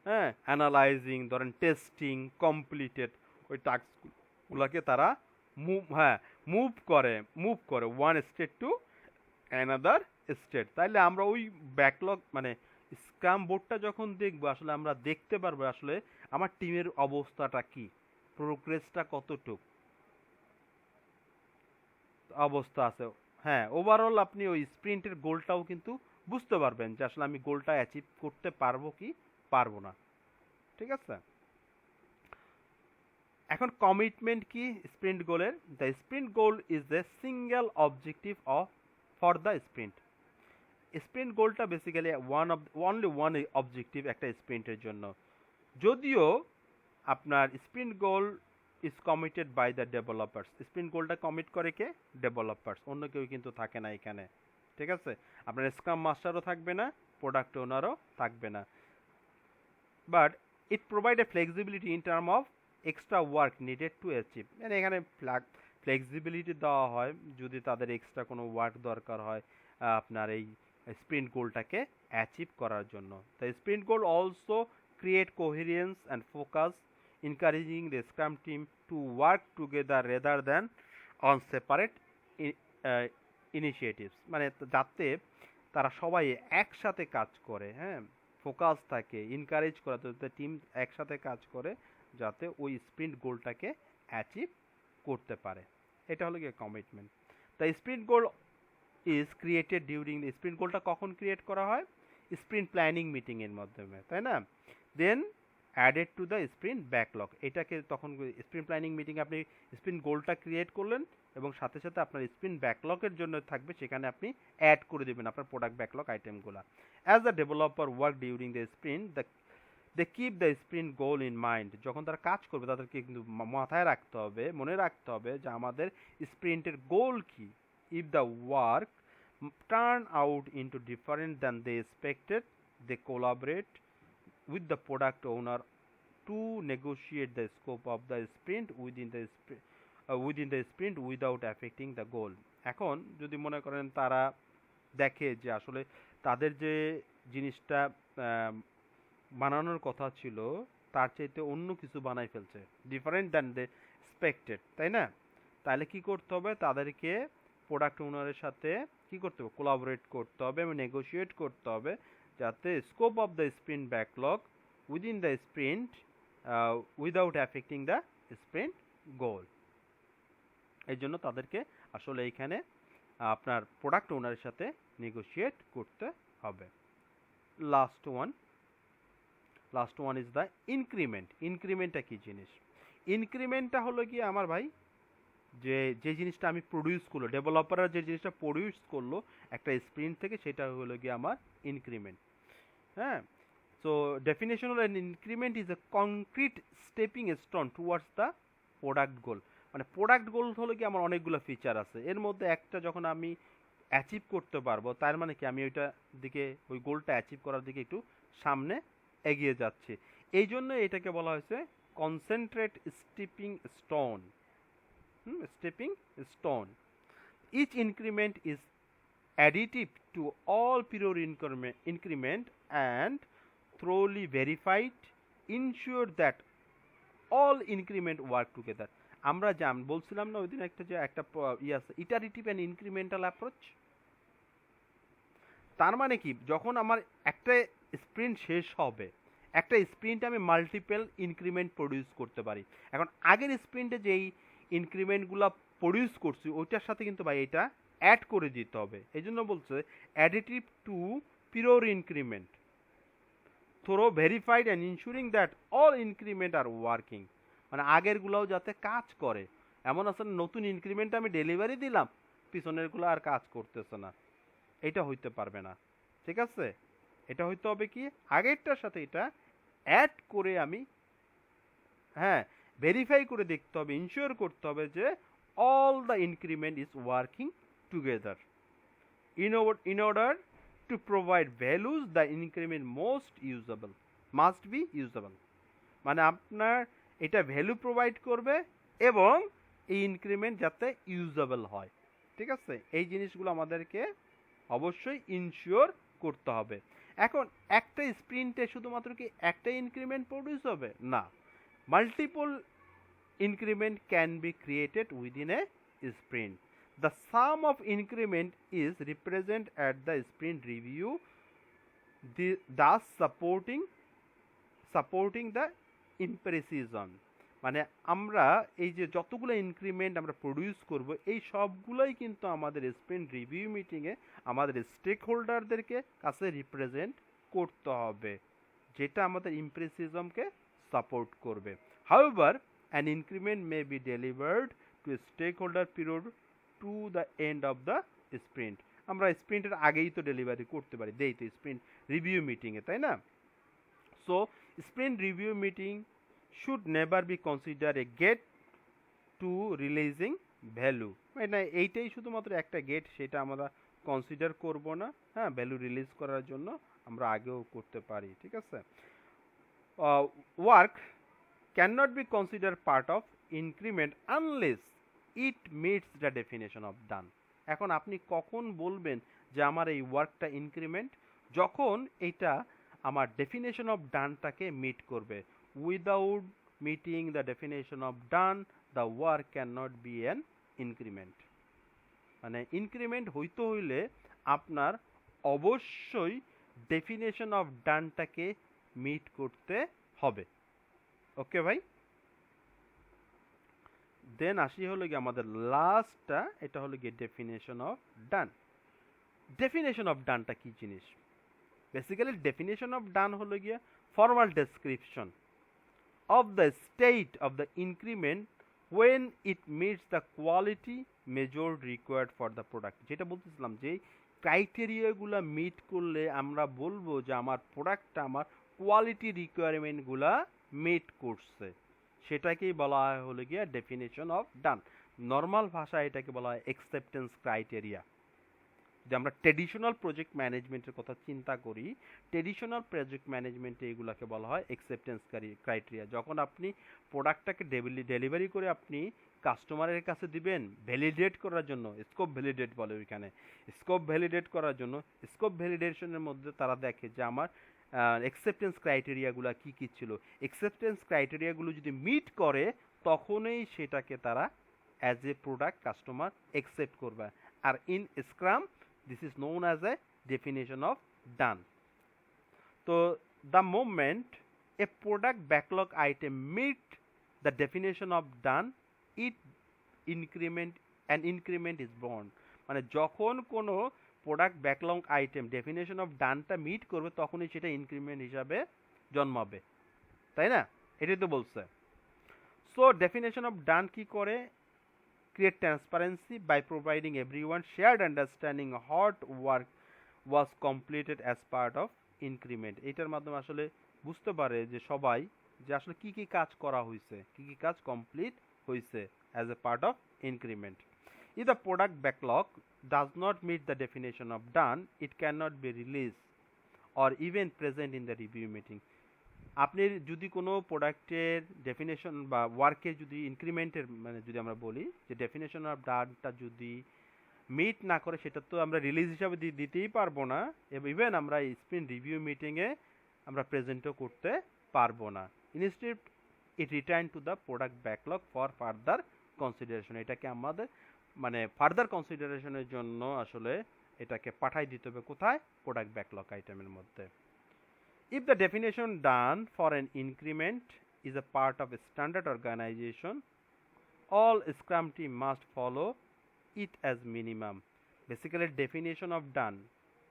হ্যাঁ, অ্যানালাইজিং, ধরেন টেস্টিং, কমপ্লিটেড। ওই টাস্কগুলোকে তারা মুভ করে one state to another state. তাইলে আমরা ওই ব্যাকলগ মানে স্ক্রাম বোর্ডটা যখন দেখবো আসলে আমরা দেখতে পারবো আসলে আমার টিমের অবস্থাটা কি, প্রোগ্রেসটা কতটুক অবস্থা আছে। হ্যাঁ, ওভারঅল আপনি ওই স্প্রিন্টের গোলটাও কিন্তু বুঝতে পারবেন যে আসলে আমি গোলটা অ্যাচিভ করতে পারবো কি পারবো না। ঠিক আছে? এখন কমিটমেন্ট কি স্প্রিন্ট গোলের? The sprint goal is the single objective of for the sprint. Sprint গোলটা বেসিক্যালি অনলি ওয়ান অবজেক্টিভ একটা স্প্রিন্টের জন্য। যদিও আপনার sprint goal is committed by the developers. Sprint গোলটা কমিট করে কে? ডেভেলপার্স, অন্য কেউ কিন্তু থাকে না এখানে। ঠিক আছে? আপনার স্ক্রাম মাস্টারও থাকবে না, প্রোডাক্ট ওনারও থাকবে না। But it provide a flexibility in term of extra work needed to achieve. মানে এখানে ফ্লেক্সিবিলিটি দেওয়া হয় যদি তাদের এক্সট্রা কোনো ওয়ার্ক দরকার হয় আপনার এই স্প্রিন্ট গোলটাকে অ্যাচিভ করার জন্য। The sprint goal also create coherence and focus, encouraging the Scrum team to work together rather than on separate initiatives. মানে যাতে তারা সবাই একসাথে কাজ করে, হ্যাঁ, ফোকাস থাকে, এনকারেজ করা, যাতে টিম একসাথে কাজ করে যাতে ওই স্প্রিন্ট গোলটাকে অ্যাচিভ করতে পারে। এটা হলো গিয়ে commitment. The sprint goal is created during the sprint গোলটা কখন ক্রিয়েট করা হয়? স্প্রিন্ট প্ল্যানিং মিটিং এর মাধ্যমে, তাই না? Then added to the sprint backlog. এটাকে তখন স্প্রিন্ট প্ল্যানিং মিটিং আপনি স্প্রিন্ট গোলটা ক্রিয়েট করলেন এবং সাথে সাথে আপনার স্প্রিন্ট ব্যাকলগের জন্য থাকবে, সেখানে আপনি অ্যাড করে দেবেন আপনার প্রোডাক্ট ব্যাকলগ আইটেমগুলো। As the developer work during the sprint they keep the sprint goal in mind. যখন তারা কাজ করবে তাদেরকে কিন্তু মাথায় রাখতে হবে, মনে রাখতে হবে যে আমাদের স্প্রিন্টের গোল কি। If the work turn out into different than they expected, they collaborate with the product owner to negotiate the scope of the sprint within the sprint without affecting the goal. এখন যদি মনে করেন তারা দেখে যে আসলে তাদের যে জিনিসটা বানানোর কথা ছিল তার চাইতে অন্য কিছু বানাই ফেলছে, ডিফারেন্ট দ্যান দে এক্সপেক্টেড, তাই না? তাহলে কি করতে হবে? তাদেরকে প্রোডাক্ট ওনারের সাথে কি করতে হবে, কোলাবোরেট করতে হবে এবং নেগোশিয়েট করতে হবে, যাতে scope of the sprint backlog within the sprint without affecting the sprint goal. এই জন্য তাদেরকে আসলে এইখানে আপনার প্রোডাক্ট ওনারের সাথে নেগোশিয়েট করতে হবে। Last one is the increment. ইনক্রিমেন্টটা কি জিনিস? ইনক্রিমেন্টটা হলো কি আমার ভাই, যে জিনিসটা আমি প্রডিউস করলো, ডেভেলপাররা যে জিনিসটা প্রডিউস করলো একটা স্প্রিন্ট থেকে, সেটা হলো কি আমার ইনক্রিমেন্ট। হ্যাঁ, সো ডেফিনেশন হলো an increment is a concrete stepping stone towards the product goal। মানে প্রোডাক্ট গোল হলো কি আমার অনেকগুলো ফিচার আছে, এর মধ্যে একটা যখন আমি অ্যাচিভ করতে পারবো, তার মানে কি আমি ওইটা দিকে, ওই গোলটা অ্যাচিভ করার দিকে একটু সামনে এগিয়ে যাচ্ছি। এই জন্য এটাকে বলা হয়েছে concentrate stepping stone. Stepping stone. Each increment is additive to all prior increment and thoroughly verified, ensure that all increment work together। আমরা বলছিলাম না ওই দিন একটা যে একটা আছে ইটারেটিভ অ্যান্ড ইনক্রিমেন্টাল অ্যাপ্রোচ। তার মানে কি, যখন আমার একটা স্প্রিন্ট শেষ হবে, একটা স্প্রিন্টে আমি মাল্টিপল ইনক্রিমেন্ট প্রডিউস করতে পারি। এখন আগের স্প্রিন্টে যেই ইনক্রিমেন্টগুলো প্রডিউস করছি ওইটার সাথে কিন্তু ভাই এটা অ্যাড করে দিতে হবে। এই জন্য বলছে additive to prior increment through verified and ensuring that all increment are working. মানে আগেরগুলোও যাতে কাজ করে। এমন আছে নতুন ইনক্রিমেন্ট আমি ডেলিভারি দিলাম, পিছনেরগুলো আর কাজ করতেছে না, এটা হইতে পারবে না। ঠিক আছে, এটা হইতে হবে কি আগেরটার সাথে এটা অ্যাড করে আমি ভেরিফাই করে দেখতে হবে, ইনশিওর করতে হবে যে all the increment is working together in order to provide values the increment must be usable। মানে আপনার এটা ভ্যালু প্রোভাইড করবে এবং এই ইনক্রিমেন্ট যাতে ইউজেবল হয়। ঠিক আছে, এই জিনিসগুলো আমাদেরকে অবশ্যই ইনশিওর করতে হবে। এখন একটা স্প্রিন্টে শুধুমাত্র কি একটা ইনক্রিমেন্ট প্রডিউস হবে না, multiple increment can be created within a sprint. The sum of increment is represented at the sprint review, thus supporting the imprecision। মানে আমরা এই যে যতগুলো ইনক্রিমেন্ট আমরা প্রডিউস করব, এই সবগুলোই কিন্তু আমাদের স্প্রিন্ট রিভিউ মিটিংয়ে আমাদের স্টেক হোল্ডারদেরকে কাছে রিপ্রেজেন্ট করতে হবে, যেটা আমাদের ইমপ্রেসিজমকে সাপোর্ট করবে। However, an increment may be delivered to a stakeholder period to the end of the sprint। আমরা স্প্রিন্টের আগেই তো ডেলিভারি করতে পারি, দেই তো স্প্রিন্ট রিভিউ মিটিংয়ে, তাই না? So sprint review meeting should never be consider a gate to releasing value. মানে এইটাই শুধুমাত্র একটা গেট, সেটা আমরা কনসিডার করব না। হ্যাঁ, ভ্যালু রিলিজ করার জন্য আমরা আগেও করতে পারি। ঠিক আছে, work cannot be considered part of increment unless it meets the definition of done। এখন আপনি কখন বলবেন যে আমার এই ওয়ার্কটা ইনক্রিমেন্ট? যখন এটা আমার ডেফিনেশন অফ ডানটাকে মিট করবে। Without meeting the definition of done the work can not be an increment. মানে ইনক্রিমেন্ট হইতে হইলে আপনার অবশ্যই ডেফিনেশন অফ ডানটাকে মিট করতে হবে। ওকে ভাই, দেন আসি হলো গিয়ে আমাদের লাস্টটা, এটা হলো গিয়ে definition of done. Definition of ডানটা কি জিনিস? বেসিক্যালি ডেফিনেশন অফ ডান হলো গিয়ে formal description of the state of the increment when it meets the quality measure required for the product. যেটা বলতেছিলাম যে ক্রাইটেরিয়াগুলো মিট করলে আমরা বলবো যে আমার প্রোডাক্টটা আমার কোয়ালিটি রিকোয়ারমেন্টগুলা মিট করছে, সেটাকেই বলা হয় হলো গিয়ে ডেফিনেশন অফ ডান। নর্মাল ভাষায় এটাকে বলা হয় অ্যাকসেপ্টেন্স ক্রাইটেরিয়া। যে আমরা ট্রেডিশনাল প্রজেক্ট ম্যানেজমেন্টের কথা চিন্তা করি, ট্রেডিশনাল প্রজেক্ট ম্যানেজমেন্টে এগুলোকে বলা হয় অ্যাকসেপ্টেন্স ক্রাইটেরিয়া। যখন আপনি প্রোডাক্টটাকে ডেলিভারি করে আপনি কাস্টমারের কাছে দিবেন ভ্যালিডেট করার জন্য, স্কোপ ভ্যালিডেট বলে ওইখানে, স্কোপ ভ্যালিডেট করার জন্য, স্কোপ ভ্যালিডেশনের মধ্যে তারা দেখে যে আমার অ্যাকসেপ্টেন্স ক্রাইটেরিয়াগুলো কী কী ছিল। অ্যাকসেপ্টেন্স ক্রাইটেরিয়াগুলো যদি মিট করে তখনই সেটাকে তারা as a product customer accept করবে। আর in Scrum This is known as a definition of done. So the moment a product backlog item meet the definition of done, it an increment is born. মানে যখন কোনো product backlog item definition of ডানটা meet করবে তখনই সেটা increment হিসাবে জন্মাবে, তাই না? এটাই তো বলছে। সো ডেফিনেশন অফ ডান কি করে? Create transparency by providing everyone shared understanding what work was completed as part of increment. এটার মাধ্যমে আসলে বুঝতে পারে যে সবাই যে আসলে কি কি কাজ করা হয়েছে, কি কি কাজ কমপ্লিট হয়েছে as a part of increment. If the product backlog does not meet the definition of done, it cannot be released or even present in the review meeting. আপনি যদি কোনো প্রোডাক্টের ডেফিনেশন বা ওয়ার্কের যদি ইনক্রিমেন্টের মানে যদি আমরা বলি যে ডেফিনেশন অফ ডানটা যদি মিট না করে সেটা তো আমরা রিলিজ হিসাবে দিতেই পারবো না, ইভেন আমরা স্প্রিন্ট রিভিউ মিটিংয়ে আমরা প্রেজেন্টও করতে পারবো না। Instead it return to the product backlog for further consideration. এটাকে আমাদের মানে ফার্দার কনসিডারেশনের জন্য আসলে এটাকে পাঠাই দিতে হবে কোথায়? প্রোডাক্ট ব্যাকলগ আইটেমের মধ্যে। If the definition done for an increment is a part of a standard organization, all Scrum team must follow it as minimum. Basically definition of done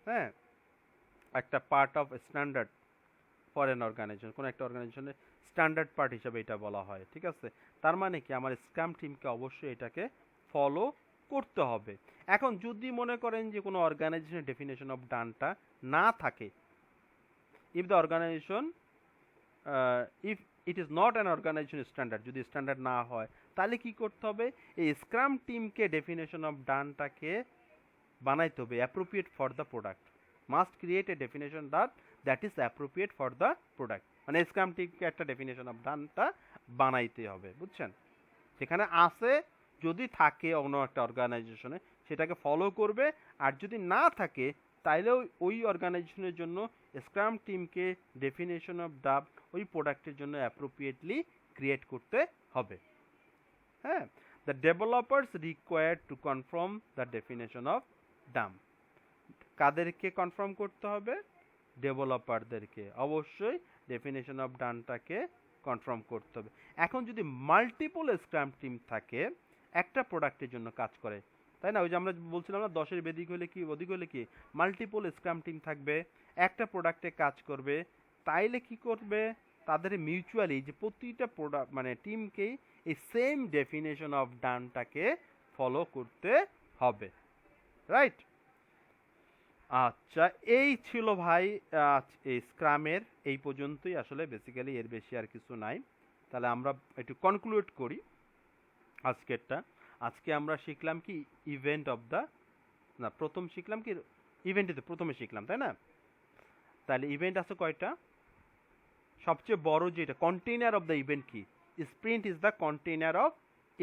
হ্যাঁ একটা part of standard for an organization, কোনো একটা অর্গানাইজেশনের standard part হিসাবে এটা বলা হয়, ঠিক আছে? তার মানে কি আমার স্ক্রাম টিমকে অবশ্যই এটাকে ফলো করতে হবে। এখন যদি মনে করেন যে কোনো অর্গানাইজেশনের ডেফিনেশন অফ ডানটা না থাকে, if the organization if it is not an organization standard, যদি স্ট্যান্ডার্ড না হয় তাহলে কি করতে হবে? এই স্ক্রাম টিমকে ডেফিনেশন অফ ডানটাকে বানাইতে হবে appropriate for the product, must create a definition that is appropriate for the product. মানে স্ক্রাম টিমকে একটা ডেফিনেশন অফ ডানটা বানাইতে হবে, বুঝছেন? সেখানে আছে যদি থাকে অন্য একটা অর্গানাইজেশনে সেটাকে ফলো করবে, আর যদি না থাকে তাইলেও ওই অর্গানাইজেশনের জন্য স্ক্রাম টিমকে ডেফিনেশন অফ ডাব ওই প্রোডাক্টের জন্য অ্যাপ্রোপ্রিয়েটলি ক্রিয়েট করতে হবে। হ্যাঁ, the developers required to confirm the definition of Dam. কাদেরকে কনফার্ম করতে হবে? ডেভেলপারদেরকে অবশ্যই ডেফিনেশন অফ ডানটাকে কনফার্ম করতে হবে। এখন যদি মাল্টিপল স্ক্রাম টিম থাকে একটা প্রোডাক্টের জন্য কাজ করে, তাই না? ওই যে আমরা বলছিলাম না 10-এর বেদিক হলে কি অধিক হলে কি মাল্টিপল স্ক্রাম টিম থাকবে, একটা প্রোডাক্টে কাজ করবে, তাইলে কি করবে? তাদের মিউচুয়ালি যে প্রতিটা প্রোডাক্ট মানে টিমকেই এই সেম ডেফিনেশন অফ ডানটাকে ফলো করতে হবে, রাইট? আচ্ছা, এই ছিল ভাই এই স্ক্রামের এই পর্যন্তই, আসলে বেসিক্যালি এর বেশি আর কিছু নাই। তাহলে আমরা একটু কনক্লুড করি আজকেরটা। আজকে আমরা শিখলাম কি ইভেন্ট অফ দ্য না প্রথম শিখলাম কি ইভেন্টে তো প্রথমে শিখলাম, তাই না? তাহলে ইভেন্ট আছে কয়টা? সবচেয়ে বড় যেটা কন্টেইনার অফ দ্য ইভেন্ট কি? Sprint is the container of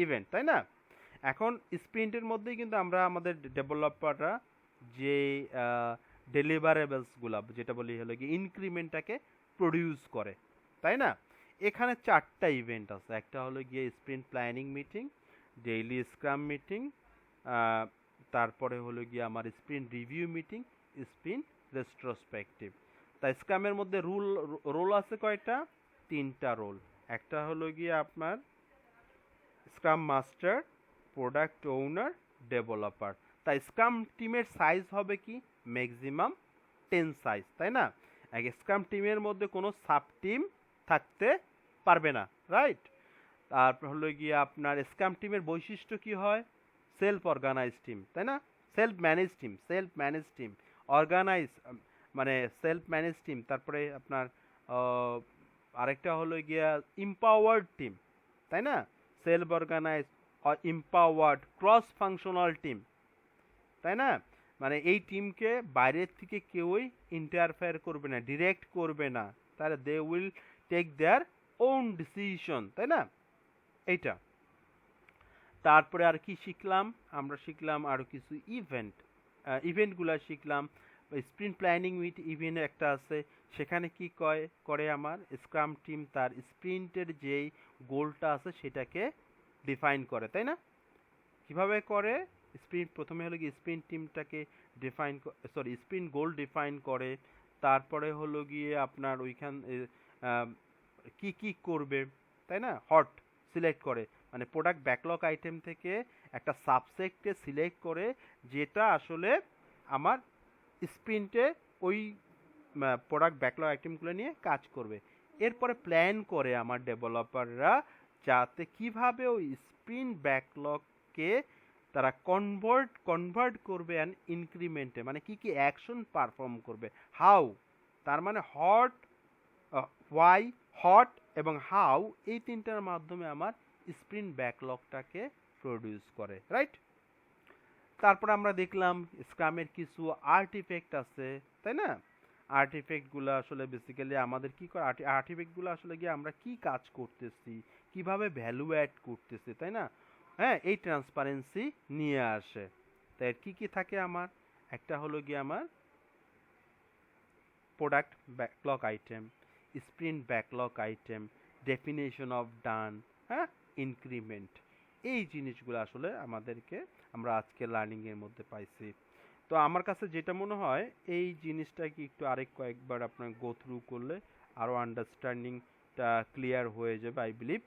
event, তাই না? এখন স্প্রিন্টের মধ্যেই কিন্তু আমরা আমাদের ডেভেলপাররা যে ডেলিভারেবলসগুলো যেটা বলি হলো কি ইনক্রিমেন্টটাকে প্রডিউস করে, তাই না? এখানে 4টা ইভেন্ট আছে। একটা হলো গিয়ে sprint planning meeting, daily Scrum meeting, তারপরে হলো গিয়ে আমার sprint review meeting, sprint retrospective. তাই স্ক্রামের মধ্যে রোল আছে কয়টা? 3টা রোল। একটা হলো গিয়ে আপনার scrum master, product owner, developer. তাই স্ক্রাম টিমের সাইজ হবে কি ম্যাক্সিমাম 10 সাইজ, তাই না? স্ক্রাম টিমের মধ্যে কোনো সাব টিম থাকতে পারবে না, রাইট? তারপর হলো গিয়ে আপনার স্ক্রাম টিমের বৈশিষ্ট্য কি হয়? সেলফ অর্গানাইজ টিম, তাই না? সেলফ ম্যানেজ টিম অর্গানাইজ মানে সেলফ ম্যানেজ টিম। তারপরে আপনার আরেকটা হলো গিয়া ইম্পাওয়ার্ড টিম, তাই না? Self organize empowered cross functional team, তাই না? মানে এই টিমকে বাইরের থেকে কেউই ইন্টারফেয়ার করবে না, ডিরেক্ট করবে না, তাহলে they will take their own decision, তাই না? এইটা। তারপরে আর কি শিখলাম? আমরা শিখলাম আরো কিছু ইভেন্টগুলো শিখলাম। স্প্রিন্ট প্ল্যানিং ইভেন্ট একটা আছে, সেখানে কি করে আমার স্ক্রাম টিম তার স্প্রিন্টের যেই গোলটা আছে সেটাকে ডিফাইন করে, তাই না? কিভাবে করে? স্প্রিন্ট প্রথমে হলো কি স্প্রিন্ট টিমটাকে স্প্রিন্ট গোল ডিফাইন করে, তারপরে হলো গিয়ে আপনার ওইখান কি কি করবে, তাই না, হট সিলেক্ট করে, মানে প্রোডাক্ট ব্যাকলগ আইটেম থেকে একটা সাবসেক্টকে সিলেক্ট করে যেটা আসলে আমার স্প্রিন্টে ওই প্রোডাক্ট ব্যাকলগ আইটেমগুলো নিয়ে কাজ করবে। এরপরে প্ল্যান করে আমার ডেভেলপাররা যাতে কিভাবে ওই স্প্রিন্ট ব্যাকলগকে তারা কনভার্ট করবে অ্যান্ড ইনক্রিমেন্টে, মানে কি কি অ্যাকশন পারফর্ম করবে, হাউ, তার মানে হোয়াই, হট এবং হাউ, এই তিনটার মাধ্যমে আমার স্প্রিন্ট ব্যাকলগটাকে প্রডিউস করে, রাইট। তারপর আমরা দেখলাম স্ক্রামের কিছু আর্টিফেক্ট আছে, তাই না। আর্টিফেক্টগুলো আসলে বেসিক্যালি আমাদের কি করে, আর্টিফেক্টগুলো আসলে গিয়ে আমরা কি কাজ করতেছি, কিভাবে ভ্যালু অ্যাড করতেছি, তাই না, হ্যাঁ, এই ট্রান্সপারেন্সি নিয়ে আসে। তাই কি কি থাকে আমার, একটা হলো গিয়ে আমার product backlog item, sprint backlog item, definition of done, হ্যাঁ, ইনক্রিমেন্ট, এই জিনিসগুলো আসলে আমাদেরকে আমরা আজকে লার্নিংয়ের মধ্যে পাইছি। তো আমার কাছে যেটা মনে হয় এই জিনিসটাকে একটু আরেক কয়েকবার আপনার গো থ্রু করলে আরও আন্ডারস্ট্যান্ডিংটা ক্লিয়ার হয়ে যাবে, আই বিলিভ।